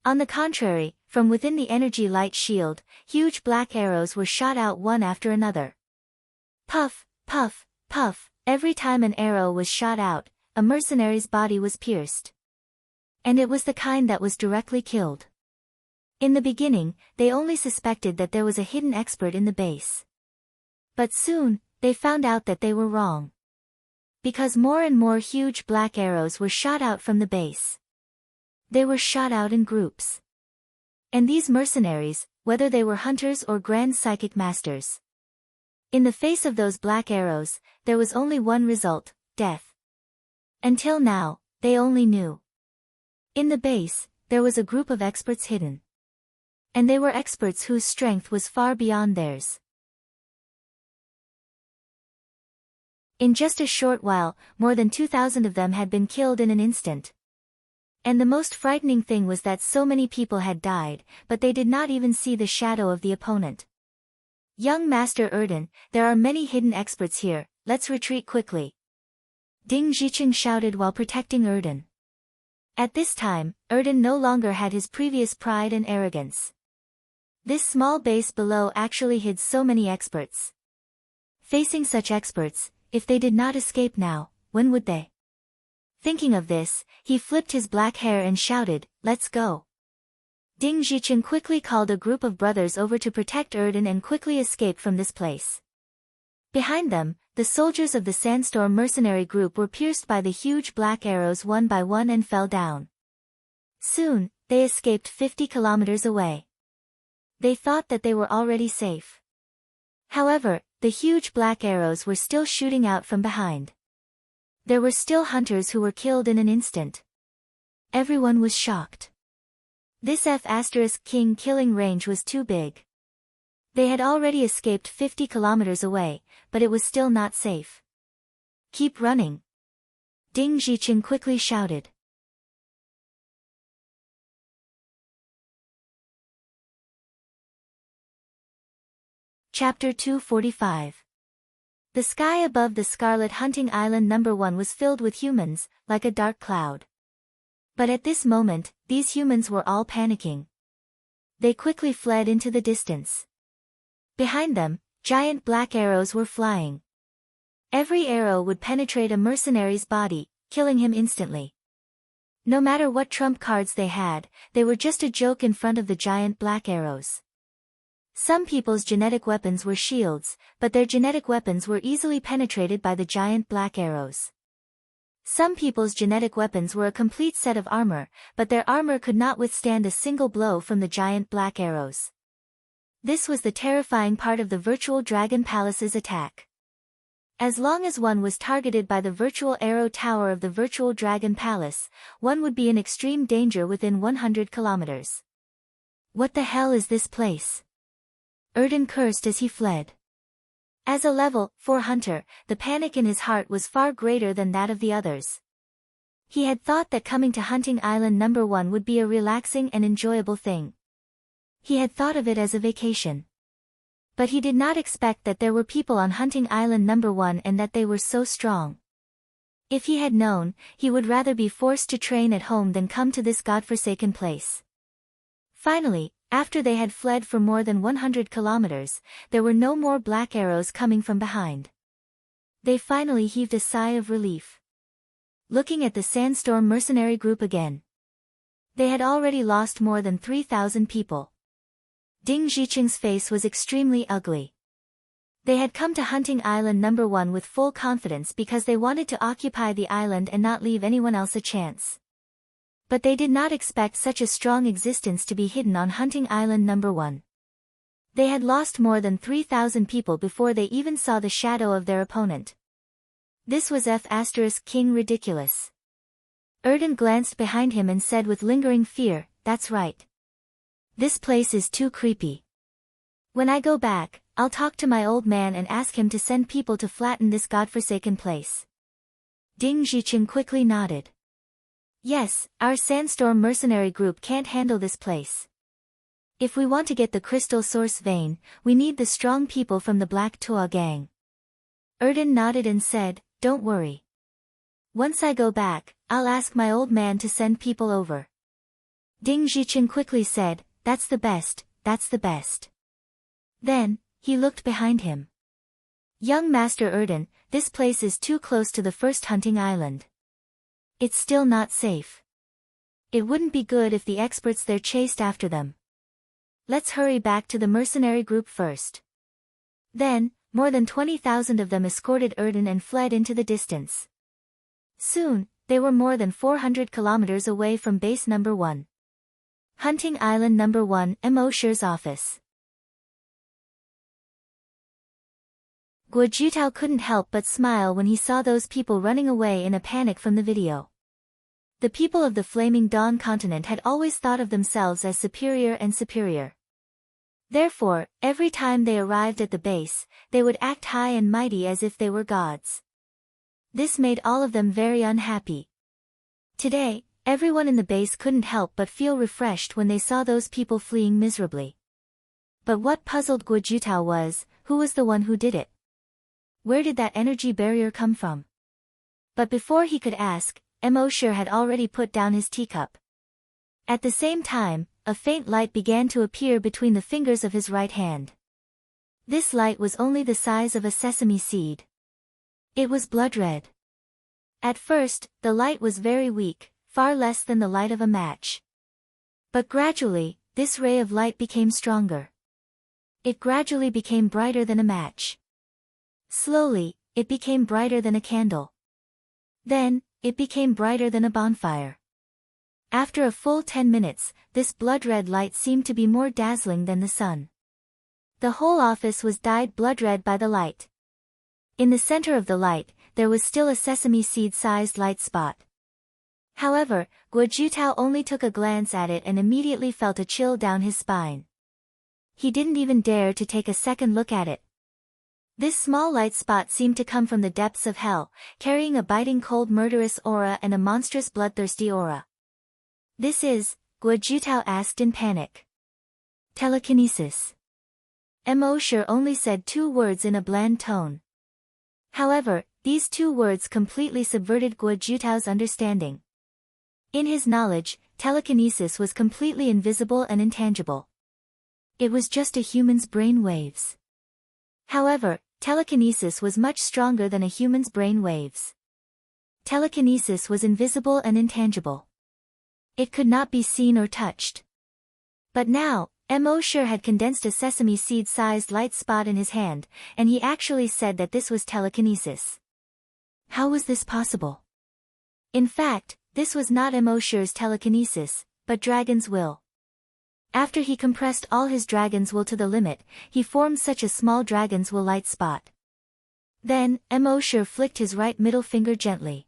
On the contrary, from within the energy light shield, huge black arrows were shot out one after another. Puff, puff, puff, every time an arrow was shot out, a mercenary's body was pierced. And it was the kind that was directly killed. In the beginning, they only suspected that there was a hidden expert in the base. But soon, they found out that they were wrong. Because more and more huge black arrows were shot out from the base. They were shot out in groups. And these mercenaries, whether they were hunters or grand psychic masters. In the face of those black arrows, there was only one result, death. Until now, they only knew. In the base, there was a group of experts hidden. And they were experts whose strength was far beyond theirs. In just a short while, more than 2,000 of them had been killed in an instant. And the most frightening thing was that so many people had died, but they did not even see the shadow of the opponent. Young Master Erden, there are many hidden experts here, let's retreat quickly. Ding Zhiqing shouted while protecting Erden. At this time, Erden no longer had his previous pride and arrogance. This small base below actually hid so many experts. Facing such experts, if they did not escape now, when would they? Thinking of this, he flipped his black hair and shouted, "Let's go." Ding Zhiqing quickly called a group of brothers over to protect Erden and quickly escaped from this place. Behind them, the soldiers of the Sandstorm mercenary group were pierced by the huge black arrows one by one and fell down. Soon, they escaped 50 kilometers away. They thought that they were already safe. However, the huge black arrows were still shooting out from behind. There were still hunters who were killed in an instant. Everyone was shocked. This F*King killing range was too big. They had already escaped 50 kilometers away, but it was still not safe. Keep running. Ding Zhiqing quickly shouted. Chapter 245. The sky above the Scarlet Hunting Island No. 1 was filled with humans, like a dark cloud. But at this moment, these humans were all panicking. They quickly fled into the distance. Behind them, giant black arrows were flying. Every arrow would penetrate a mercenary's body, killing him instantly. No matter what trump cards they had, they were just a joke in front of the giant black arrows. Some people's genetic weapons were shields, but their genetic weapons were easily penetrated by the giant black arrows. Some people's genetic weapons were a complete set of armor, but their armor could not withstand a single blow from the giant black arrows. This was the terrifying part of the Virtual Dragon Palace's attack. As long as one was targeted by the virtual arrow tower of the Virtual Dragon Palace, one would be in extreme danger within 100 kilometers. What the hell is this place? Erden cursed as he fled. As a level 4 hunter, the panic in his heart was far greater than that of the others. He had thought that coming to Hunting Island No. 1 would be a relaxing and enjoyable thing. He had thought of it as a vacation. But he did not expect that there were people on Hunting Island No. 1 and that they were so strong. If he had known, he would rather be forced to train at home than come to this godforsaken place. Finally, after they had fled for more than 100 kilometers, there were no more black arrows coming from behind. They finally heaved a sigh of relief. Looking at the Sandstorm mercenary group again. They had already lost more than 3,000 people. Ding Zhiqing's face was extremely ugly. They had come to Hunting Island No. 1 with full confidence because they wanted to occupy the island and not leave anyone else a chance. But they did not expect such a strong existence to be hidden on Hunting Island No. 1. They had lost more than 3,000 people before they even saw the shadow of their opponent. This was F*King ridiculous. Erden glanced behind him and said with lingering fear, "That's right. This place is too creepy. When I go back, I'll talk to my old man and ask him to send people to flatten this godforsaken place." Ding Zhiqing quickly nodded. Yes, our Sandstorm mercenary group can't handle this place. If we want to get the crystal source vein, we need the strong people from the Black Toa gang. Erden nodded and said, "Don't worry. Once I go back, I'll ask my old man to send people over. Ding Zhichen quickly said, that's the best, that's the best. Then, he looked behind him. Young Master Erden, this place is too close to the first hunting island. It's still not safe. It wouldn't be good if the experts there chased after them. Let's hurry back to the mercenary group first. Then, more than 20,000 of them escorted Erden and fled into the distance. Soon, they were more than 400 kilometers away from base number 1. Hunting Island number 1, Emosher's office. Guo Jutao couldn't help but smile when he saw those people running away in a panic from the video. The people of the Flaming Dawn continent had always thought of themselves as superior and superior. Therefore, every time they arrived at the base, they would act high and mighty as if they were gods. This made all of them very unhappy. Today, everyone in the base couldn't help but feel refreshed when they saw those people fleeing miserably. But what puzzled Guo Jutao was, who was the one who did it? Where did that energy barrier come from? But before he could ask, Emosher had already put down his teacup. At the same time, a faint light began to appear between the fingers of his right hand. This light was only the size of a sesame seed. It was blood red. At first, the light was very weak, far less than the light of a match. But gradually, this ray of light became stronger. It gradually became brighter than a match. Slowly, it became brighter than a candle. Then, it became brighter than a bonfire. After a full 10 minutes, this blood-red light seemed to be more dazzling than the sun. The whole office was dyed blood-red by the light. In the center of the light, there was still a sesame seed-sized light spot. However, Guo Jutao only took a glance at it and immediately felt a chill down his spine. He didn't even dare to take a second look at it. This small light spot seemed to come from the depths of hell, carrying a biting cold murderous aura and a monstrous bloodthirsty aura. This is, Guo Jutao asked in panic. Telekinesis. Emosher only said 2 words in a bland tone. However, these 2 words completely subverted Guo Jutao's understanding. In his knowledge, telekinesis was completely invisible and intangible. It was just a human's brain waves. However, telekinesis was much stronger than a human's brain waves. Telekinesis was invisible and intangible. It could not be seen or touched. But now, Emosher had condensed a sesame seed-sized light spot in his hand, and he actually said that this was telekinesis. How was this possible? In fact, this was not Emosher's telekinesis, but dragon's will. After he compressed all his dragon's will to the limit, he formed such a small dragon's will light spot. Then, Emosher flicked his right middle finger gently.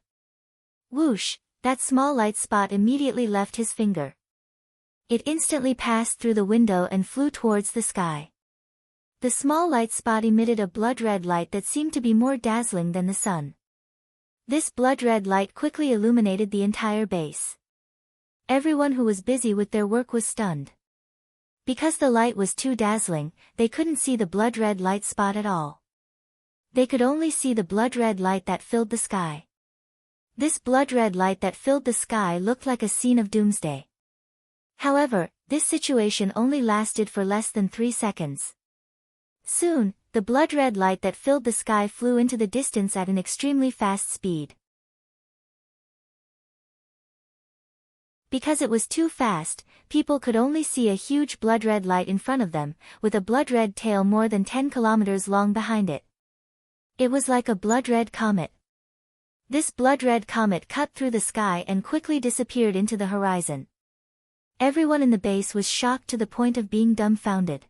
Whoosh, that small light spot immediately left his finger. It instantly passed through the window and flew towards the sky. The small light spot emitted a blood-red light that seemed to be more dazzling than the sun. This blood-red light quickly illuminated the entire base. Everyone who was busy with their work was stunned. Because the light was too dazzling, they couldn't see the blood-red light spot at all. They could only see the blood-red light that filled the sky. This blood-red light that filled the sky looked like a scene of doomsday. However, this situation only lasted for less than 3 seconds. Soon, the blood-red light that filled the sky flew into the distance at an extremely fast speed. Because it was too fast, people could only see a huge blood-red light in front of them, with a blood-red tail more than 10 kilometers long behind it. It was like a blood-red comet. This blood-red comet cut through the sky and quickly disappeared into the horizon. Everyone in the base was shocked to the point of being dumbfounded.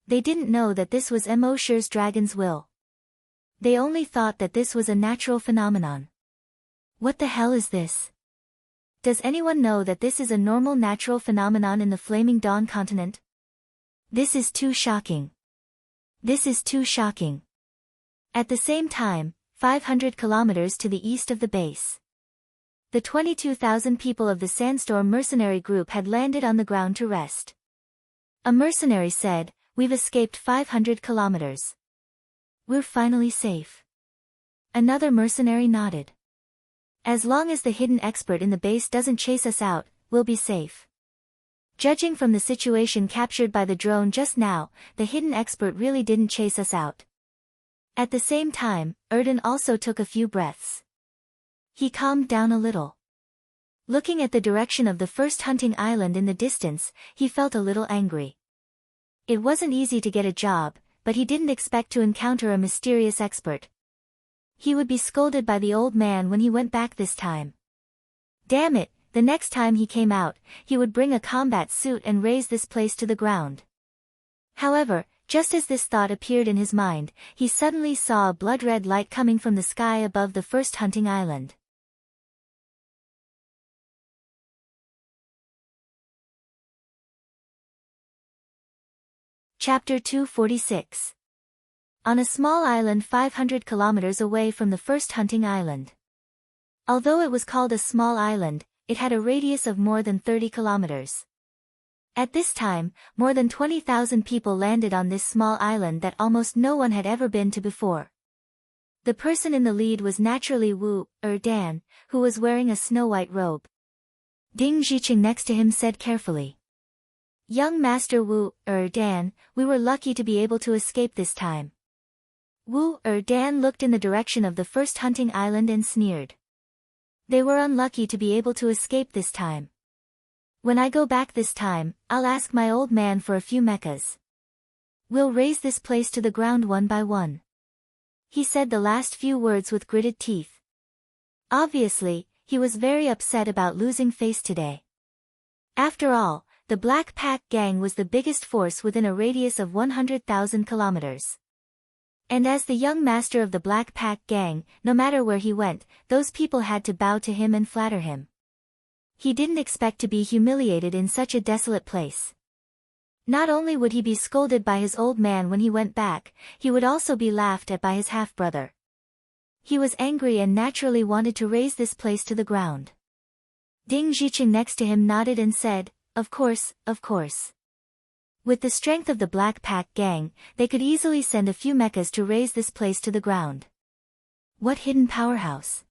They didn't know that this was Emosher's dragon's will. They only thought that this was a natural phenomenon. What the hell is this? Does anyone know that this is a normal natural phenomenon in the Flaming Dawn continent? This is too shocking. This is too shocking. At the same time, 500 kilometers to the east of the base, the 22,000 people of the Sandstorm mercenary group had landed on the ground to rest. A mercenary said, "We've escaped 500 kilometers. We're finally safe." Another mercenary nodded. As long as the hidden expert in the base doesn't chase us out, we'll be safe. Judging from the situation captured by the drone just now, the hidden expert really didn't chase us out. At the same time, Erden also took a few breaths. He calmed down a little. Looking at the direction of the first hunting island in the distance, he felt a little angry. It wasn't easy to get a job, but he didn't expect to encounter a mysterious expert. He would be scolded by the old man when he went back this time. Damn it, the next time he came out, he would bring a combat suit and raze this place to the ground. However, just as this thought appeared in his mind, he suddenly saw a blood-red light coming from the sky above the first hunting island. Chapter 246. On a small island 500 kilometers away from the first hunting island. Although it was called a small island, it had a radius of more than 30 kilometers. At this time, more than 20,000 people landed on this small island that almost no one had ever been to before. The person in the lead was naturally Wu Dan, who was wearing a snow-white robe. Ding Zhiqing next to him said carefully. Young Master Wu Dan, we were lucky to be able to escape this time. Wu Dan looked in the direction of the first hunting island and sneered. They were unlucky to be able to escape this time. When I go back this time, I'll ask my old man for a few mechas. We'll raze this place to the ground one by one. He said the last few words with gritted teeth. Obviously, he was very upset about losing face today. After all, the Black Pack gang was the biggest force within a radius of 100,000 kilometers. And as the young master of the Black Pack gang, no matter where he went, those people had to bow to him and flatter him. He didn't expect to be humiliated in such a desolate place. Not only would he be scolded by his old man when he went back, he would also be laughed at by his half-brother. He was angry and naturally wanted to raze this place to the ground. Ding Zhiqing next to him nodded and said, Of course, of course. With the strength of the Black Pack gang, they could easily send a few mechas to raze this place to the ground. What hidden powerhouse?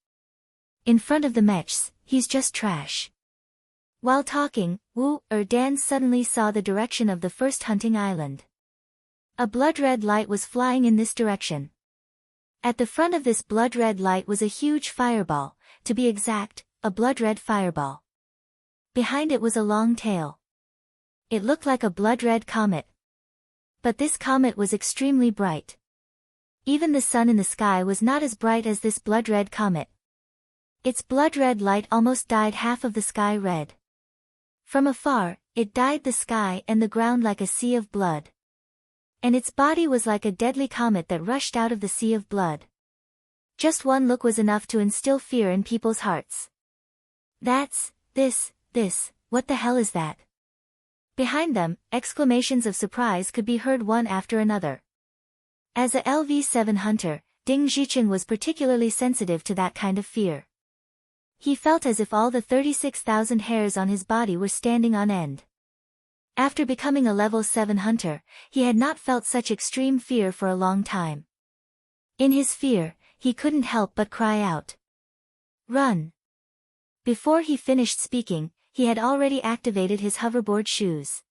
In front of the mechs, he's just trash. While talking, Wu Dan suddenly saw the direction of the first hunting island. A blood-red light was flying in this direction. At the front of this blood-red light was a huge fireball, to be exact, a blood-red fireball. Behind it was a long tail. It looked like a blood-red comet. But this comet was extremely bright. Even the sun in the sky was not as bright as this blood-red comet. Its blood-red light almost dyed half of the sky red. From afar, it dyed the sky and the ground like a sea of blood. And its body was like a deadly comet that rushed out of the sea of blood. Just one look was enough to instill fear in people's hearts. That's, this, what the hell is that? Behind them, exclamations of surprise could be heard one after another. As a LV-7 hunter, Ding Zhiqing was particularly sensitive to that kind of fear. He felt as if all the 36,000 hairs on his body were standing on end. After becoming a level 7 hunter, he had not felt such extreme fear for a long time. In his fear, he couldn't help but cry out. Run! Before he finished speaking, he had already activated his hoverboard shoes.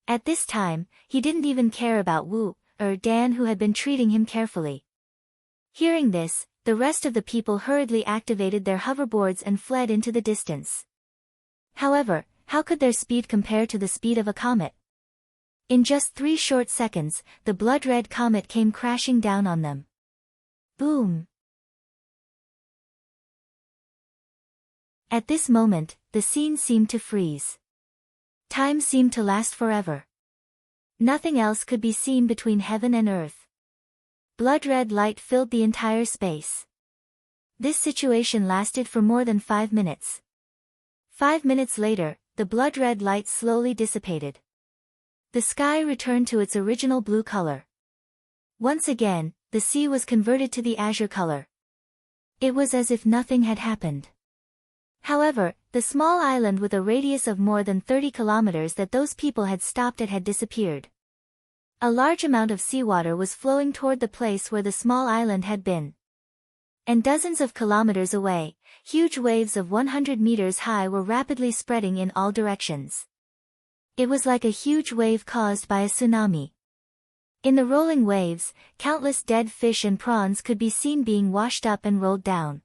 At this time, he didn't even care about Wu Dan, who had been treating him carefully. Hearing this, the rest of the people hurriedly activated their hoverboards and fled into the distance. However, how could their speed compare to the speed of a comet? In just 3 short seconds, the blood-red comet came crashing down on them. Boom! At this moment, the scene seemed to freeze. Time seemed to last forever. Nothing else could be seen between heaven and earth. Blood-red light filled the entire space. This situation lasted for more than 5 minutes. 5 minutes later, the blood-red light slowly dissipated. The sky returned to its original blue color. Once again, the sea was converted to the azure color. It was as if nothing had happened. However, the small island with a radius of more than 30 kilometers that those people had stopped at had disappeared. A large amount of seawater was flowing toward the place where the small island had been. And dozens of kilometers away, huge waves of 100 meters high were rapidly spreading in all directions. It was like a huge wave caused by a tsunami. In the rolling waves, countless dead fish and prawns could be seen being washed up and rolled down.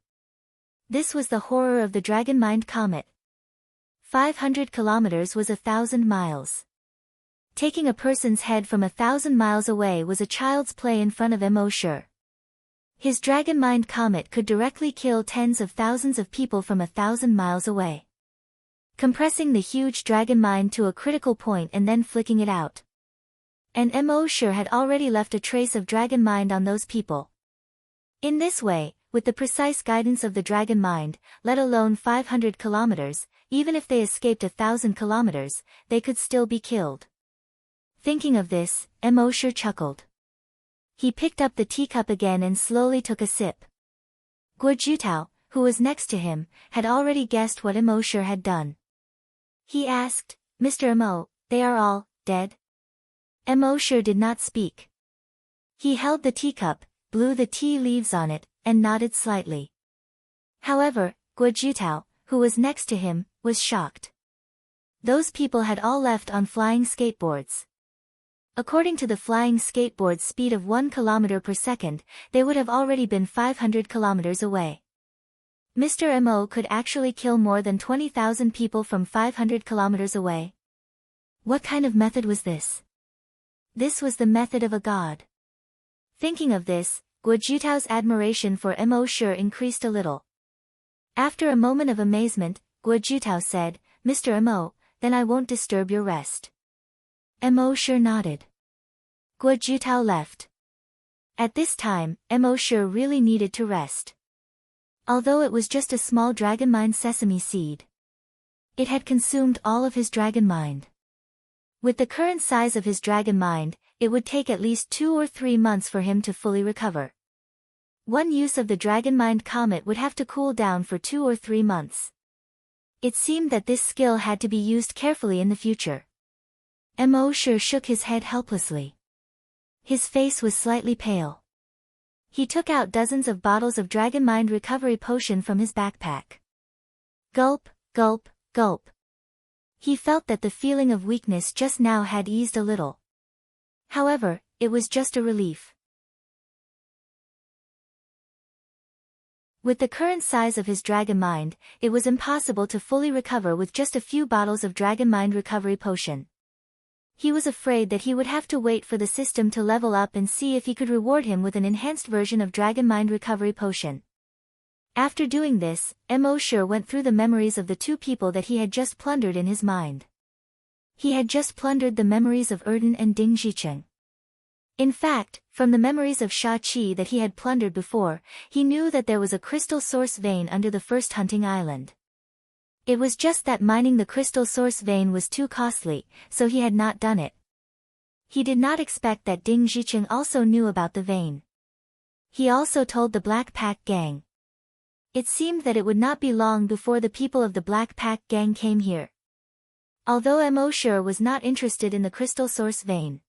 This was the horror of the Dragon-Mind comet. 500 kilometers was 1,000 miles. Taking a person's head from 1,000 miles away was a child's play in front of Mo. His Dragon-Mind comet could directly kill tens of thousands of people from 1,000 miles away. Compressing the huge Dragon-Mind to a critical point and then flicking it out. And Mo had already left a trace of Dragon-Mind on those people. In this way, with the precise guidance of the Dragon-Mind, let alone 500 kilometers, even if they escaped 1,000 kilometers, they could still be killed. Thinking of this, Mo chuckled. He picked up the teacup again and slowly took a sip. Guo Jutao, who was next to him, had already guessed what Mo had done. He asked, "Mr. Mo, they are all dead?" Mo did not speak. He held the teacup, blew the tea leaves on it, and nodded slightly. However, Guo Jutao, who was next to him, was shocked. Those people had all left on flying skateboards. According to the flying skateboard's speed of 1 kilometer per second, they would have already been 500 kilometers away. Mr. Mo could actually kill more than 20,000 people from 500 kilometers away. What kind of method was this? This was the method of a god. Thinking of this, Guo Jutao's admiration for Mo increased a little. After a moment of amazement, Guo Jutao said, "Mr. Mo, then I won't disturb your rest." Mo nodded. Guo Jutao left. At this time, Mo really needed to rest. Although it was just a small Dragon-Mind sesame seed, it had consumed all of his Dragon-Mind. With the current size of his Dragon-Mind, it would take at least 2 or 3 months for him to fully recover. One use of the Dragon-Mind comet would have to cool down for 2 or 3 months. It seemed that this skill had to be used carefully in the future. Mo shook his head helplessly. His face was slightly pale. He took out dozens of bottles of Dragon-Mind recovery potion from his backpack. Gulp, gulp, gulp. He felt that the feeling of weakness just now had eased a little. However, it was just a relief. With the current size of his Dragon-Mind, it was impossible to fully recover with just a few bottles of Dragon-Mind recovery potion. He was afraid that he would have to wait for the system to level up and see if he could reward him with an enhanced version of Dragon-Mind recovery potion. After doing this, Mo went through the memories of the 2 people that he had just plundered in his mind. He had just plundered the memories of Erden and Ding Zhicheng. In fact, from the memories of Sha Qi that he had plundered before, he knew that there was a crystal source vein under the first hunting island. It was just that mining the crystal source vein was too costly, so he had not done it. He did not expect that Ding Zhicheng also knew about the vein. He also told the Black Pack gang. It seemed that it would not be long before the people of the Black Pack gang came here. Although Mo was not interested in the crystal source vein.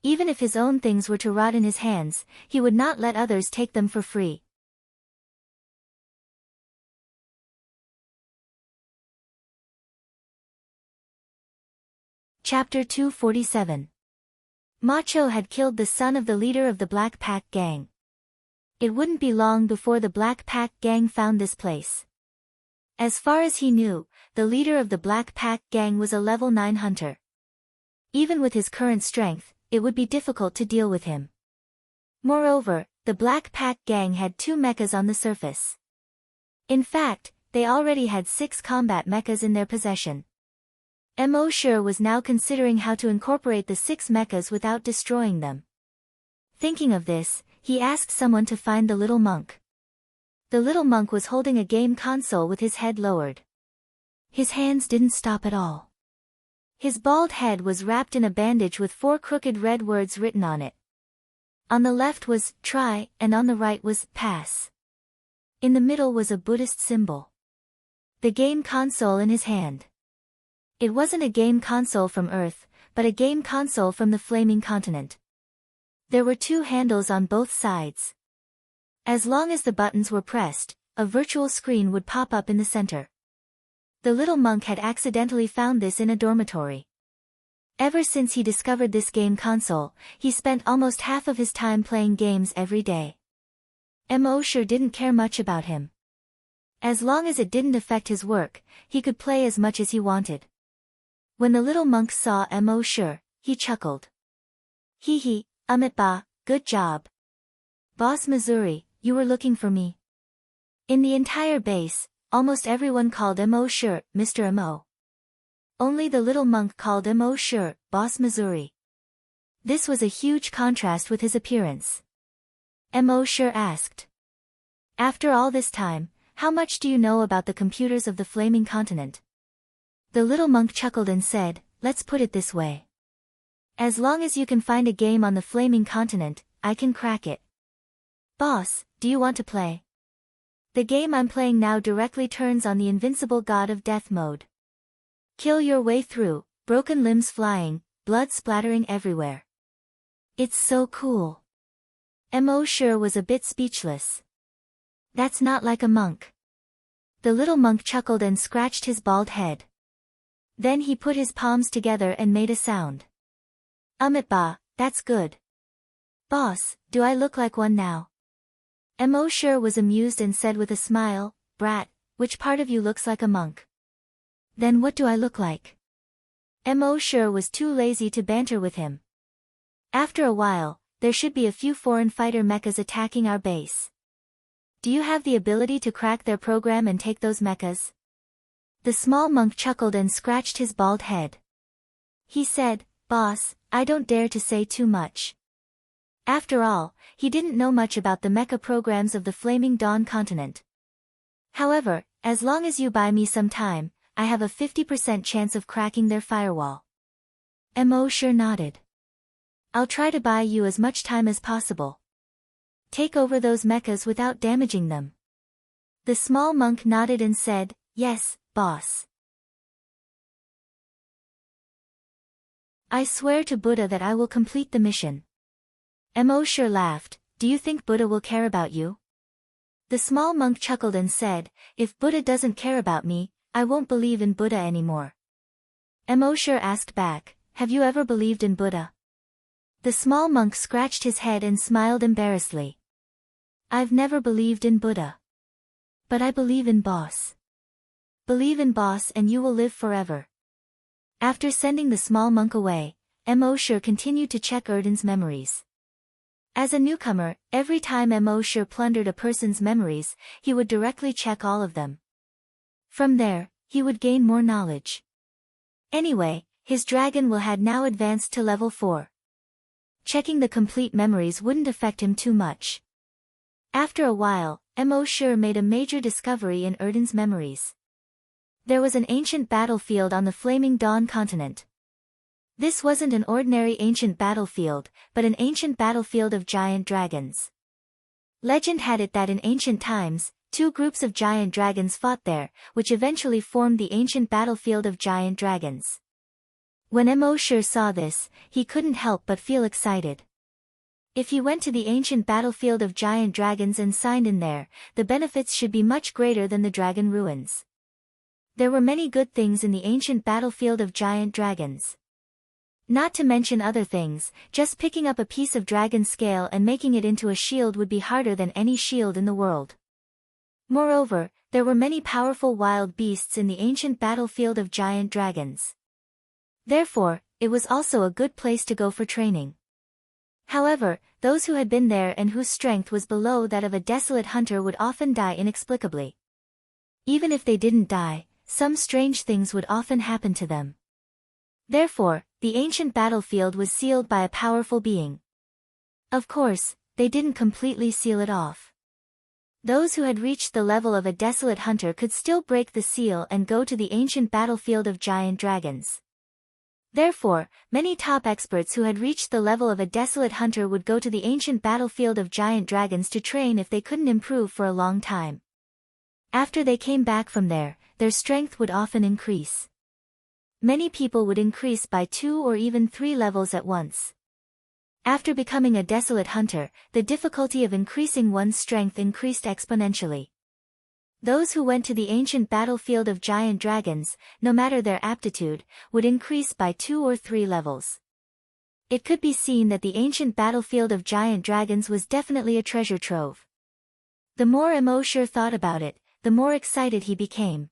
Even if his own things were to rot in his hands, he would not let others take them for free. Chapter 247. Macho had killed the son of the leader of the Black Pack gang. It wouldn't be long before the Black Pack gang found this place. As far as he knew, the leader of the Black Pack gang was a level 9 hunter. Even with his current strength, it would be difficult to deal with him. Moreover, the Black Pack gang had 2 mechas on the surface. In fact, they already had 6 combat mechas in their possession. Mo was now considering how to incorporate the 6 mechas without destroying them. Thinking of this, he asked someone to find the little monk. The little monk was holding a game console with his head lowered. His hands didn't stop at all. His bald head was wrapped in a bandage with 4 crooked red words written on it. On the left was try, and on the right was pass. In the middle was a Buddhist symbol. The game console in his hand. It wasn't a game console from Earth, but a game console from the Flaming Continent. There were 2 handles on both sides. As long as the buttons were pressed, a virtual screen would pop up in the center. The little monk had accidentally found this in a dormitory. Ever since he discovered this game console, he spent almost half of his time playing games every day. Mo sure didn't care much about him. As long as it didn't affect his work, he could play as much as he wanted. When the little monk saw Mo sure, he chuckled. Hee hee, ba, good job. Boss Missouri, you were looking for me. In the entire base, almost everyone called Mo sure, Mr. Mo. Only the little monk called Mo sure, Boss Missouri. This was a huge contrast with his appearance. Mo sure asked. After all this time, how much do you know about the computers of the Flaming Continent? The little monk chuckled and said, let's put it this way. As long as you can find a game on the Flaming Continent, I can crack it. Boss, do you want to play? The game I'm playing now directly turns on the invincible god of death mode. Kill your way through, broken limbs flying, blood splattering everywhere. It's so cool. Mo sure was a bit speechless. That's not like a monk. The little monk chuckled and scratched his bald head. Then he put his palms together and made a sound. Ba, that's good. Boss, do I look like one now? Mo sure was amused and said with a smile, brat, which part of you looks like a monk? Then what do I look like? Mo sure was too lazy to banter with him. After a while, there should be a few foreign fighter mechas attacking our base. Do you have the ability to crack their program and take those mechas? The small monk chuckled and scratched his bald head. He said, Boss, I don't dare to say too much. After all, he didn't know much about the mecha programs of the Flaming Dawn continent. However, as long as you buy me some time, I have a 50% chance of cracking their firewall. Mo sure nodded. I'll try to buy you as much time as possible. Take over those mechas without damaging them. The small monk nodded and said, yes, boss. I swear to Buddha that I will complete the mission. Mo sure laughed, do you think Buddha will care about you? The small monk chuckled and said, if Buddha doesn't care about me, I won't believe in Buddha anymore. Mo sure asked back, have you ever believed in Buddha? The small monk scratched his head and smiled embarrassedly. I've never believed in Buddha. But I believe in Boss. Believe in Boss and you will live forever. After sending the small monk away, Mo sure continued to check Erden's memories. As a newcomer, every time Mo sure plundered a person's memories, he would directly check all of them. From there, he would gain more knowledge. Anyway, his dragon will had now advanced to level 4. Checking the complete memories wouldn't affect him too much. After a while, Mo sure made a major discovery in Erden's memories. There was an ancient battlefield on the Flaming Dawn continent. This wasn't an ordinary ancient battlefield, but an ancient battlefield of giant dragons. Legend had it that in ancient times, 2 groups of giant dragons fought there, which eventually formed the ancient battlefield of giant dragons. When Mo sure saw this, he couldn't help but feel excited. If he went to the ancient battlefield of giant dragons and signed in there, the benefits should be much greater than the dragon ruins. There were many good things in the ancient battlefield of giant dragons. Not to mention other things, just picking up a piece of dragon scale and making it into a shield would be harder than any shield in the world. Moreover, there were many powerful wild beasts in the ancient battlefield of giant dragons. Therefore, it was also a good place to go for training. However, those who had been there and whose strength was below that of a desolate hunter would often die inexplicably. Even if they didn't die, some strange things would often happen to them. Therefore, the ancient battlefield was sealed by a powerful being. Of course, they didn't completely seal it off. Those who had reached the level of a desolate hunter could still break the seal and go to the ancient battlefield of giant dragons. Therefore, many top experts who had reached the level of a desolate hunter would go to the ancient battlefield of giant dragons to train if they couldn't improve for a long time. After they came back from there, their strength would often increase. Many people would increase by 2 or even 3 levels at once. After becoming a desolate hunter, the difficulty of increasing one's strength increased exponentially. Those who went to the ancient battlefield of giant dragons, no matter their aptitude, would increase by 2 or 3 levels. It could be seen that the ancient battlefield of giant dragons was definitely a treasure trove. The more Emosure thought about it, the more excited he became.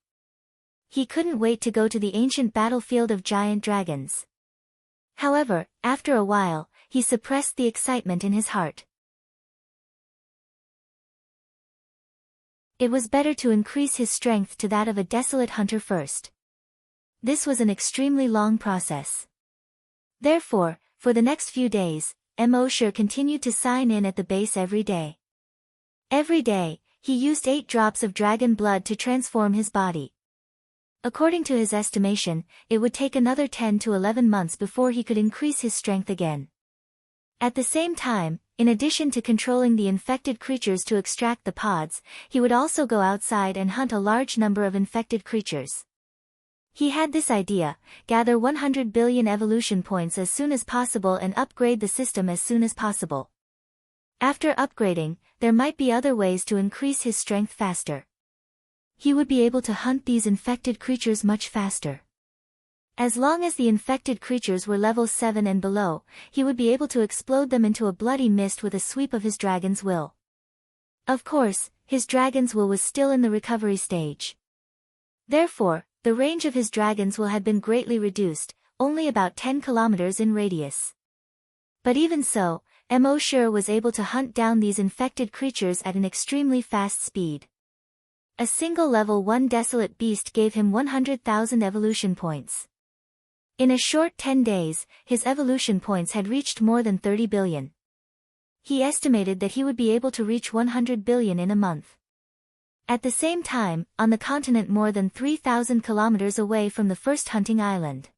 He couldn't wait to go to the ancient battlefield of giant dragons. However, after a while, he suppressed the excitement in his heart. It was better to increase his strength to that of a desolate hunter first. This was an extremely long process. Therefore, for the next few days, Emosure continued to sign in at the base every day. Every day, he used 8 drops of dragon blood to transform his body. According to his estimation, it would take another 10 to 11 months before he could increase his strength again. At the same time, in addition to controlling the infected creatures to extract the pods, he would also go outside and hunt a large number of infected creatures. He had this idea: gather 100 billion evolution points as soon as possible and upgrade the system as soon as possible. After upgrading, there might be other ways to increase his strength faster. He would be able to hunt these infected creatures much faster. As long as the infected creatures were level 7 and below, he would be able to explode them into a bloody mist with a sweep of his dragon's will. Of course, his dragon's will was still in the recovery stage. Therefore, the range of his dragon's will had been greatly reduced, only about 10 kilometers in radius. But even so, Emosure was able to hunt down these infected creatures at an extremely fast speed. A single level 1 desolate beast gave him 100,000 evolution points. In a short 10 days, his evolution points had reached more than 30 billion. He estimated that he would be able to reach 100 billion in a month. At the same time, on the continent more than 3,000 kilometers away from the first hunting island,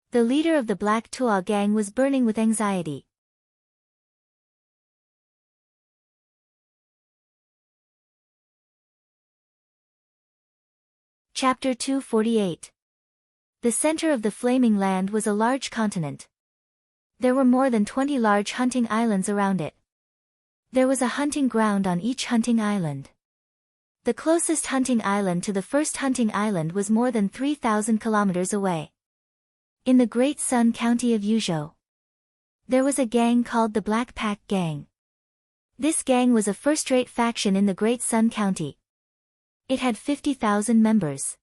the leader of the Black Tuo gang was burning with anxiety. Chapter 248. The center of the flaming land was a large continent. There were more than 20 large hunting islands around it. There was a hunting ground on each hunting island. The closest hunting island to the first hunting island was more than 3,000 kilometers away. In the Great Sun County of Yuzhou, there was a gang called the Black Pack Gang. This gang was a first-rate faction in the Great Sun County. It had 50,000 members.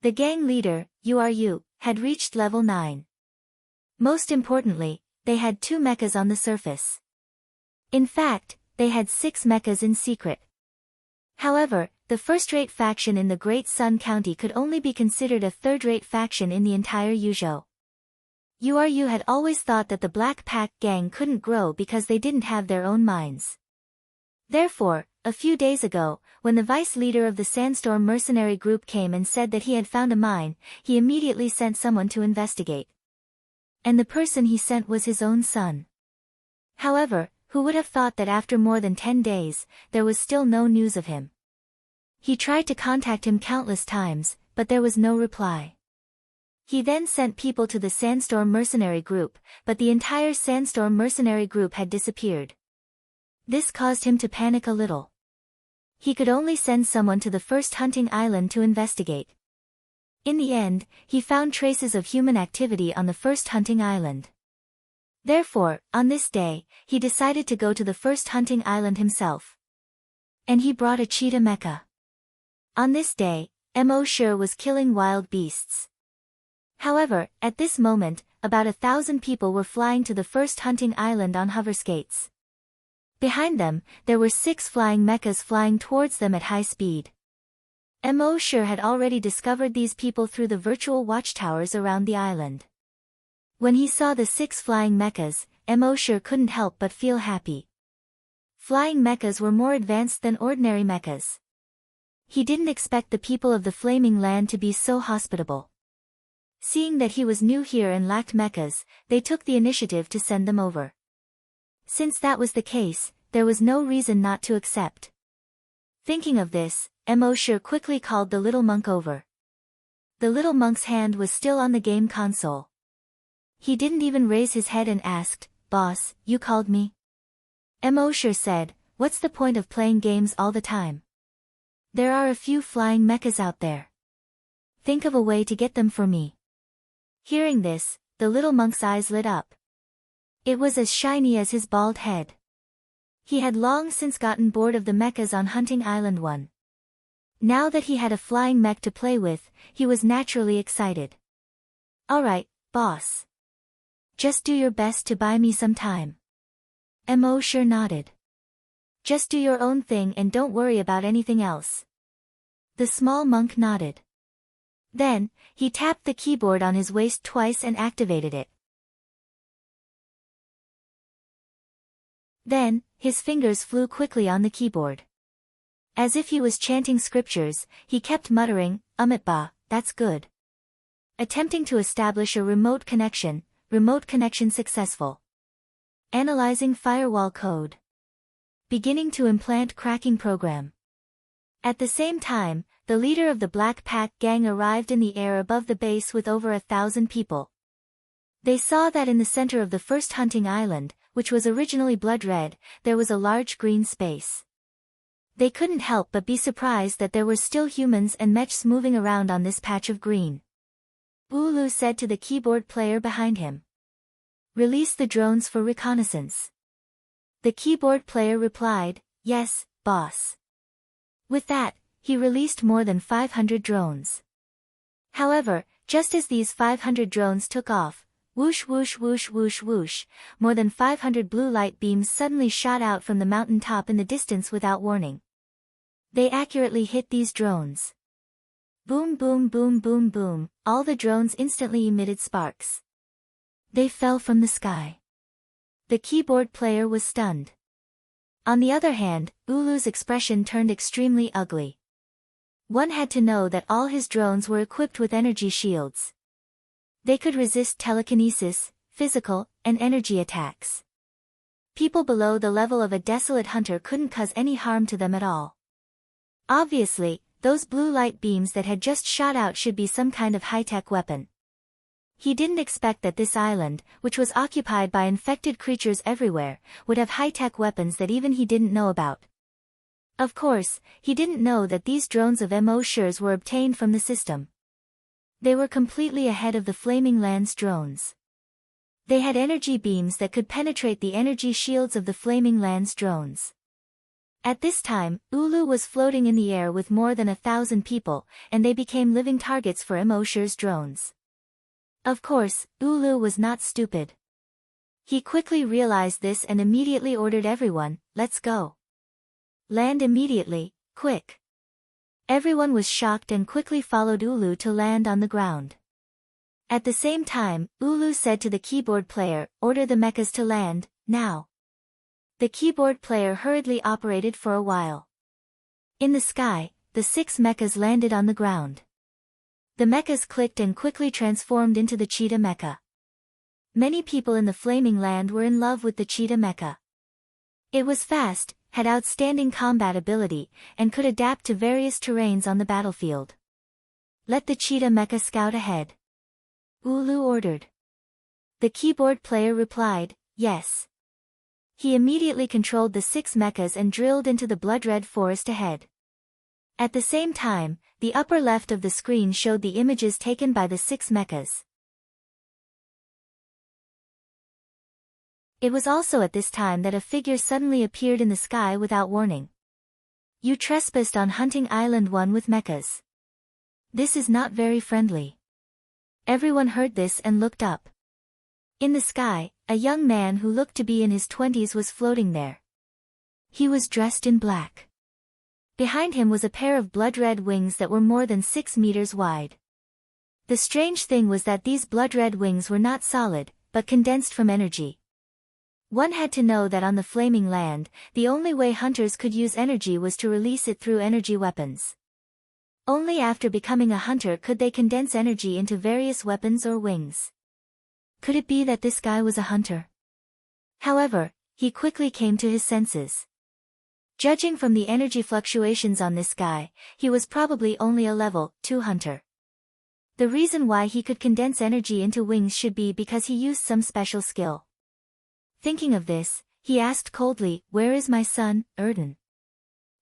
The gang leader, Uru, had reached level 9. Most importantly, they had 2 mechas on the surface. In fact, they had 6 mechas in secret. However, the first-rate faction in the Great Sun County could only be considered a third-rate faction in the entire Yuzhou. Uru had always thought that the Black Pack Gang couldn't grow because they didn't have their own mines. Therefore, a few days ago, when the vice leader of the Sandstorm mercenary group came and said that he had found a mine, he immediately sent someone to investigate. And the person he sent was his own son. However, who would have thought that after more than 10 days, there was still no news of him? He tried to contact him countless times, but there was no reply. He then sent people to the Sandstorm mercenary group, but the entire Sandstorm mercenary group had disappeared. This caused him to panic a little. He could only send someone to the first hunting island to investigate. In the end, he found traces of human activity on the first hunting island. Therefore, on this day, he decided to go to the first hunting island himself. And he brought a cheetah mecha. On this day, Emosure was killing wild beasts. However, at this moment, about 1,000 people were flying to the first hunting island on hoverskates. Behind them, there were 6 flying mechas flying towards them at high speed. Emosure had already discovered these people through the virtual watchtowers around the island. When he saw the 6 flying mechas, Emosure couldn't help but feel happy. Flying mechas were more advanced than ordinary mechas. He didn't expect the people of the Flaming Land to be so hospitable. Seeing that he was new here and lacked mechas, they took the initiative to send them over. Since that was the case, there was no reason not to accept. Thinking of this, Emosure quickly called the little monk over. The little monk's hand was still on the game console. He didn't even raise his head and asked, boss, you called me? Emosher said, what's the point of playing games all the time? There are a few flying mechas out there. Think of a way to get them for me. Hearing this, the little monk's eyes lit up. It was as shiny as his bald head. He had long since gotten bored of the mechas on Hunting Island 1. Now that he had a flying mech to play with, he was naturally excited. Alright, boss. Just do your best to buy me some time. Emosher nodded. Just do your own thing and don't worry about anything else. The small monk nodded. Then, he tapped the keyboard on his waist twice and activated it. Then, his fingers flew quickly on the keyboard. As if he was chanting scriptures, he kept muttering, Umitba, that's good. Attempting to establish a remote connection successful. Analyzing firewall code. Beginning to implant cracking program. At the same time, the leader of the Black Pack gang arrived in the air above the base with over 1,000 people. They saw that in the center of the first hunting island, which was originally blood red, there was a large green space. They couldn't help but be surprised that there were still humans and mechs moving around on this patch of green. Ulu said to the keyboard player behind him. Release the drones for reconnaissance. The keyboard player replied, yes, boss. With that, he released more than 500 drones. However, just as these 500 drones took off, whoosh whoosh whoosh whoosh whoosh, more than 500 blue light beams suddenly shot out from the mountain top in the distance without warning. They accurately hit these drones. Boom boom boom boom boom, all the drones instantly emitted sparks. They fell from the sky. The keyboard player was stunned. On the other hand, Ulu's expression turned extremely ugly. One had to know that all his drones were equipped with energy shields. They could resist telekinesis, physical, and energy attacks. People below the level of a desolate hunter couldn't cause any harm to them at all. Obviously, those blue light beams that had just shot out should be some kind of high-tech weapon. He didn't expect that this island, which was occupied by infected creatures everywhere, would have high-tech weapons that even he didn't know about. Of course, he didn't know that these drones of Emosher's were obtained from the system. They were completely ahead of the Flaming Land's drones. They had energy beams that could penetrate the energy shields of the Flaming Land's drones. At this time, Ulu was floating in the air with more than 1,000 people, and they became living targets for Emosher's drones. Of course, Ulu was not stupid. He quickly realized this and immediately ordered everyone, let's go. Land immediately, quick. Everyone was shocked and quickly followed Ulu to land on the ground. At the same time, Ulu said to the keyboard player, order the mechas to land, now. The keyboard player hurriedly operated for a while. In the sky, the 6 mechas landed on the ground. The mechas clicked and quickly transformed into the cheetah mecha. Many people in the Flaming Land were in love with the cheetah mecha. It was fast, had outstanding combat ability, and could adapt to various terrains on the battlefield. Let the cheetah mecha scout ahead. Ulu ordered. The keyboard player replied, yes. He immediately controlled the 6 mechas and drilled into the blood-red forest ahead. At the same time, the upper left of the screen showed the images taken by the 6 mechas. It was also at this time that a figure suddenly appeared in the sky without warning. You trespassed on Hunting Island 1 with mechas. This is not very friendly. Everyone heard this and looked up. In the sky, a young man who looked to be in his 20s was floating there. He was dressed in black. Behind him was a pair of blood-red wings that were more than 6 meters wide. The strange thing was that these blood-red wings were not solid, but condensed from energy. One had to know that on the Flaming Land, the only way hunters could use energy was to release it through energy weapons. Only after becoming a hunter could they condense energy into various weapons or wings. Could it be that this guy was a hunter? However, he quickly came to his senses. Judging from the energy fluctuations on this guy, he was probably only a level 2 hunter. The reason why he could condense energy into wings should be because he used some special skill. Thinking of this, he asked coldly, "Where is my son, Erden?"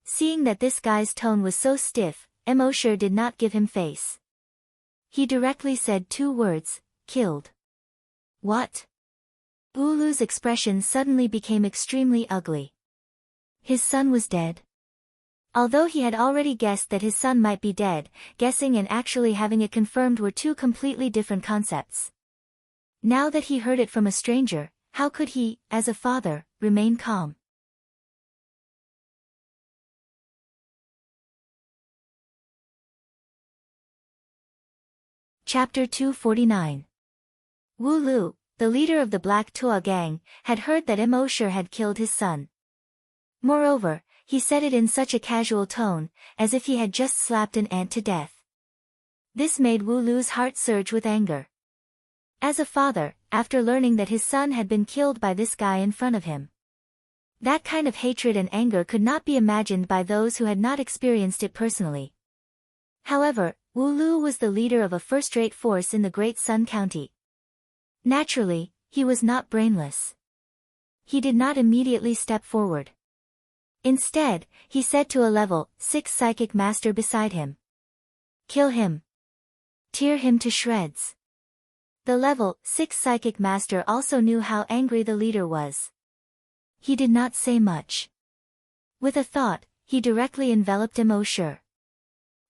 Seeing that this guy's tone was so stiff, Emosure did not give him face. He directly said 2 words, "Killed." What? Ulu's expression suddenly became extremely ugly. His son was dead. Although he had already guessed that his son might be dead, guessing and actually having it confirmed were 2 completely different concepts. Now that he heard it from a stranger, how could he, as a father, remain calm? Chapter 249. Wu Lu, the leader of the Black Tua gang, had heard that Emosure had killed his son. Moreover, he said it in such a casual tone, as if he had just slapped an ant to death. This made Wu Lu's heart surge with anger. As a father, after learning that his son had been killed by this guy in front of him, that kind of hatred and anger could not be imagined by those who had not experienced it personally. However, Wu Lu was the leader of a first-rate force in the Great Sun County. Naturally, he was not brainless. He did not immediately step forward. Instead, he said to a level 6 psychic master beside him, "Kill him. Tear him to shreds." The level 6 psychic master also knew how angry the leader was. He did not say much. With a thought, he directly enveloped Emosure.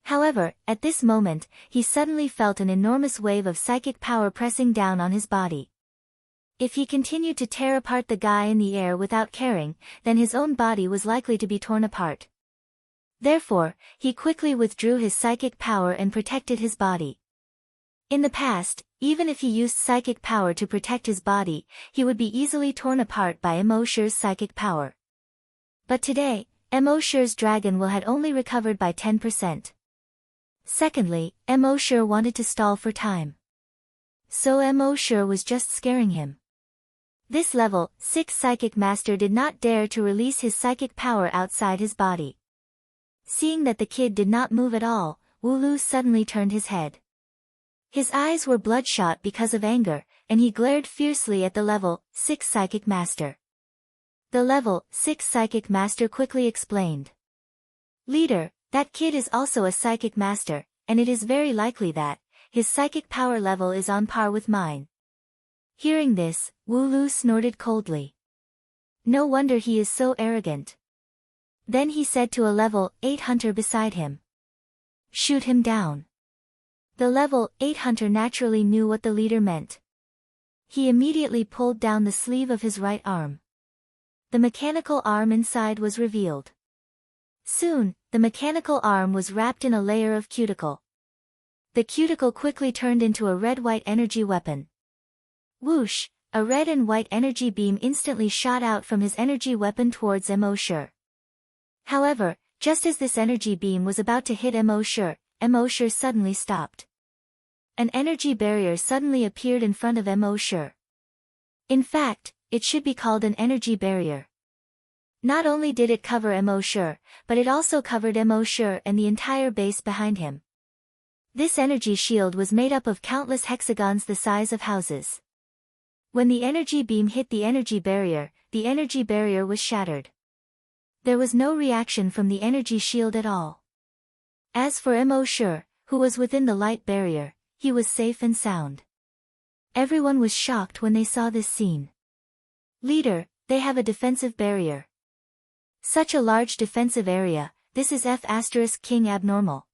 However, at this moment, he suddenly felt an enormous wave of psychic power pressing down on his body. If he continued to tear apart the guy in the air without caring, then his own body was likely to be torn apart. Therefore, he quickly withdrew his psychic power and protected his body. In the past, even if he used psychic power to protect his body, he would be easily torn apart by Emosure's psychic power. But today, Emosure's dragon will had only recovered by 10%. Secondly, Emosure wanted to stall for time. So Emosure was just scaring him. This level 6 psychic master did not dare to release his psychic power outside his body. Seeing that the kid did not move at all, Wu Lu suddenly turned his head. His eyes were bloodshot because of anger, and he glared fiercely at the level 6 psychic master. The level 6 psychic master quickly explained. "Leader, that kid is also a psychic master, and it is very likely that his psychic power level is on par with mine." Hearing this, Wu Lu snorted coldly. No wonder he is so arrogant. Then he said to a level 8 hunter beside him, "Shoot him down." The level 8 hunter naturally knew what the leader meant. He immediately pulled down the sleeve of his right arm. The mechanical arm inside was revealed. Soon, the mechanical arm was wrapped in a layer of cuticle. The cuticle quickly turned into a red-white energy weapon. Whoosh! A red and white energy beam instantly shot out from his energy weapon towards Emosure. However, just as this energy beam was about to hit Emosure, Emosure suddenly stopped. An energy barrier suddenly appeared in front of Emosure. In fact, it should be called an energy barrier. Not only did it cover Emosure, but it also covered Emosure and the entire base behind him. This energy shield was made up of countless hexagons the size of houses. When the energy beam hit the energy barrier was shattered. There was no reaction from the energy shield at all. As for Emosure, who was within the light barrier, he was safe and sound. Everyone was shocked when they saw this scene. "Leader, they have a defensive barrier." Such a large defensive area, this is F*King abnormal.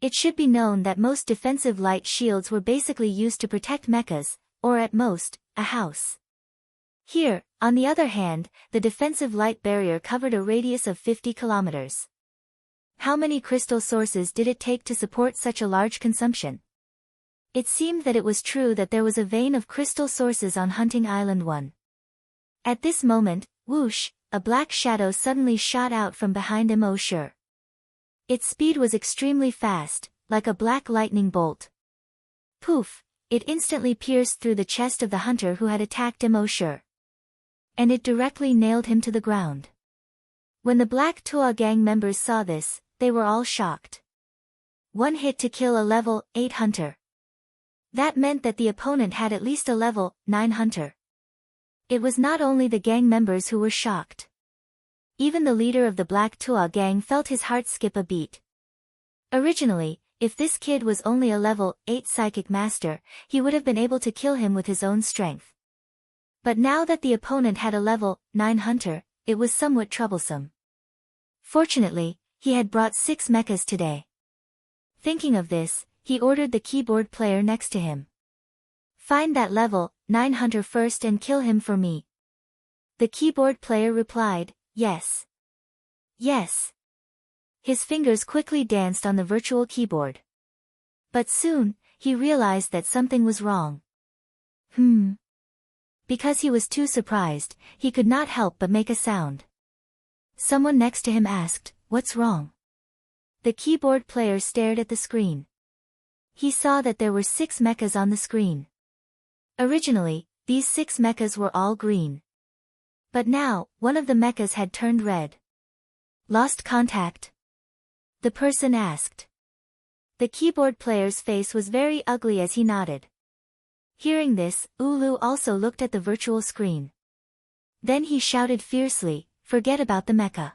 It should be known that most defensive light shields were basically used to protect mechas, or at most, a house. Here, on the other hand, the defensive light barrier covered a radius of 50 kilometers. How many crystal sources did it take to support such a large consumption? It seemed that it was true that there was a vein of crystal sources on Hunting Island 1. At this moment, whoosh, a black shadow suddenly shot out from behind Emosure. Its speed was extremely fast, like a black lightning bolt. Poof! It instantly pierced through the chest of the hunter who had attacked Emosure. And it directly nailed him to the ground. When the Black Tua gang members saw this, they were all shocked. One hit to kill a level 8 hunter. That meant that the opponent had at least a level 9 hunter. It was not only the gang members who were shocked. Even the leader of the Black Tua gang felt his heart skip a beat. Originally, if this kid was only a level 8 psychic master, he would have been able to kill him with his own strength. But now that the opponent had a level 9 hunter, it was somewhat troublesome. Fortunately, he had brought 6 mechas today. Thinking of this, he ordered the keyboard player next to him. Find that level 9 hunter first and kill him for me. The keyboard player replied, yes. Yes. His fingers quickly danced on the virtual keyboard. But soon, he realized that something was wrong. Because he was too surprised, he could not help but make a sound. Someone next to him asked, "What's wrong?" The keyboard player stared at the screen. He saw that there were 6 mechas on the screen. Originally, these 6 mechas were all green. But now, one of the mechas had turned red. Lost contact? The person asked. The keyboard player's face was very ugly as he nodded. Hearing this, Ulu also looked at the virtual screen. Then he shouted fiercely, "Forget about the mecha.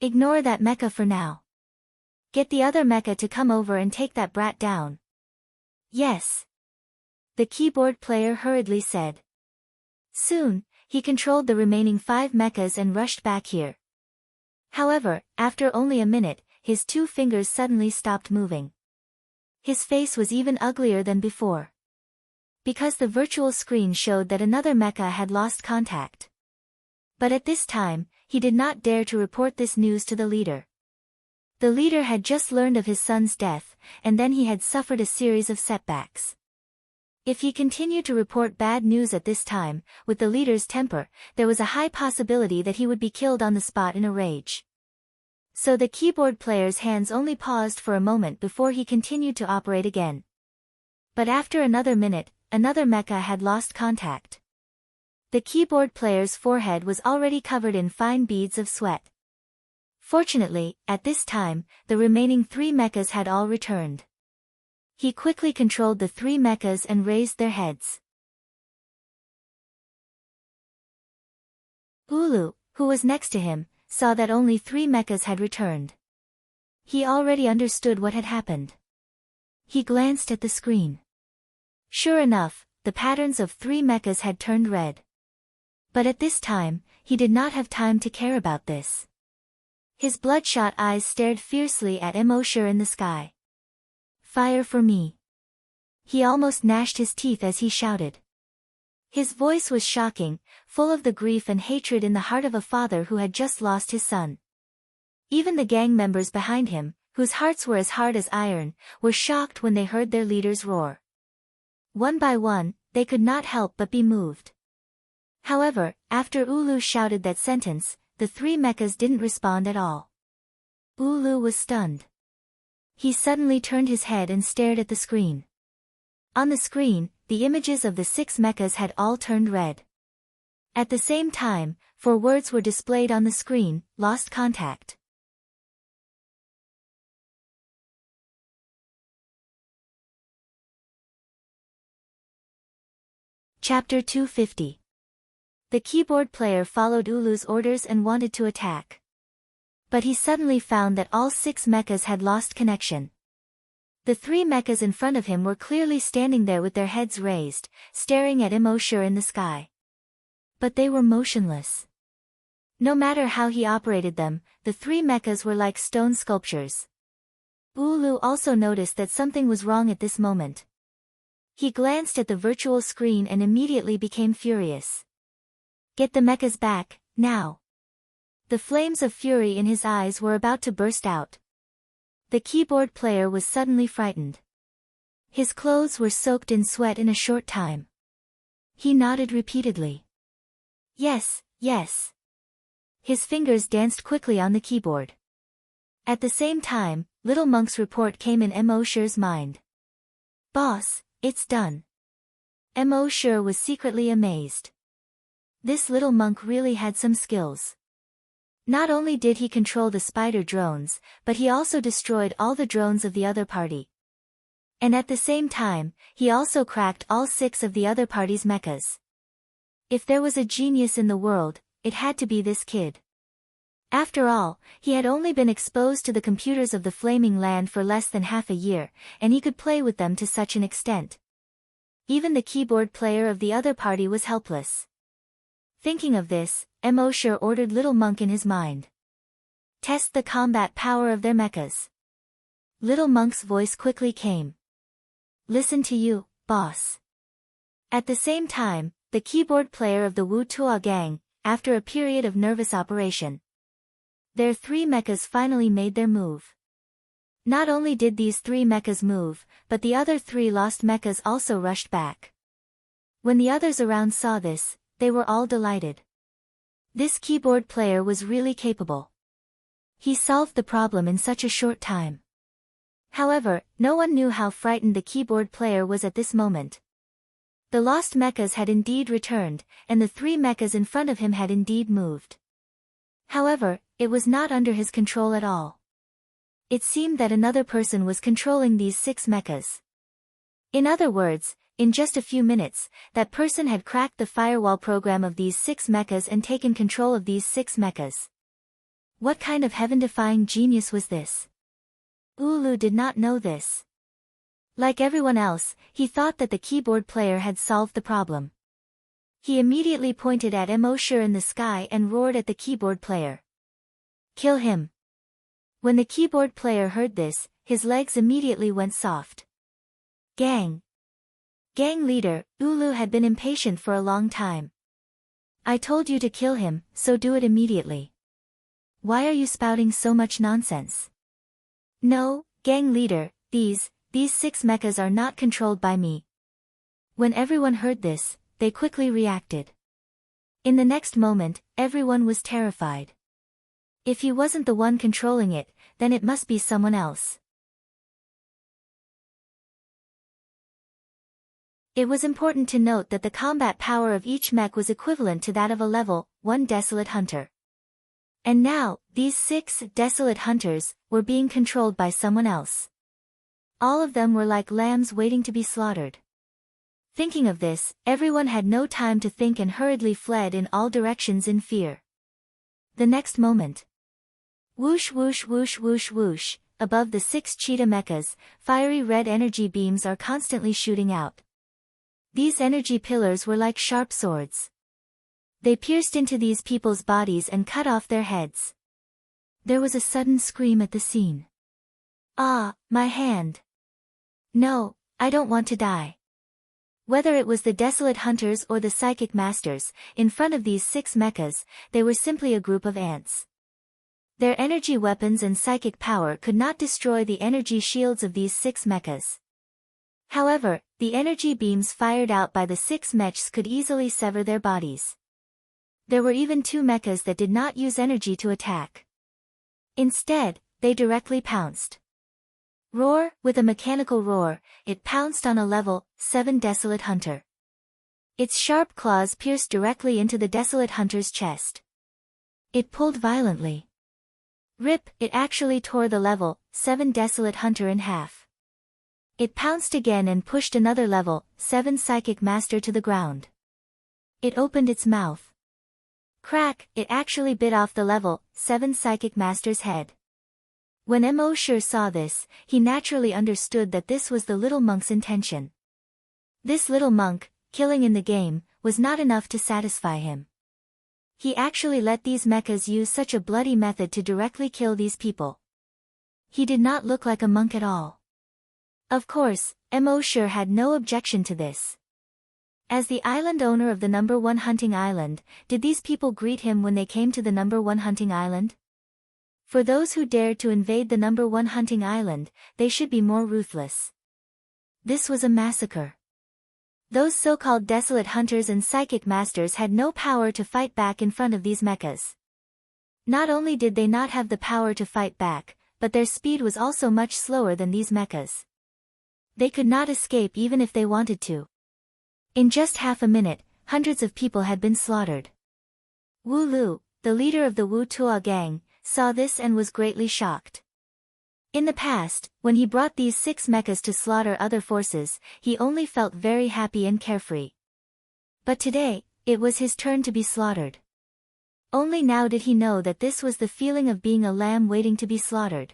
Ignore that mecha for now. Get the other mecha to come over and take that brat down." "Yes." The keyboard player hurriedly said. Soon, he controlled the remaining 5 mechas and rushed back here. However, after only a minute, his 2 fingers suddenly stopped moving. His face was even uglier than before. Because the virtual screen showed that another mecha had lost contact. But at this time, he did not dare to report this news to the leader. The leader had just learned of his son's death, and then he had suffered a series of setbacks. If he continued to report bad news at this time, with the leader's temper, there was a high possibility that he would be killed on the spot in a rage. So the keyboard player's hands only paused for a moment before he continued to operate again. But after another minute, another mecha had lost contact. The keyboard player's forehead was already covered in fine beads of sweat. Fortunately, at this time, the remaining 3 mechas had all returned. He quickly controlled the 3 mechas and raised their heads. Ulu, who was next to him, saw that only 3 mechas had returned. He already understood what had happened. He glanced at the screen. Sure enough, the patterns of 3 mechas had turned red. But at this time, he did not have time to care about this. His bloodshot eyes stared fiercely at Emosure in the sky. "Fire for me." He almost gnashed his teeth as he shouted. His voice was shocking, full of the grief and hatred in the heart of a father who had just lost his son. Even the gang members behind him, whose hearts were as hard as iron, were shocked when they heard their leaders roar. One by one, they could not help but be moved. However, after Ulu shouted that sentence, the 3 mechas didn't respond at all. Ulu was stunned. He suddenly turned his head and stared at the screen. On the screen, the images of the 6 mechas had all turned red. At the same time, 4 words were displayed on the screen: "Lost contact." Chapter 250. The keyboard player followed Ulu's orders and wanted to attack. But he suddenly found that all 6 mechas had lost connection. The 3 mechas in front of him were clearly standing there with their heads raised, staring at Emosure in the sky. But they were motionless. No matter how he operated them, the 3 mechas were like stone sculptures. Ulu also noticed that something was wrong at this moment. He glanced at the virtual screen and immediately became furious. "Get the mechas back, now!" The flames of fury in his eyes were about to burst out. The keyboard player was suddenly frightened. His clothes were soaked in sweat in a short time. He nodded repeatedly. "Yes, yes." His fingers danced quickly on the keyboard. At the same time, Little Monk's report came in Emosure's mind. "Boss, it's done." Emosure was secretly amazed. This little monk really had some skills. Not only did he control the spider drones, but he also destroyed all the drones of the other party. And at the same time, he also cracked all 6 of the other party's mechas. If there was a genius in the world, it had to be this kid. After all, he had only been exposed to the computers of the Flaming Land for less than half a year, and he could play with them to such an extent. Even the keyboard player of the other party was helpless. Thinking of this, Emosher ordered Little Monk in his mind. Test the combat power of their mechas. Little Monk's voice quickly came. Listen to you, boss. At the same time, the keyboard player of the Wu Tua gang, after a period of nervous operation, their 3 mechas finally made their move. Not only did these 3 mechas move, but the other 3 lost mechas also rushed back. When the others around saw this, they were all delighted. This keyboard player was really capable. He solved the problem in such a short time. However, no one knew how frightened the keyboard player was at this moment. The lost mechas had indeed returned, and the 3 mechas in front of him had indeed moved. However, it was not under his control at all. It seemed that another person was controlling these 6 mechas. In other words, in just a few minutes, that person had cracked the firewall program of these 6 mechas and taken control of these 6 mechas. What kind of heaven-defying genius was this? Ulu did not know this. Like everyone else, he thought that the keyboard player had solved the problem. He immediately pointed at Emosher in the sky and roared at the keyboard player. Kill him. When the keyboard player heard this, his legs immediately went soft. Gang leader, Ulu had been impatient for a long time. I told you to kill him, so do it immediately. Why are you spouting so much nonsense? No, gang leader, these 6 mechas are not controlled by me. When everyone heard this, they quickly reacted. In the next moment, everyone was terrified. If he wasn't the one controlling it, then it must be someone else. It was important to note that the combat power of each mech was equivalent to that of a level 1 Desolate Hunter. And now, these 6 Desolate Hunters were being controlled by someone else. All of them were like lambs waiting to be slaughtered. Thinking of this, everyone had no time to think and hurriedly fled in all directions in fear. The next moment. Whoosh whoosh whoosh whoosh whoosh, above the 6 cheetah mechas, fiery red energy beams are constantly shooting out. These energy pillars were like sharp swords. They pierced into these people's bodies and cut off their heads. There was a sudden scream at the scene. Ah, my hand. No, I don't want to die. Whether it was the Desolate Hunters or the Psychic Masters, in front of these 6 mechas, they were simply a group of ants. Their energy weapons and psychic power could not destroy the energy shields of these 6 mechas. However, the energy beams fired out by the 6 mechs could easily sever their bodies. There were even 2 mechas that did not use energy to attack. Instead, they directly pounced. Roar, with a mechanical roar, it pounced on a level 7 Desolate Hunter. Its sharp claws pierced directly into the Desolate Hunter's chest. It pulled violently. Rip, it actually tore the level 7 Desolate Hunter in half. It pounced again and pushed another level 7 Psychic Master to the ground. It opened its mouth. Crack, it actually bit off the level 7 Psychic Master's head. When Emosher saw this, he naturally understood that this was the little monk's intention. This little monk, killing in the game, was not enough to satisfy him. He actually let these mechas use such a bloody method to directly kill these people. He did not look like a monk at all. Of course, Emosher had no objection to this. As the island owner of the number 1 hunting island, did these people greet him when they came to the number 1 hunting island? For those who dared to invade the number 1 hunting island, they should be more ruthless. This was a massacre. Those so-called Desolate Hunters and Psychic Masters had no power to fight back in front of these mechas. Not only did they not have the power to fight back, but their speed was also much slower than these mechas. They could not escape even if they wanted to. In just half a minute, hundreds of people had been slaughtered. Wu Lu, the leader of the Wu Tua gang, saw this and was greatly shocked. In the past, when he brought these 6 mechas to slaughter other forces, he only felt very happy and carefree. But today, it was his turn to be slaughtered. Only now did he know that this was the feeling of being a lamb waiting to be slaughtered.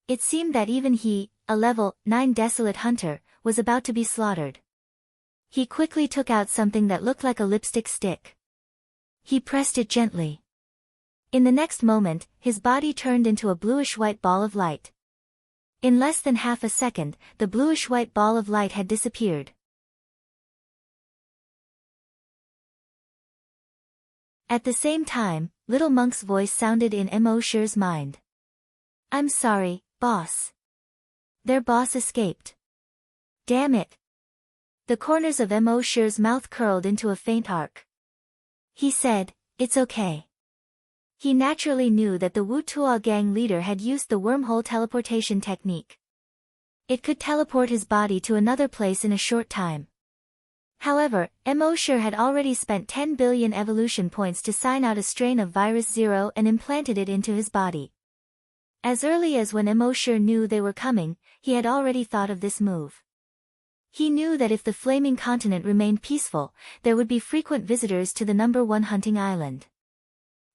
It seemed that even he, a level 9 desolate hunter, was about to be slaughtered. He quickly took out something that looked like a lipstick stick. He pressed it gently. In the next moment, his body turned into a bluish-white ball of light. In less than half a second, the bluish-white ball of light had disappeared. At the same time, Little Monk's voice sounded in Mo.'s mind. "I'm sorry, boss. Their boss escaped. Damn it." The corners of Mo.'s mouth curled into a faint arc. He said, "It's okay." He naturally knew that the Wu Tuo gang leader had used the wormhole teleportation technique. It could teleport his body to another place in a short time. However, Mo. had already spent 10 billion evolution points to sign out a strain of Virus Zero and implanted it into his body. As early as when Mo. knew they were coming, he had already thought of this move. He knew that if the flaming continent remained peaceful, there would be frequent visitors to the number 1 hunting island.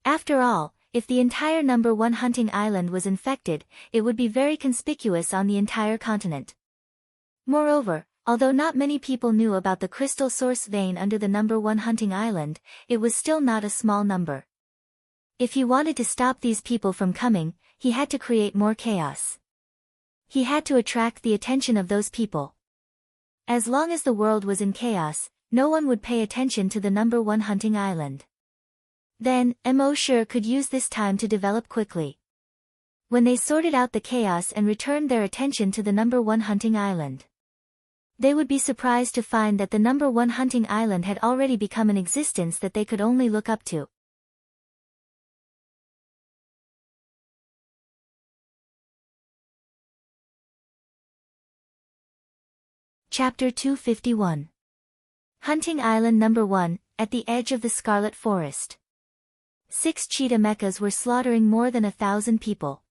After all, if the entire number 1 hunting island was infected, it would be very conspicuous on the entire continent. Moreover, although not many people knew about the crystal source vein under the number 1 hunting island, it was still not a small number. If he wanted to stop these people from coming, he had to create more chaos. He had to attract the attention of those people. As long as the world was in chaos, no one would pay attention to the number 1 hunting island. Then, Mo. could use this time to develop quickly. When they sorted out the chaos and returned their attention to the number 1 hunting island, they would be surprised to find that the number 1 hunting island had already become an existence that they could only look up to. Chapter 251. Hunting Island Number 1, at the edge of the Scarlet Forest. 6 cheetah mechas were slaughtering more than 1,000 people.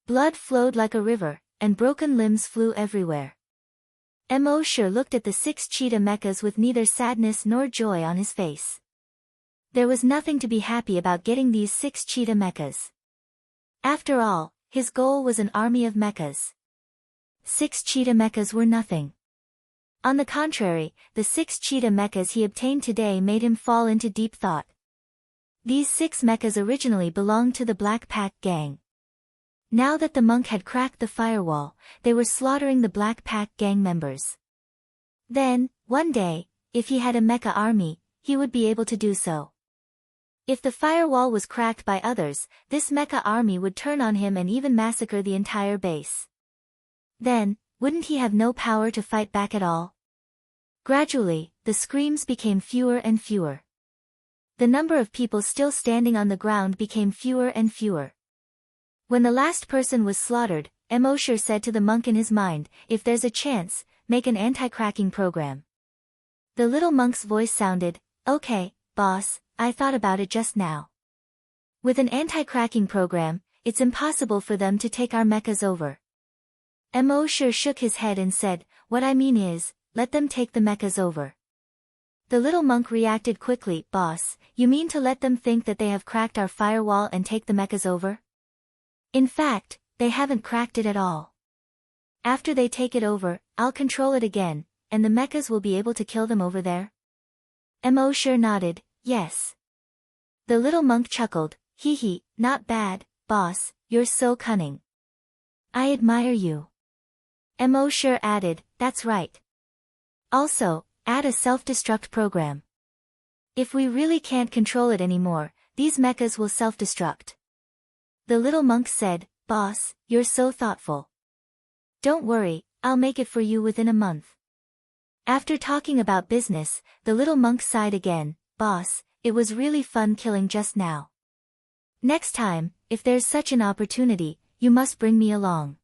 Blood flowed like a river, and broken limbs flew everywhere. Mo. looked at the 6 cheetah mechas with neither sadness nor joy on his face. There was nothing to be happy about getting these 6 cheetah mechas. After all, his goal was an army of mechas. 6 cheetah mechas were nothing. On the contrary, the 6 cheetah mechas he obtained today made him fall into deep thought. These 6 mechas originally belonged to the Black Pack gang. Now that the monk had cracked the firewall, they were slaughtering the Black Pack gang members. Then, one day, if he had a mecha army, he would be able to do so. If the firewall was cracked by others, this mecha army would turn on him and even massacre the entire base. Then, wouldn't he have no power to fight back at all? Gradually, the screams became fewer and fewer. The number of people still standing on the ground became fewer and fewer. When the last person was slaughtered, Mo. said to the monk in his mind, "If there's a chance, make an anti-cracking program." The little monk's voice sounded, "Okay, boss, I thought about it just now. With an anti-cracking program, it's impossible for them to take our mechas over." Mo. shook his head and said, "What I mean is, let them take the mechas over." The little monk reacted quickly, "Boss, you mean to let them think that they have cracked our firewall and take the mechas over? In fact, they haven't cracked it at all. After they take it over, I'll control it again, and the mechas will be able to kill them over there?" Mo. nodded, "Yes." The little monk chuckled, "Hee hee, not bad, boss, you're so cunning. I admire you." Mo. added, "That's right. Also, add a self-destruct program. If we really can't control it anymore, these mechas will self-destruct." The little monk said, "Boss, you're so thoughtful. Don't worry, I'll make it for you within a month." After talking about business, the little monk sighed again, "Boss, it was really fun killing just now. Next time, if there's such an opportunity, you must bring me along."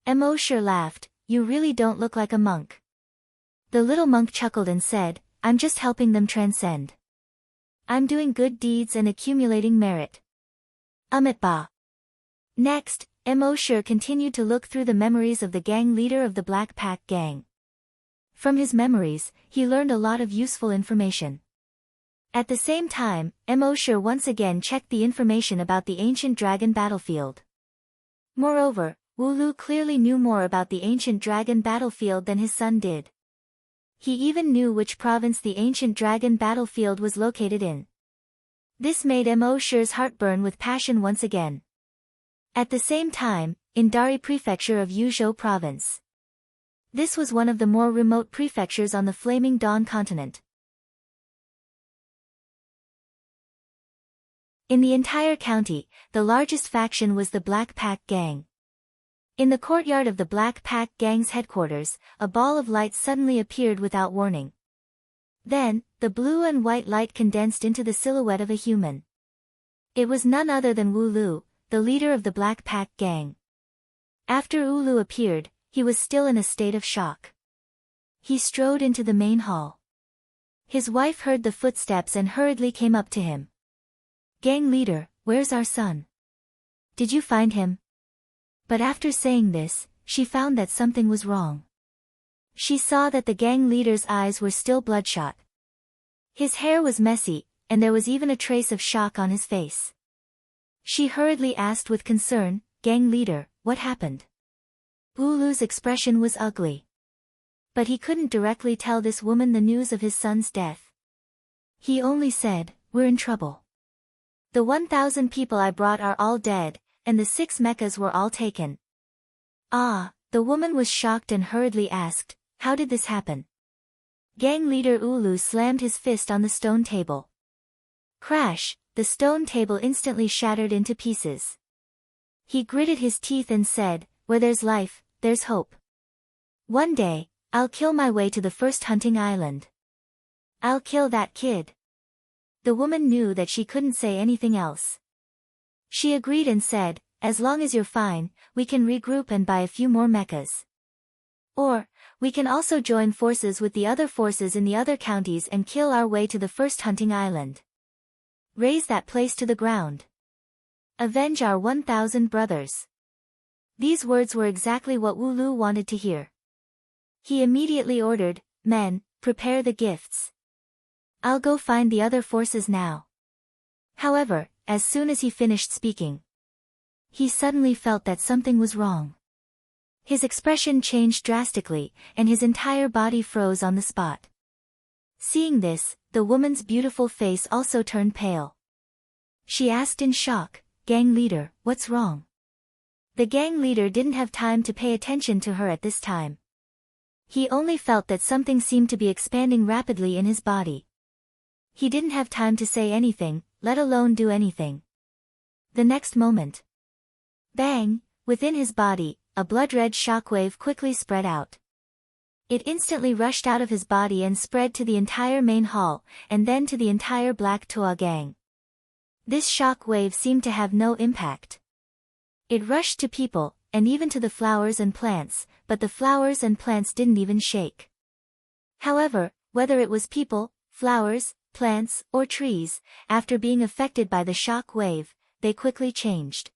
Mo. laughed, "You really don't look like a monk." The little monk chuckled and said, "I'm just helping them transcend. I'm doing good deeds and accumulating merit. Ba." Next, Mo Shi continued to look through the memories of the gang leader of the Black Pack gang. From his memories, he learned a lot of useful information. At the same time, Mo Shi once again checked the information about the ancient dragon battlefield. Moreover, Wu Lu clearly knew more about the ancient dragon battlefield than his son did. He even knew which province the ancient dragon battlefield was located in. This made Mo Shi's heart burn with passion once again. At the same time, in Dari prefecture of Yuzhou province. This was one of the more remote prefectures on the Flaming Dawn continent. In the entire county, the largest faction was the Black Pack gang. In the courtyard of the Black Pack gang's headquarters, a ball of light suddenly appeared without warning. Then, the blue and white light condensed into the silhouette of a human. It was none other than Wu Lu, the leader of the Black Pack gang. After Wu Lu appeared, he was still in a state of shock. He strode into the main hall. His wife heard the footsteps and hurriedly came up to him. "Gang leader, where's our son? Did you find him?" But after saying this, she found that something was wrong. She saw that the gang leader's eyes were still bloodshot. His hair was messy, and there was even a trace of shock on his face. She hurriedly asked with concern, "Gang leader, what happened?" Wu Lu's expression was ugly. But he couldn't directly tell this woman the news of his son's death. He only said, "We're in trouble. The 1,000 people I brought are all dead, and the 6 mechas were all taken." Ah, the woman was shocked and hurriedly asked, "How did this happen?" Gang leader Wu Lu slammed his fist on the stone table. Crash, the stone table instantly shattered into pieces. He gritted his teeth and said, "Where there's life, there's hope. One day, I'll kill my way to the first hunting island. I'll kill that kid." The woman knew that she couldn't say anything else. She agreed and said, "As long as you're fine, we can regroup and buy a few more mechas. Or, we can also join forces with the other forces in the other counties and kill our way to the first hunting island. Raise that place to the ground. Avenge our 1,000 brothers." These words were exactly what Wu Lu wanted to hear. He immediately ordered, "Men, prepare the gifts. I'll go find the other forces now." However, as soon as he finished speaking, he suddenly felt that something was wrong. His expression changed drastically, and his entire body froze on the spot. Seeing this, the woman's beautiful face also turned pale. She asked in shock, "Gang leader, what's wrong?" The gang leader didn't have time to pay attention to her at this time. He only felt that something seemed to be expanding rapidly in his body. He didn't have time to say anything, let alone do anything. The next moment, bang, within his body, a blood-red shockwave quickly spread out. It instantly rushed out of his body and spread to the entire main hall, and then to the entire Black Toa gang. This shock wave seemed to have no impact. It rushed to people, and even to the flowers and plants, but the flowers and plants didn't even shake. However, whether it was people, flowers, plants, or trees, after being affected by the shock wave, they quickly changed.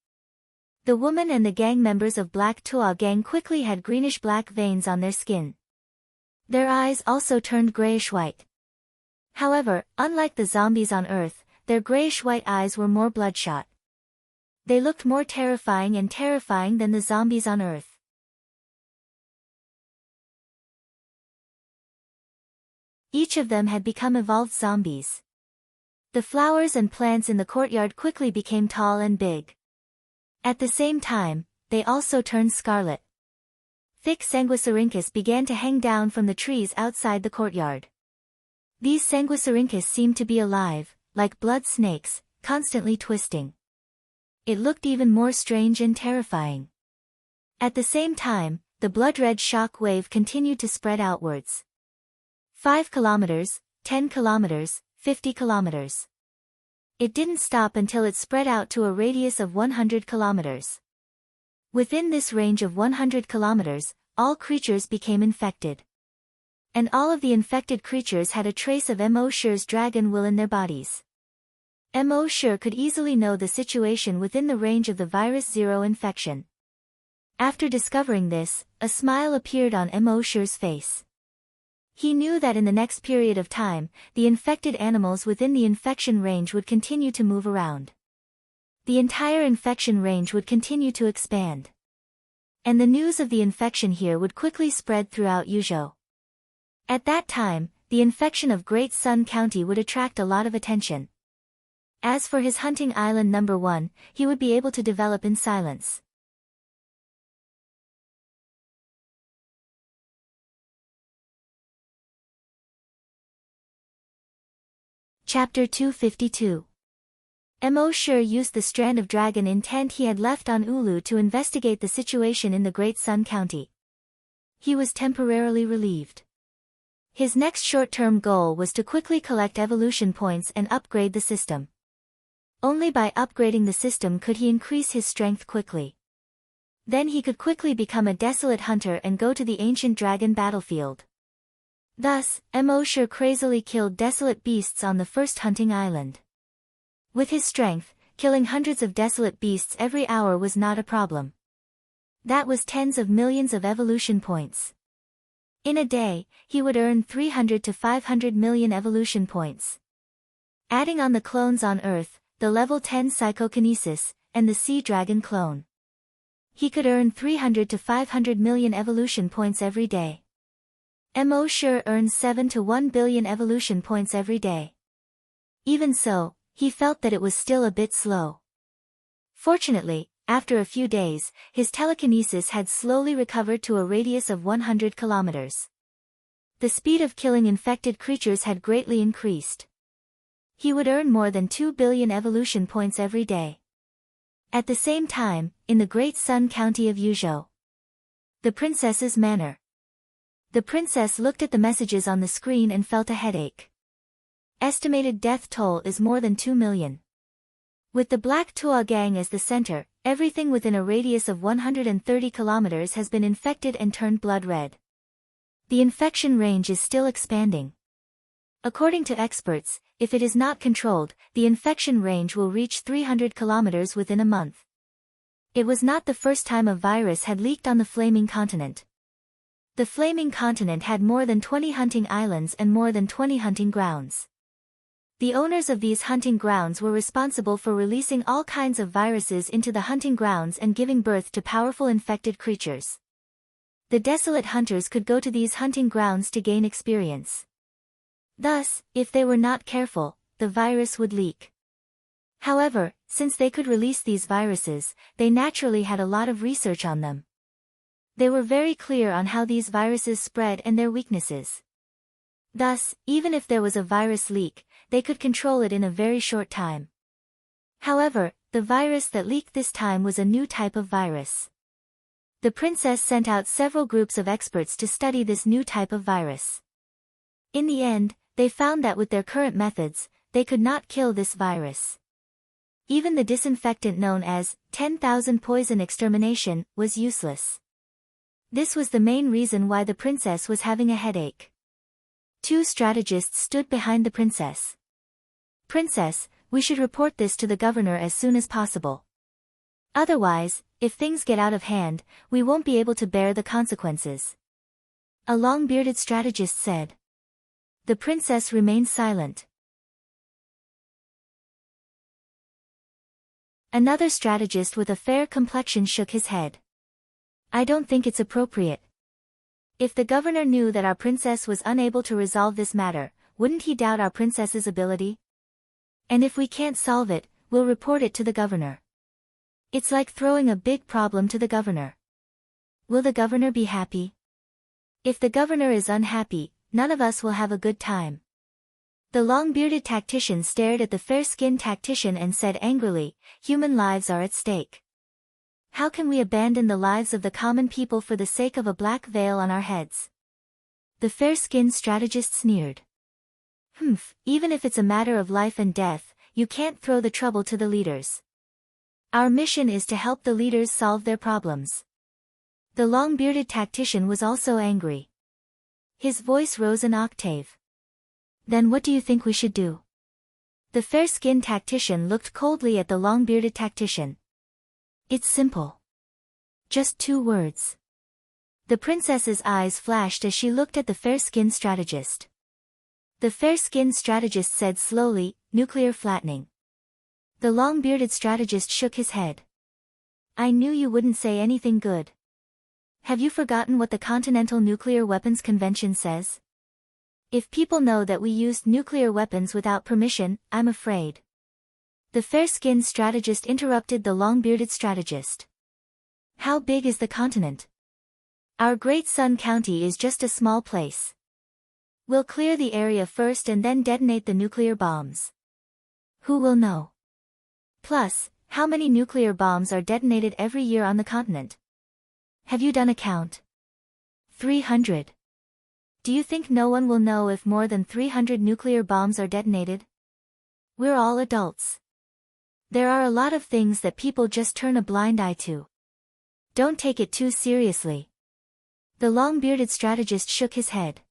The woman and the gang members of Black Toa gang quickly had greenish-black veins on their skin. Their eyes also turned grayish-white. However, unlike the zombies on Earth, their grayish-white eyes were more bloodshot. They looked more terrifying than the zombies on Earth. Each of them had become evolved zombies. The flowers and plants in the courtyard quickly became tall and big. At the same time, they also turned scarlet. Thick sanguisurincus began to hang down from the trees outside the courtyard. These sanguisurincus seemed to be alive, like blood snakes, constantly twisting. It looked even more strange and terrifying. At the same time, the blood-red shock wave continued to spread outwards. 5 kilometers, 10 kilometers, 50 kilometers. It didn't stop until it spread out to a radius of 100 kilometers. Within this range of 100 kilometers, all creatures became infected. And all of the infected creatures had a trace of Mo Shi's dragon will in their bodies. Mo Shi could easily know the situation within the range of the virus zero infection. After discovering this, a smile appeared on Mosher's face. He knew that in the next period of time, the infected animals within the infection range would continue to move around. The entire infection range would continue to expand. And the news of the infection here would quickly spread throughout Yuzhou. At that time, the infection of Great Sun County would attract a lot of attention. As for his hunting island number 1, he would be able to develop in silence. Chapter 252. Mosher used the strand of dragon intent he had left on Ulu to investigate the situation in the Great Sun County. He was temporarily relieved. His next short-term goal was to quickly collect evolution points and upgrade the system. Only by upgrading the system could he increase his strength quickly. Then he could quickly become a desolate hunter and go to the ancient dragon battlefield. Thus, Mosher crazily killed desolate beasts on the first hunting island. With his strength, killing hundreds of desolate beasts every hour was not a problem. That was tens of millions of evolution points. In a day, he would earn 300 to 500 million evolution points. Adding on the clones on Earth, the level 10 psychokinesis, and the sea dragon clone, he could earn 300 to 500 million evolution points every day. Mosher earns 7 to 1 billion evolution points every day. Even so, he felt that it was still a bit slow. Fortunately, after a few days, his telekinesis had slowly recovered to a radius of 100 kilometers. The speed of killing infected creatures had greatly increased. He would earn more than 2 billion evolution points every day. At the same time, in the Great Sun County of Yuzhou, the princess's manor. The princess looked at the messages on the screen and felt a headache. Estimated death toll is more than 2 million. With the Black Tua gang as the center, everything within a radius of 130 kilometers has been infected and turned blood red. The infection range is still expanding. According to experts, if it is not controlled, the infection range will reach 300 kilometers within a month. It was not the first time a virus had leaked on the Flaming Continent. The Flaming Continent had more than 20 hunting islands and more than 20 hunting grounds. The owners of these hunting grounds were responsible for releasing all kinds of viruses into the hunting grounds and giving birth to powerful infected creatures. The desolate hunters could go to these hunting grounds to gain experience. Thus, if they were not careful, the virus would leak. However, since they could release these viruses, they naturally had a lot of research on them. They were very clear on how these viruses spread and their weaknesses. Thus, even if there was a virus leak, they could control it in a very short time. However, the virus that leaked this time was a new type of virus. The princess sent out several groups of experts to study this new type of virus. In the end, they found that with their current methods, they could not kill this virus. Even the disinfectant known as 10,000 poison extermination was useless. This was the main reason why the princess was having a headache. Two strategists stood behind the princess. Princess, we should report this to the governor as soon as possible. Otherwise, if things get out of hand, we won't be able to bear the consequences. A long-bearded strategist said. The princess remained silent. Another strategist with a fair complexion shook his head. I don't think it's appropriate. If the governor knew that our princess was unable to resolve this matter, wouldn't he doubt our princess's ability? And if we can't solve it, we'll report it to the governor. It's like throwing a big problem to the governor. Will the governor be happy? If the governor is unhappy, none of us will have a good time. The long-bearded tactician stared at the fair-skinned tactician and said angrily, human lives are at stake. How can we abandon the lives of the common people for the sake of a black veil on our heads? The fair-skinned strategist sneered. Even if it's a matter of life and death, you can't throw the trouble to the leaders. Our mission is to help the leaders solve their problems. The long-bearded tactician was also angry. His voice rose an octave. Then what do you think we should do? The fair-skinned tactician looked coldly at the long-bearded tactician. It's simple. Just 2 words. The princess's eyes flashed as she looked at the fair-skinned strategist. The fair-skinned strategist said slowly, nuclear flattening. The long-bearded strategist shook his head. I knew you wouldn't say anything good. Have you forgotten what the Continental Nuclear Weapons Convention says? If people know that we used nuclear weapons without permission, I'm afraid. The fair-skinned strategist interrupted the long-bearded strategist. How big is the continent? Our Great Sun County is just a small place. We'll clear the area first and then detonate the nuclear bombs. Who will know? Plus, how many nuclear bombs are detonated every year on the continent? Have you done a count? 300. Do you think no one will know if more than 300 nuclear bombs are detonated? We're all adults. There are a lot of things that people just turn a blind eye to. Don't take it too seriously. The long-bearded strategist shook his head.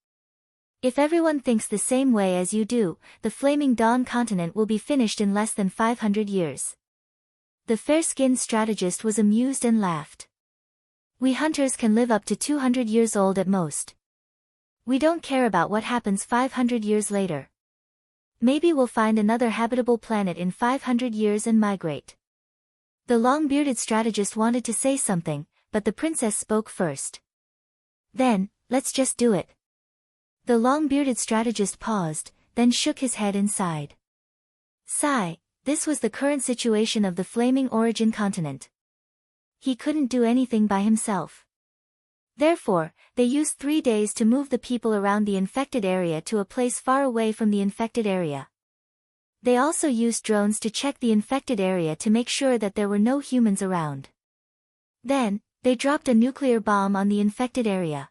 If everyone thinks the same way as you do, the Flaming Dawn continent will be finished in less than 500 years. The fair-skinned strategist was amused and laughed. We hunters can live up to 200 years old at most. We don't care about what happens 500 years later. Maybe we'll find another habitable planet in 500 years and migrate. The long-bearded strategist wanted to say something, but the princess spoke first. Then, let's just do it. The long-bearded strategist paused, then shook his head and sighed. Sigh, this was the current situation of the Flaming Origin continent. He couldn't do anything by himself. Therefore, they used 3 days to move the people around the infected area to a place far away from the infected area. They also used drones to check the infected area to make sure that there were no humans around. Then, they dropped a nuclear bomb on the infected area.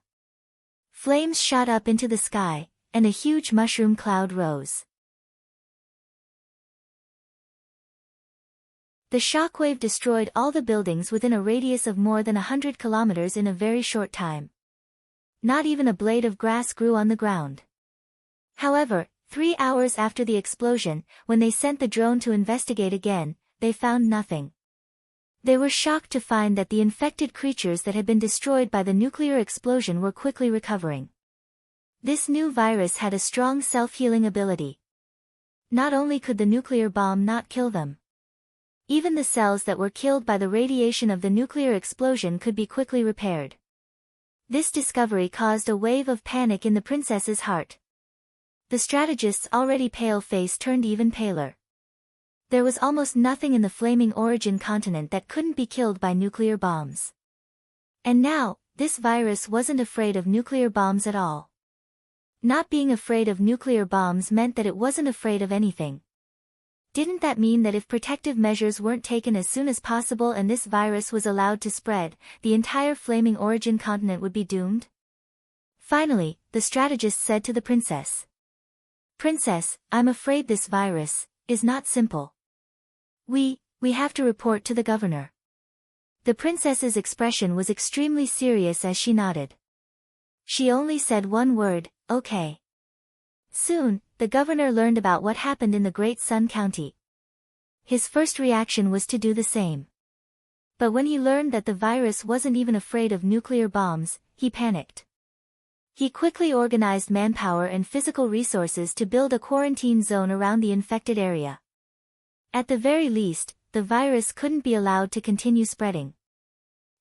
Flames shot up into the sky, and a huge mushroom cloud rose. The shockwave destroyed all the buildings within a radius of more than 100 kilometers in a very short time. Not even a blade of grass grew on the ground. However, 3 hours after the explosion, when they sent the drone to investigate again, they found nothing. They were shocked to find that the infected creatures that had been destroyed by the nuclear explosion were quickly recovering. This new virus had a strong self-healing ability. Not only could the nuclear bomb not kill them, even the cells that were killed by the radiation of the nuclear explosion could be quickly repaired. This discovery caused a wave of panic in the princess's heart. The strategist's already pale face turned even paler. There was almost nothing in the Flaming Origin continent that couldn't be killed by nuclear bombs. And now, this virus wasn't afraid of nuclear bombs at all. Not being afraid of nuclear bombs meant that it wasn't afraid of anything. Didn't that mean that if protective measures weren't taken as soon as possible and this virus was allowed to spread, the entire Flaming Origin continent would be doomed? Finally, the strategist said to the princess. Princess, I'm afraid this virus is not simple. We have to report to the governor. The princess's expression was extremely serious as she nodded. She only said one word, okay. Soon, the governor learned about what happened in the Great Sun County. His first reaction was to do the same. But when he learned that the virus wasn't even afraid of nuclear bombs, he panicked. He quickly organized manpower and physical resources to build a quarantine zone around the infected area. At the very least, the virus couldn't be allowed to continue spreading.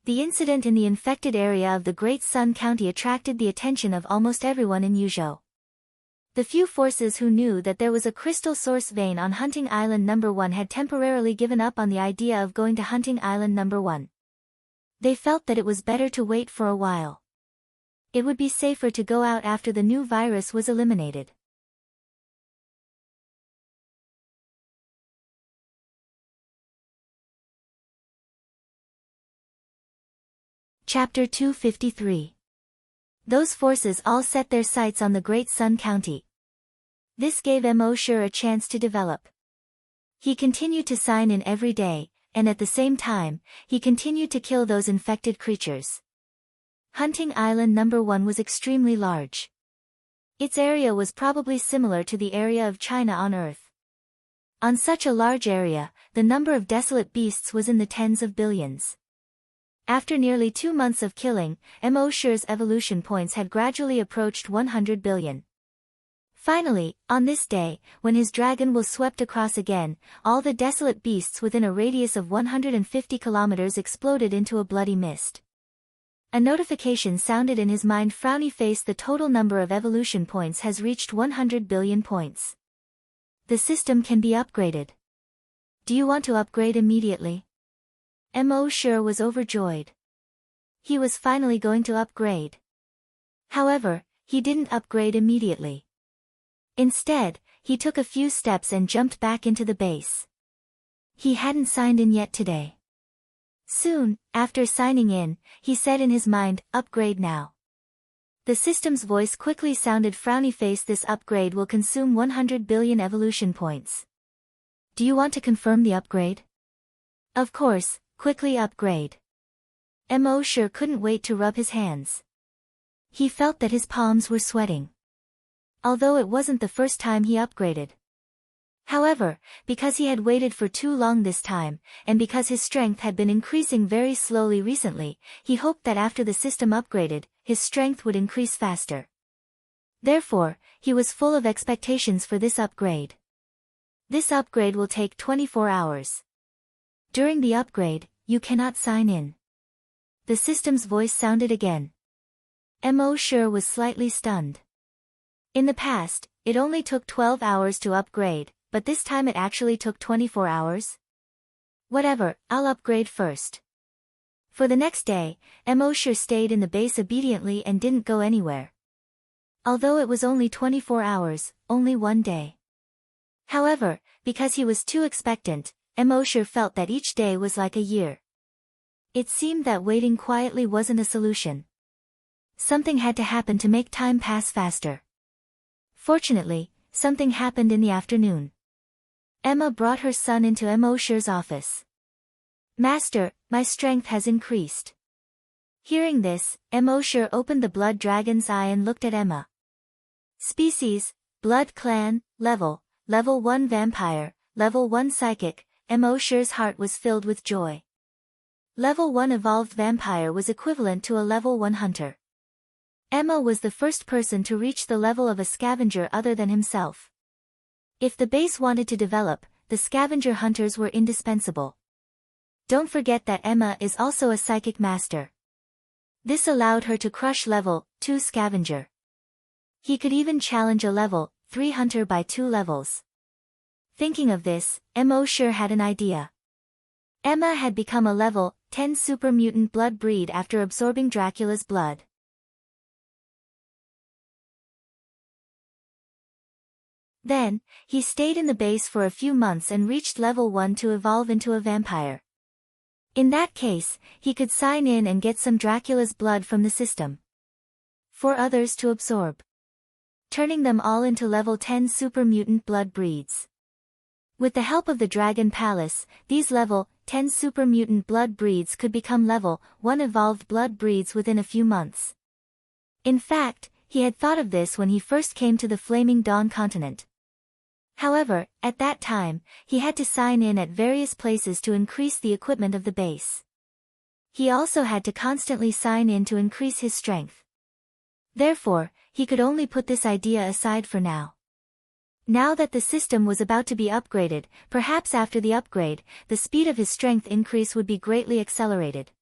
The incident in the infected area of the Great Sun County attracted the attention of almost everyone in Yuzhou. The few forces who knew that there was a crystal source vein on Hunting Island No. 1 had temporarily given up on the idea of going to Hunting Island No. 1. They felt that it was better to wait for a while. It would be safer to go out after the new virus was eliminated. Chapter 253. Those forces all set their sights on the Great Sun County. This gave Mo Sure a chance to develop. He continued to sign in every day, and at the same time, he continued to kill those infected creatures. Hunting Island No. 1 was extremely large. Its area was probably similar to the area of China on Earth. On such a large area, the number of desolate beasts was in the tens of billions. After nearly 2 months of killing, Emoshure's evolution points had gradually approached 100 billion. Finally, on this day, when his dragon was swept across again, all the desolate beasts within a radius of 150 kilometers exploded into a bloody mist. A notification sounded in his mind. Frowny face. The total number of evolution points has reached 100 billion points. The system can be upgraded. Do you want to upgrade immediately? Emoshure was overjoyed. He was finally going to upgrade. However, he didn't upgrade immediately. Instead, he took a few steps and jumped back into the base. He hadn't signed in yet today. Soon, after signing in, he said in his mind, "Upgrade now." The system's voice quickly sounded. Frowny face. This upgrade will consume 100 billion evolution points. Do you want to confirm the upgrade? Of course, quickly upgrade. Emoshure couldn't wait to rub his hands. He felt that his palms were sweating. Although it wasn't the first time he upgraded. However, because he had waited for too long this time, and because his strength had been increasing very slowly recently, he hoped that after the system upgraded, his strength would increase faster. Therefore, he was full of expectations for this upgrade. This upgrade will take 24 hours. During the upgrade, you cannot sign in. The system's voice sounded again. Emoshure was slightly stunned. In the past, it only took 12 hours to upgrade, but this time it actually took 24 hours? Whatever, I'll upgrade first. For the next day, Emoshure stayed in the base obediently and didn't go anywhere. Although it was only 24 hours, only one day. However, because he was too expectant, Emoshure felt that each day was like a year. It seemed that waiting quietly wasn't a solution. Something had to happen to make time pass faster. Fortunately, something happened in the afternoon. Emma brought her son into Emoshure's office. "Master, my strength has increased." Hearing this, Emoshure opened the blood dragon's eye and looked at Emma. Species, Blood Clan, Level 1 Vampire, Level 1 Psychic. Emoshure's heart was filled with joy. Level 1 Evolved Vampire was equivalent to a Level 1 Hunter. Emma was the first person to reach the level of a scavenger other than himself. If the base wanted to develop, the scavenger hunters were indispensable. Don't forget that Emma is also a psychic master. This allowed her to crush Level 2 scavenger. He could even challenge a Level 3 hunter by 2 levels. Thinking of this, Emoshure had an idea. Emma had become a Level 10 super mutant blood breed after absorbing Dracula's blood. Then, he stayed in the base for a few months and reached Level 1 to evolve into a vampire. In that case, he could sign in and get some Dracula's blood from the system. For others to absorb. Turning them all into Level 10 super mutant blood breeds. With the help of the Dragon Palace, these Level 10 super mutant blood breeds could become Level 1 evolved blood breeds within a few months. In fact, he had thought of this when he first came to the Flaming Dawn continent. However, at that time, he had to sign in at various places to increase the equipment of the base. He also had to constantly sign in to increase his strength. Therefore, he could only put this idea aside for now. Now that the system was about to be upgraded, perhaps after the upgrade, the speed of his strength increase would be greatly accelerated.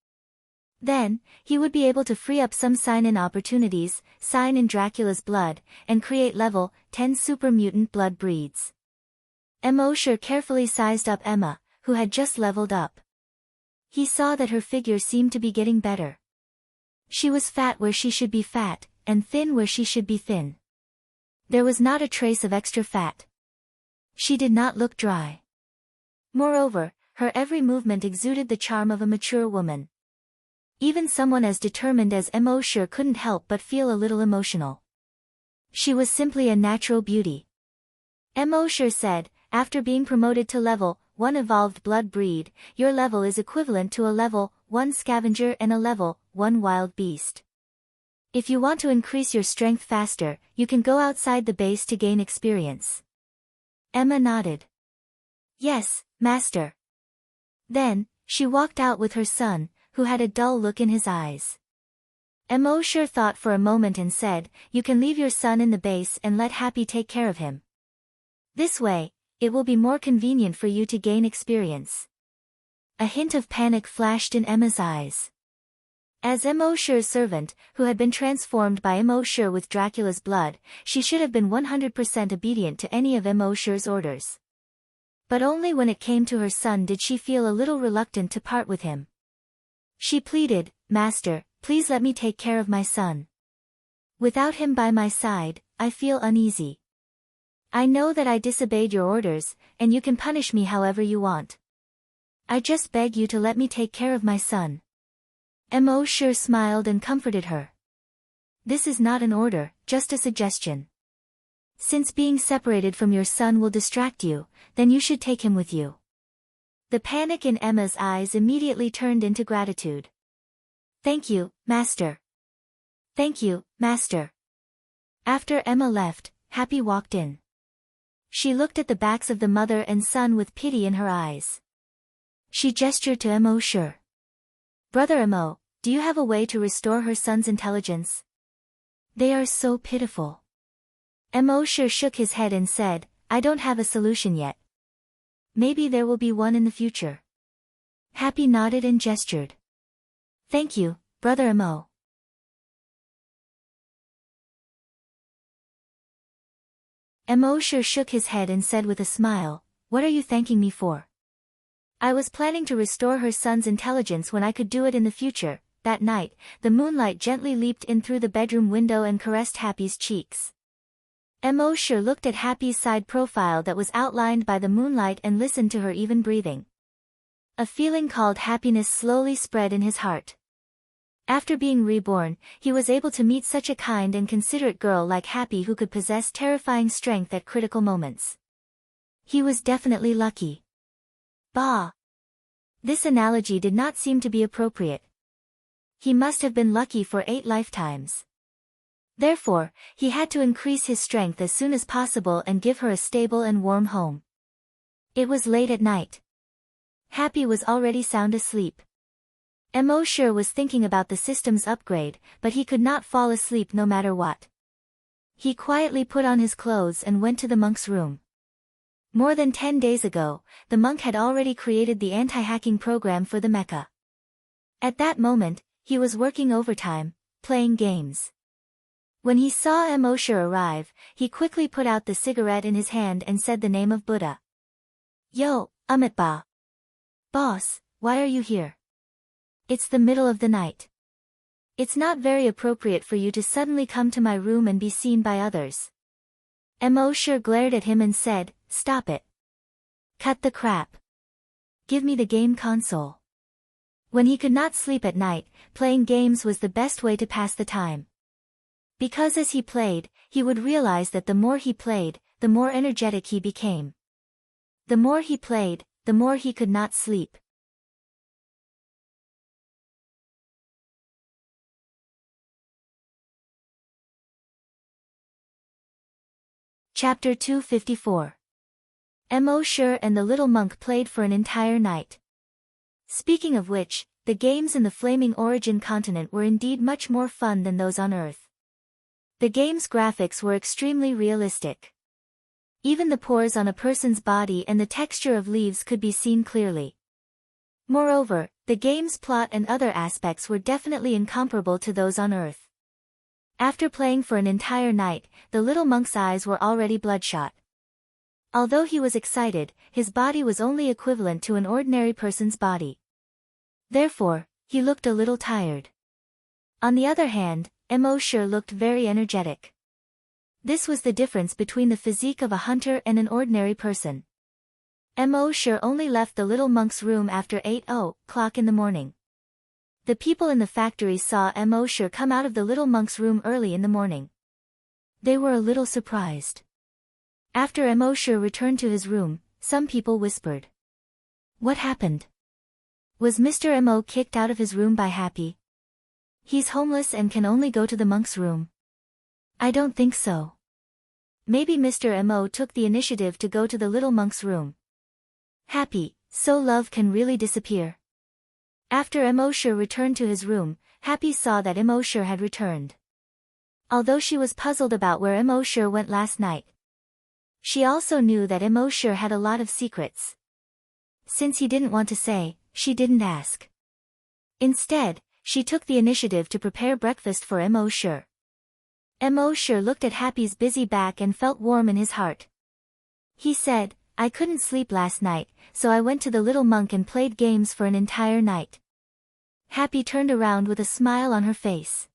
Then, he would be able to free up some sign-in opportunities, sign in Dracula's blood, and create Level 10 super mutant blood breeds. Emoshure carefully sized up Emma, who had just leveled up. He saw that her figure seemed to be getting better. She was fat where she should be fat, and thin where she should be thin. There was not a trace of extra fat. She did not look dry. Moreover, her every movement exuded the charm of a mature woman. Even someone as determined as Emoshure couldn't help but feel a little emotional. She was simply a natural beauty. Emoshure said, "After being promoted to Level 1 evolved blood breed, your level is equivalent to a Level 1 scavenger and a Level 1 wild beast. If you want to increase your strength faster, you can go outside the base to gain experience." Emma nodded. "Yes, Master." Then, she walked out with her son, who had a dull look in his eyes. Emosure thought for a moment and said, "You can leave your son in the base and let Happy take care of him. This way, it will be more convenient for you to gain experience." A hint of panic flashed in Emma's eyes. As Emosure's servant, who had been transformed by Emosure with Dracula's blood, she should have been 100% obedient to any of Emosure's orders. But only when it came to her son did she feel a little reluctant to part with him. She pleaded, "Master, please let me take care of my son. Without him by my side, I feel uneasy. I know that I disobeyed your orders, and you can punish me however you want. I just beg you to let me take care of my son." Emosure smiled and comforted her. "This is not an order, just a suggestion. Since being separated from your son will distract you, then you should take him with you." The panic in Emma's eyes immediately turned into gratitude. "Thank you, Master. Thank you, Master." After Emma left, Happy walked in. She looked at the backs of the mother and son with pity in her eyes. She gestured to Emosure. "Brother Emo, do you have a way to restore her son's intelligence? They are so pitiful." Emosure shook his head and said, "I don't have a solution yet. Maybe there will be one in the future." Happy nodded and gestured. "Thank you, Brother Emo." Emosure shook his head and said with a smile, "What are you thanking me for? I was planning to restore her son's intelligence when I could do it in the future." That night, the moonlight gently leaped in through the bedroom window and caressed Happy's cheeks. Emosure looked at Happy's side profile that was outlined by the moonlight and listened to her even breathing. A feeling called happiness slowly spread in his heart. After being reborn, he was able to meet such a kind and considerate girl like Happy who could possess terrifying strength at critical moments. He was definitely lucky. Bah! This analogy did not seem to be appropriate. He must have been lucky for 8 lifetimes. Therefore, he had to increase his strength as soon as possible and give her a stable and warm home. It was late at night. Happy was already sound asleep. Emosure was thinking about the system's upgrade, but he could not fall asleep no matter what. He quietly put on his clothes and went to the monk's room. More than 10 days ago, the monk had already created the anti-hacking program for the mecha. At that moment, he was working overtime, playing games. When he saw Emosure arrive, he quickly put out the cigarette in his hand and said the name of Buddha. "Yo, Amitba. Boss, why are you here? It's the middle of the night. It's not very appropriate for you to suddenly come to my room and be seen by others." Emosure glared at him and said, "Stop it. Cut the crap. Give me the game console." When he could not sleep at night, playing games was the best way to pass the time. Because as he played, he would realize that the more he played, the more energetic he became. The more he played, the more he could not sleep. Chapter 254. Emosure and the little monk played for an entire night. Speaking of which, the games in the Flaming Origin continent were indeed much more fun than those on Earth. The game's graphics were extremely realistic. Even the pores on a person's body and the texture of leaves could be seen clearly. Moreover, the game's plot and other aspects were definitely incomparable to those on Earth. After playing for an entire night, the little monk's eyes were already bloodshot. Although he was excited, his body was only equivalent to an ordinary person's body. Therefore, he looked a little tired. On the other hand, Emosure looked very energetic. This was the difference between the physique of a hunter and an ordinary person. Emosure only left the little monk's room after 8:00 in the morning. The people in the factory saw Emosure come out of the little monk's room early in the morning. They were a little surprised. After Emosure returned to his room, some people whispered. "What happened? Was Mr. Emo kicked out of his room by Happy? He's homeless and can only go to the monk's room." "I don't think so. Maybe Mr. Emo took the initiative to go to the little monk's room. Happy, so love can really disappear." After Immortal returned to his room, Happy saw that Immortal had returned. Although she was puzzled about where Immortal went last night, she also knew that Immortal had a lot of secrets. Since he didn't want to say, she didn't ask. Instead, she took the initiative to prepare breakfast for Immortal. Immortal looked at Happy's busy back and felt warm in his heart. He said, "I couldn't sleep last night, so I went to the little monk and played games for an entire night." Happy turned around with a smile on her face.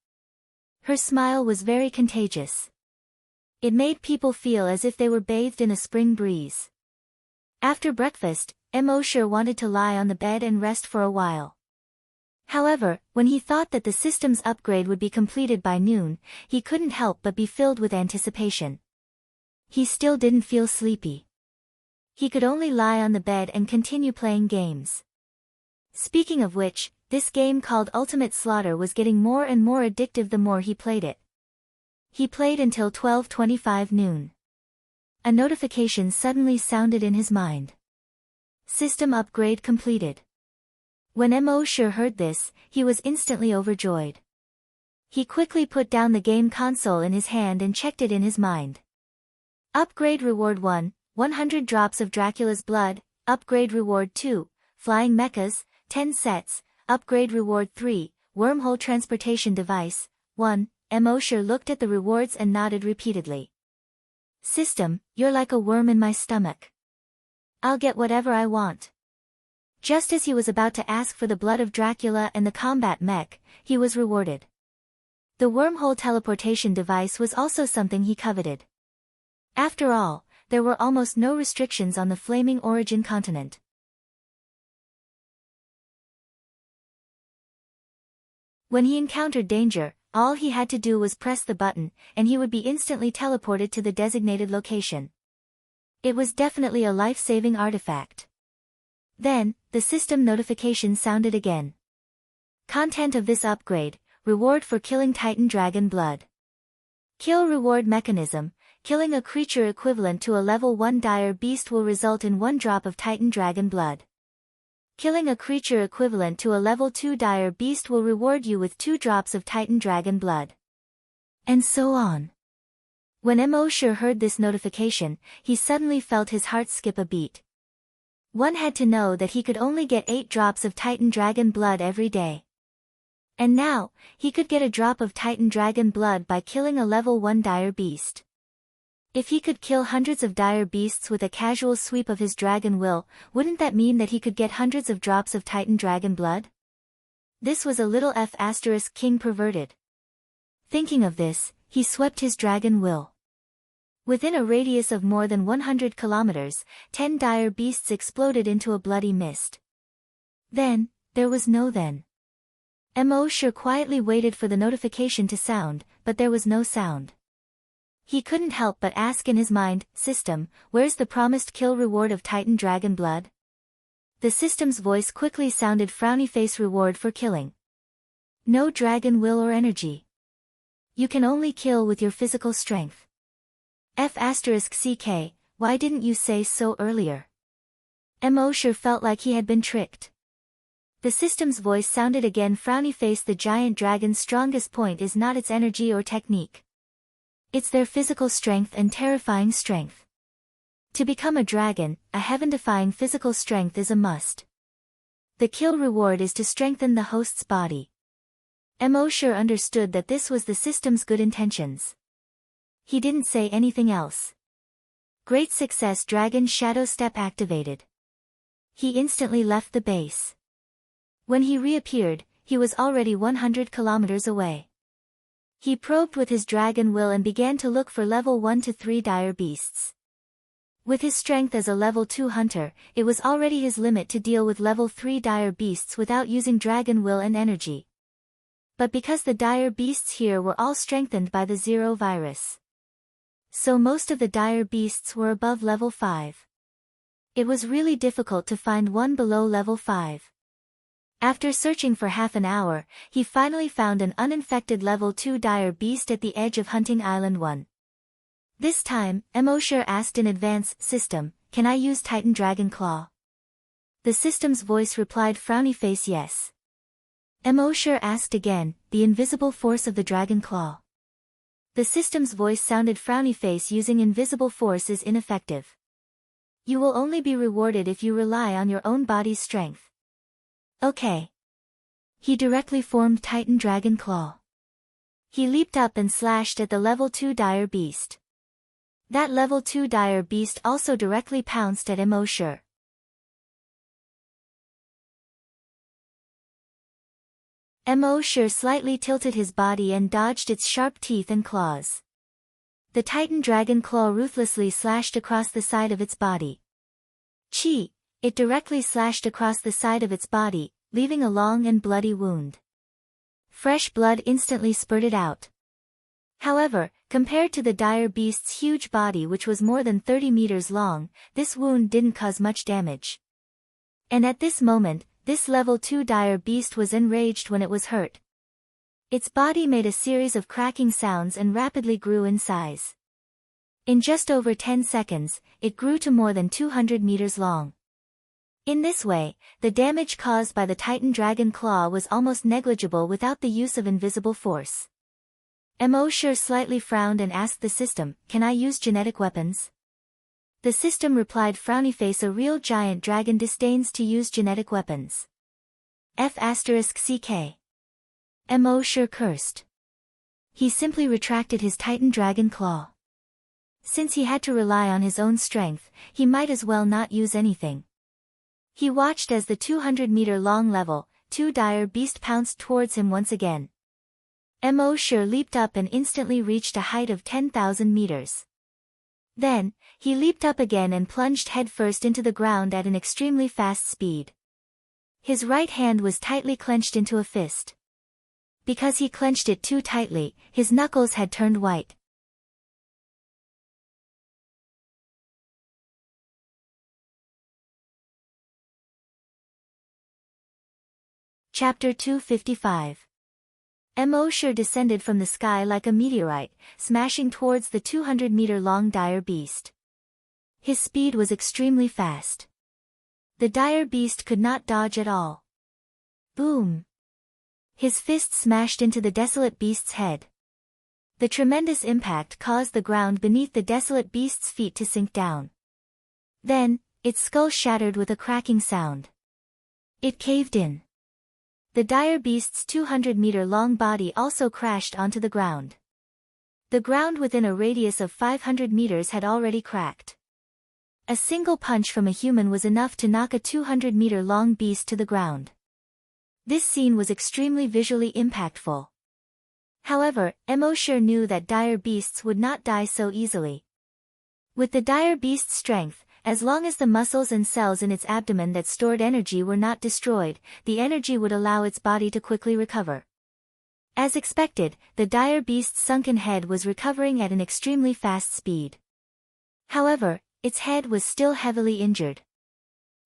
Her smile was very contagious. It made people feel as if they were bathed in a spring breeze. After breakfast, Immortal wanted to lie on the bed and rest for a while. However, when he thought that the system's upgrade would be completed by noon, he couldn't help but be filled with anticipation. He still didn't feel sleepy. He could only lie on the bed and continue playing games. Speaking of which, this game called Ultimate Slaughter was getting more and more addictive the more he played it. He played until 12:25 noon. A notification suddenly sounded in his mind. System upgrade completed. When Immortal heard this, he was instantly overjoyed. He quickly put down the game console in his hand and checked it in his mind. Upgrade Reward 1, 100 drops of Dracula's blood. Upgrade Reward 2, Flying Mechas, 10 sets. Upgrade Reward 3, Wormhole Transportation Device, 1. Immortal looked at the rewards and nodded repeatedly. System, you're like a worm in my stomach. I'll get whatever I want. Just as he was about to ask for the blood of Dracula and the combat mech, he was rewarded. The wormhole teleportation device was also something he coveted. After all, there were almost no restrictions on the Flaming Origin continent. When he encountered danger, all he had to do was press the button, and he would be instantly teleported to the designated location. It was definitely a life-saving artifact. Then, the system notification sounded again. Content of this upgrade: reward for killing Titan Dragon Blood. Kill reward mechanism: killing a creature equivalent to a level 1 dire beast will result in 1 drop of Titan Dragon Blood. Killing a creature equivalent to a level 2 dire beast will reward you with 2 drops of Titan Dragon Blood. And so on. When Immortal heard this notification, he suddenly felt his heart skip a beat. One had to know that he could only get 8 drops of Titan Dragon Blood every day. And now, he could get a drop of Titan Dragon Blood by killing a level 1 dire beast. If he could kill hundreds of dire beasts with a casual sweep of his dragon will, wouldn't that mean that he could get hundreds of drops of Titan Dragon Blood? This was a little King perverted. Thinking of this, he swept his dragon will. Within a radius of more than 100 kilometers, 10 dire beasts exploded into a bloody mist. Then, there was no then. Immortal quietly waited for the notification to sound, but there was no sound. He couldn't help but ask in his mind, "System, where's the promised kill reward of Titan Dragon Blood?" The system's voice quickly sounded, "Frowny face reward for killing. No dragon will or energy. You can only kill with your physical strength. F***CK, why didn't you say so earlier?" Immortal felt like he had been tricked. The system's voice sounded again, "Frowny face, the giant dragon's strongest point is not its energy or technique. It's their physical strength and terrifying strength. To become a dragon, a heaven-defying physical strength is a must. The kill reward is to strengthen the host's body." Immortal understood that this was the system's good intentions. He didn't say anything else. Great success, Dragon Shadow Step activated. He instantly left the base. When he reappeared, he was already 100 kilometers away. He probed with his dragon will and began to look for level 1 to 3 dire beasts. With his strength as a level 2 hunter, it was already his limit to deal with level 3 dire beasts without using dragon will and energy. But because the dire beasts here were all strengthened by the Zero virus, so most of the dire beasts were above level 5. It was really difficult to find one below level 5. After searching for half an hour, he finally found an uninfected level 2 dire beast at the edge of Hunting Island 1. This time, Immortal asked in advance, "System, can I use Titan Dragon Claw?" The system's voice replied, "Frowny face, yes. Emosure asked again, the invisible force of the dragon claw. The system's voice sounded frowny face. Using invisible force is ineffective. You will only be rewarded if you rely on your own body's strength. Okay. He directly formed Titan Dragon Claw. He leaped up and slashed at the level 2 dire beast. That level 2 dire beast also directly pounced at Emosure. Emosure slightly tilted his body and dodged its sharp teeth and claws. The Titan Dragon Claw ruthlessly slashed across the side of its body. Chi! It directly slashed across the side of its body, leaving a long and bloody wound. Fresh blood instantly spurted out. However, compared to the dire beast's huge body, which was more than 30 meters long, this wound didn't cause much damage. And at this moment, this level 2 dire beast was enraged when it was hurt. Its body made a series of cracking sounds and rapidly grew in size. In just over 10 seconds, it grew to more than 200 meters long. In this way, the damage caused by the Titan Dragon Claw was almost negligible without the use of invisible force. Emosure slightly frowned and asked the system, "Can I use genetic weapons?" The system replied, frowny face, a real giant dragon disdains to use genetic weapons. F***ck. Emosure cursed. He simply retracted his Titan Dragon Claw. Since he had to rely on his own strength, he might as well not use anything. He watched as the 200-meter-long level 2 dire beast pounced towards him once again. Emosure leaped up and instantly reached a height of 10,000 meters. Then, he leaped up again and plunged headfirst into the ground at an extremely fast speed. His right hand was tightly clenched into a fist. Because he clenched it too tightly, his knuckles had turned white. Chapter 255. Emosure descended from the sky like a meteorite, smashing towards the 200-meter-long dire beast. His speed was extremely fast. The dire beast could not dodge at all. Boom! His fist smashed into the desolate beast's head. The tremendous impact caused the ground beneath the desolate beast's feet to sink down. Then, its skull shattered with a cracking sound. It caved in. The dire beast's 200-meter-long body also crashed onto the ground. The ground within a radius of 500 meters had already cracked. A single punch from a human was enough to knock a 200-meter-long beast to the ground. This scene was extremely visually impactful. However, Emosure knew that dire beasts would not die so easily. With the dire beast's strength, as long as the muscles and cells in its abdomen that stored energy were not destroyed, the energy would allow its body to quickly recover. As expected, the dire beast's sunken head was recovering at an extremely fast speed. However, its head was still heavily injured.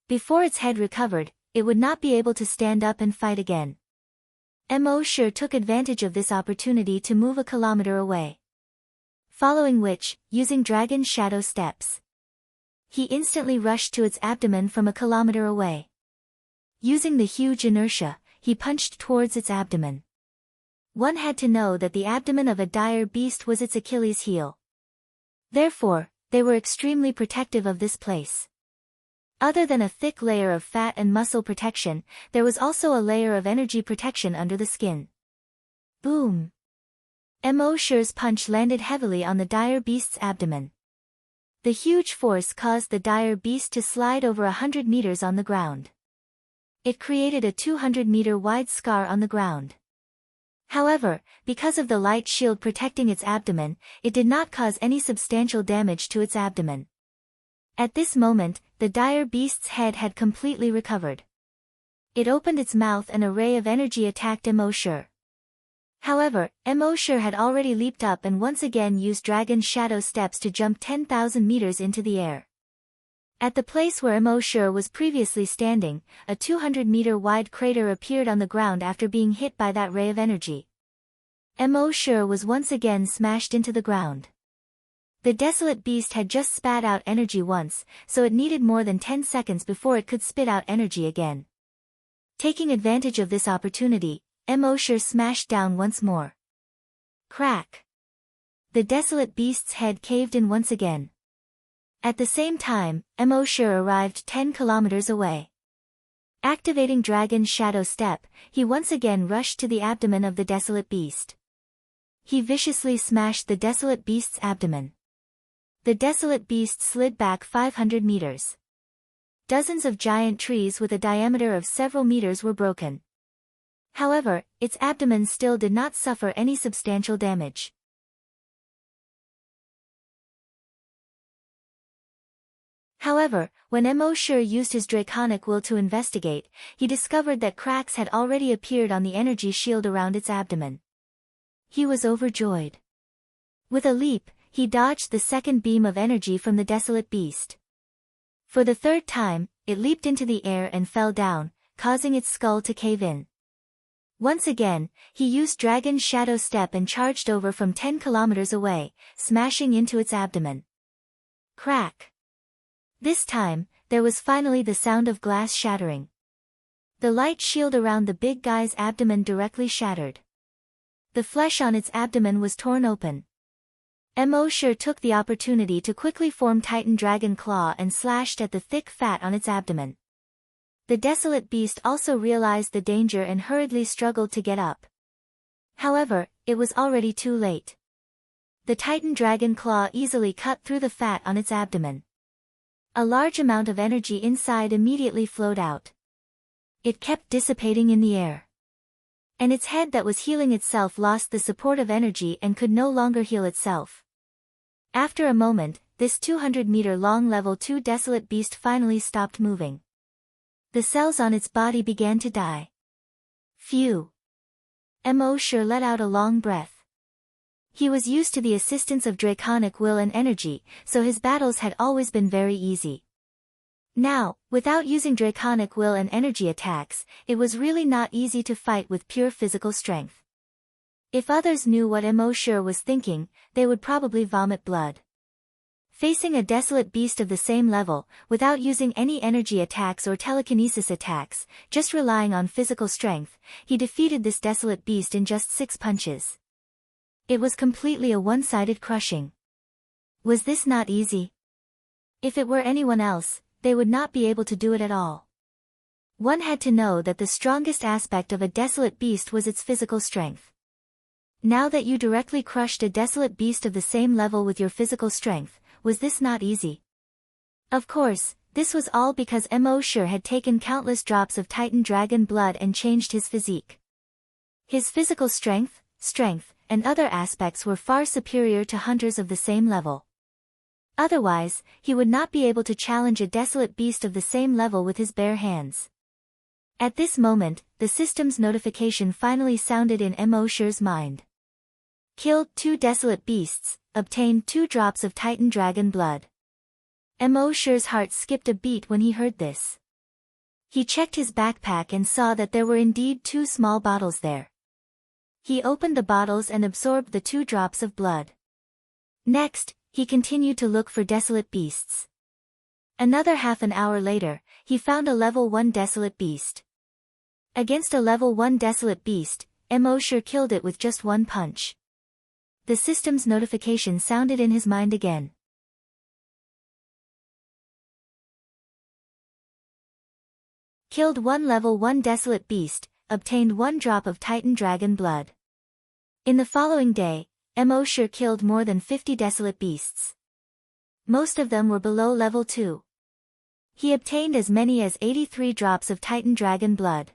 Before its head recovered, it would not be able to stand up and fight again. Emosure took advantage of this opportunity to move a kilometer away. Following which, using Dragon Shadow Steps, he instantly rushed to its abdomen from a kilometer away. Using the huge inertia, he punched towards its abdomen. One had to know that the abdomen of a dire beast was its Achilles heel. Therefore, they were extremely protective of this place. Other than a thick layer of fat and muscle protection, there was also a layer of energy protection under the skin. Boom! Emosure's punch landed heavily on the dire beast's abdomen. The huge force caused the dire beast to slide over 100 meters on the ground. It created a 200-meter wide scar on the ground. However, because of the light shield protecting its abdomen, it did not cause any substantial damage to its abdomen. At this moment, the dire beast's head had completely recovered. It opened its mouth and a ray of energy attacked Emosure. However, Emosure had already leaped up and once again used Dragon Shadow Steps to jump 10,000 meters into the air. At the place where Emosure was previously standing, a 200-meter wide crater appeared on the ground after being hit by that ray of energy. Emosure was once again smashed into the ground. The desolate beast had just spat out energy once, so it needed more than 10 seconds before it could spit out energy again. Taking advantage of this opportunity, Emosher smashed down once more. Crack! The desolate beast's head caved in once again. At the same time, Emosher arrived 10 kilometers away. Activating Dragon's Shadow Step, he once again rushed to the abdomen of the desolate beast. He viciously smashed the desolate beast's abdomen. The desolate beast slid back 500 meters. Dozens of giant trees with a diameter of several meters were broken. However, its abdomen still did not suffer any substantial damage. However, when Emosher used his draconic will to investigate, he discovered that cracks had already appeared on the energy shield around its abdomen. He was overjoyed. With a leap, he dodged the second beam of energy from the desolate beast. For the third time, it leaped into the air and fell down, causing its skull to cave in. Once again, he used Dragon's Shadow Step and charged over from 10 kilometers away, smashing into its abdomen. Crack! This time, there was finally the sound of glass shattering. The light shield around the big guy's abdomen directly shattered. The flesh on its abdomen was torn open. Emosher took the opportunity to quickly form Titan Dragon Claw and slashed at the thick fat on its abdomen. The desolate beast also realized the danger and hurriedly struggled to get up. However, it was already too late. The Titan Dragon Claw easily cut through the fat on its abdomen. A large amount of energy inside immediately flowed out. It kept dissipating in the air. And its head that was healing itself lost the support of energy and could no longer heal itself. After a moment, this 200-meter-long level 2 desolate beast finally stopped moving. The cells on its body began to die. Phew! Emosher let out a long breath. He was used to the assistance of draconic will and energy, so his battles had always been very easy. Now, without using draconic will and energy attacks, it was really not easy to fight with pure physical strength. If others knew what Emosher was thinking, they would probably vomit blood. Facing a desolate beast of the same level, without using any energy attacks or telekinesis attacks, just relying on physical strength, he defeated this desolate beast in just 6 punches. It was completely a one-sided crushing. Was this not easy? If it were anyone else, they would not be able to do it at all. One had to know that the strongest aspect of a desolate beast was its physical strength. Now that you directly crushed a desolate beast of the same level with your physical strength, was this not easy? Of course, this was all because Emosher had taken countless drops of Titan Dragon blood and changed his physique. His physical strength, and other aspects were far superior to hunters of the same level. Otherwise, he would not be able to challenge a desolate beast of the same level with his bare hands. At this moment, the system's notification finally sounded in Emosher's mind. Killed 2 desolate beasts, obtained 2 drops of Titan Dragon blood. Emosher's heart skipped a beat when he heard this. He checked his backpack and saw that there were indeed 2 small bottles there. He opened the bottles and absorbed the 2 drops of blood. Next, he continued to look for desolate beasts. Another half an hour later, he found a level 1 desolate beast. Against a level 1 desolate beast, Emosher killed it with just 1 punch. The system's notification sounded in his mind again. Killed 1 level 1 desolate beast, obtained 1 drop of Titan Dragon blood. In the following day, Emosher killed more than 50 desolate beasts. Most of them were below level 2. He obtained as many as 83 drops of Titan Dragon blood.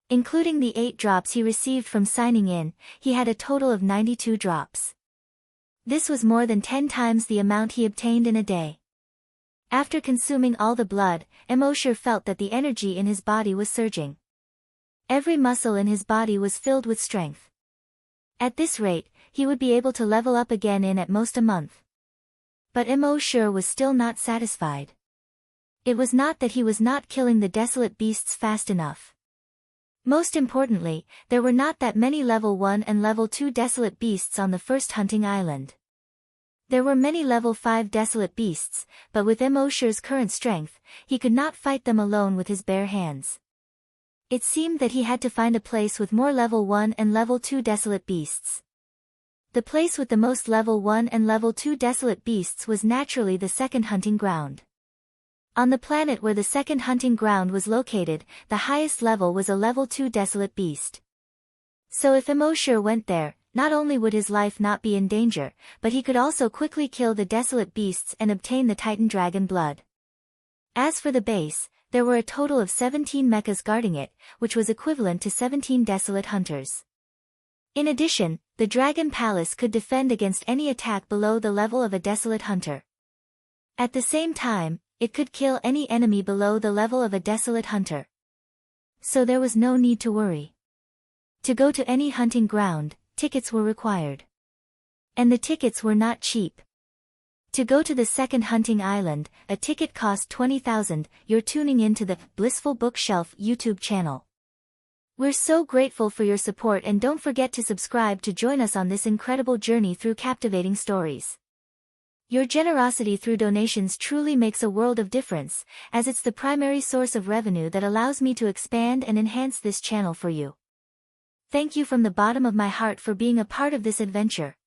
Including the 8 drops he received from signing in, he had a total of 92 drops. This was more than 10 times the amount he obtained in a day. After consuming all the blood, Emosher felt that the energy in his body was surging. Every muscle in his body was filled with strength. At this rate, he would be able to level up again in at most a month. But Emosher was still not satisfied. It was not that he was not killing the desolate beasts fast enough. Most importantly, there were not that many level 1 and level 2 desolate beasts on the first hunting island. There were many level 5 desolate beasts, but with Emosher's current strength, he could not fight them alone with his bare hands. It seemed that he had to find a place with more level 1 and level 2 desolate beasts. The place with the most level 1 and level 2 desolate beasts was naturally the second hunting ground. On the planet where the second hunting ground was located, the highest level was a level 2 desolate beast. So if Immortal went there, not only would his life not be in danger, but he could also quickly kill the desolate beasts and obtain the Titan Dragon blood. As for the base, there were a total of 17 mechas guarding it, which was equivalent to 17 desolate hunters. In addition, the Dragon Palace could defend against any attack below the level of a desolate hunter. At the same time, it could kill any enemy below the level of a desolate hunter. So there was no need to worry. To go to any hunting ground, tickets were required. And the tickets were not cheap. To go to the second hunting island, a ticket cost 20,000. You're tuning into the Blissful Bookshelf YouTube channel. We're so grateful for your support, and don't forget to subscribe to join us on this incredible journey through captivating stories. Your generosity through donations truly makes a world of difference, as it's the primary source of revenue that allows me to expand and enhance this channel for you. Thank you from the bottom of my heart for being a part of this adventure.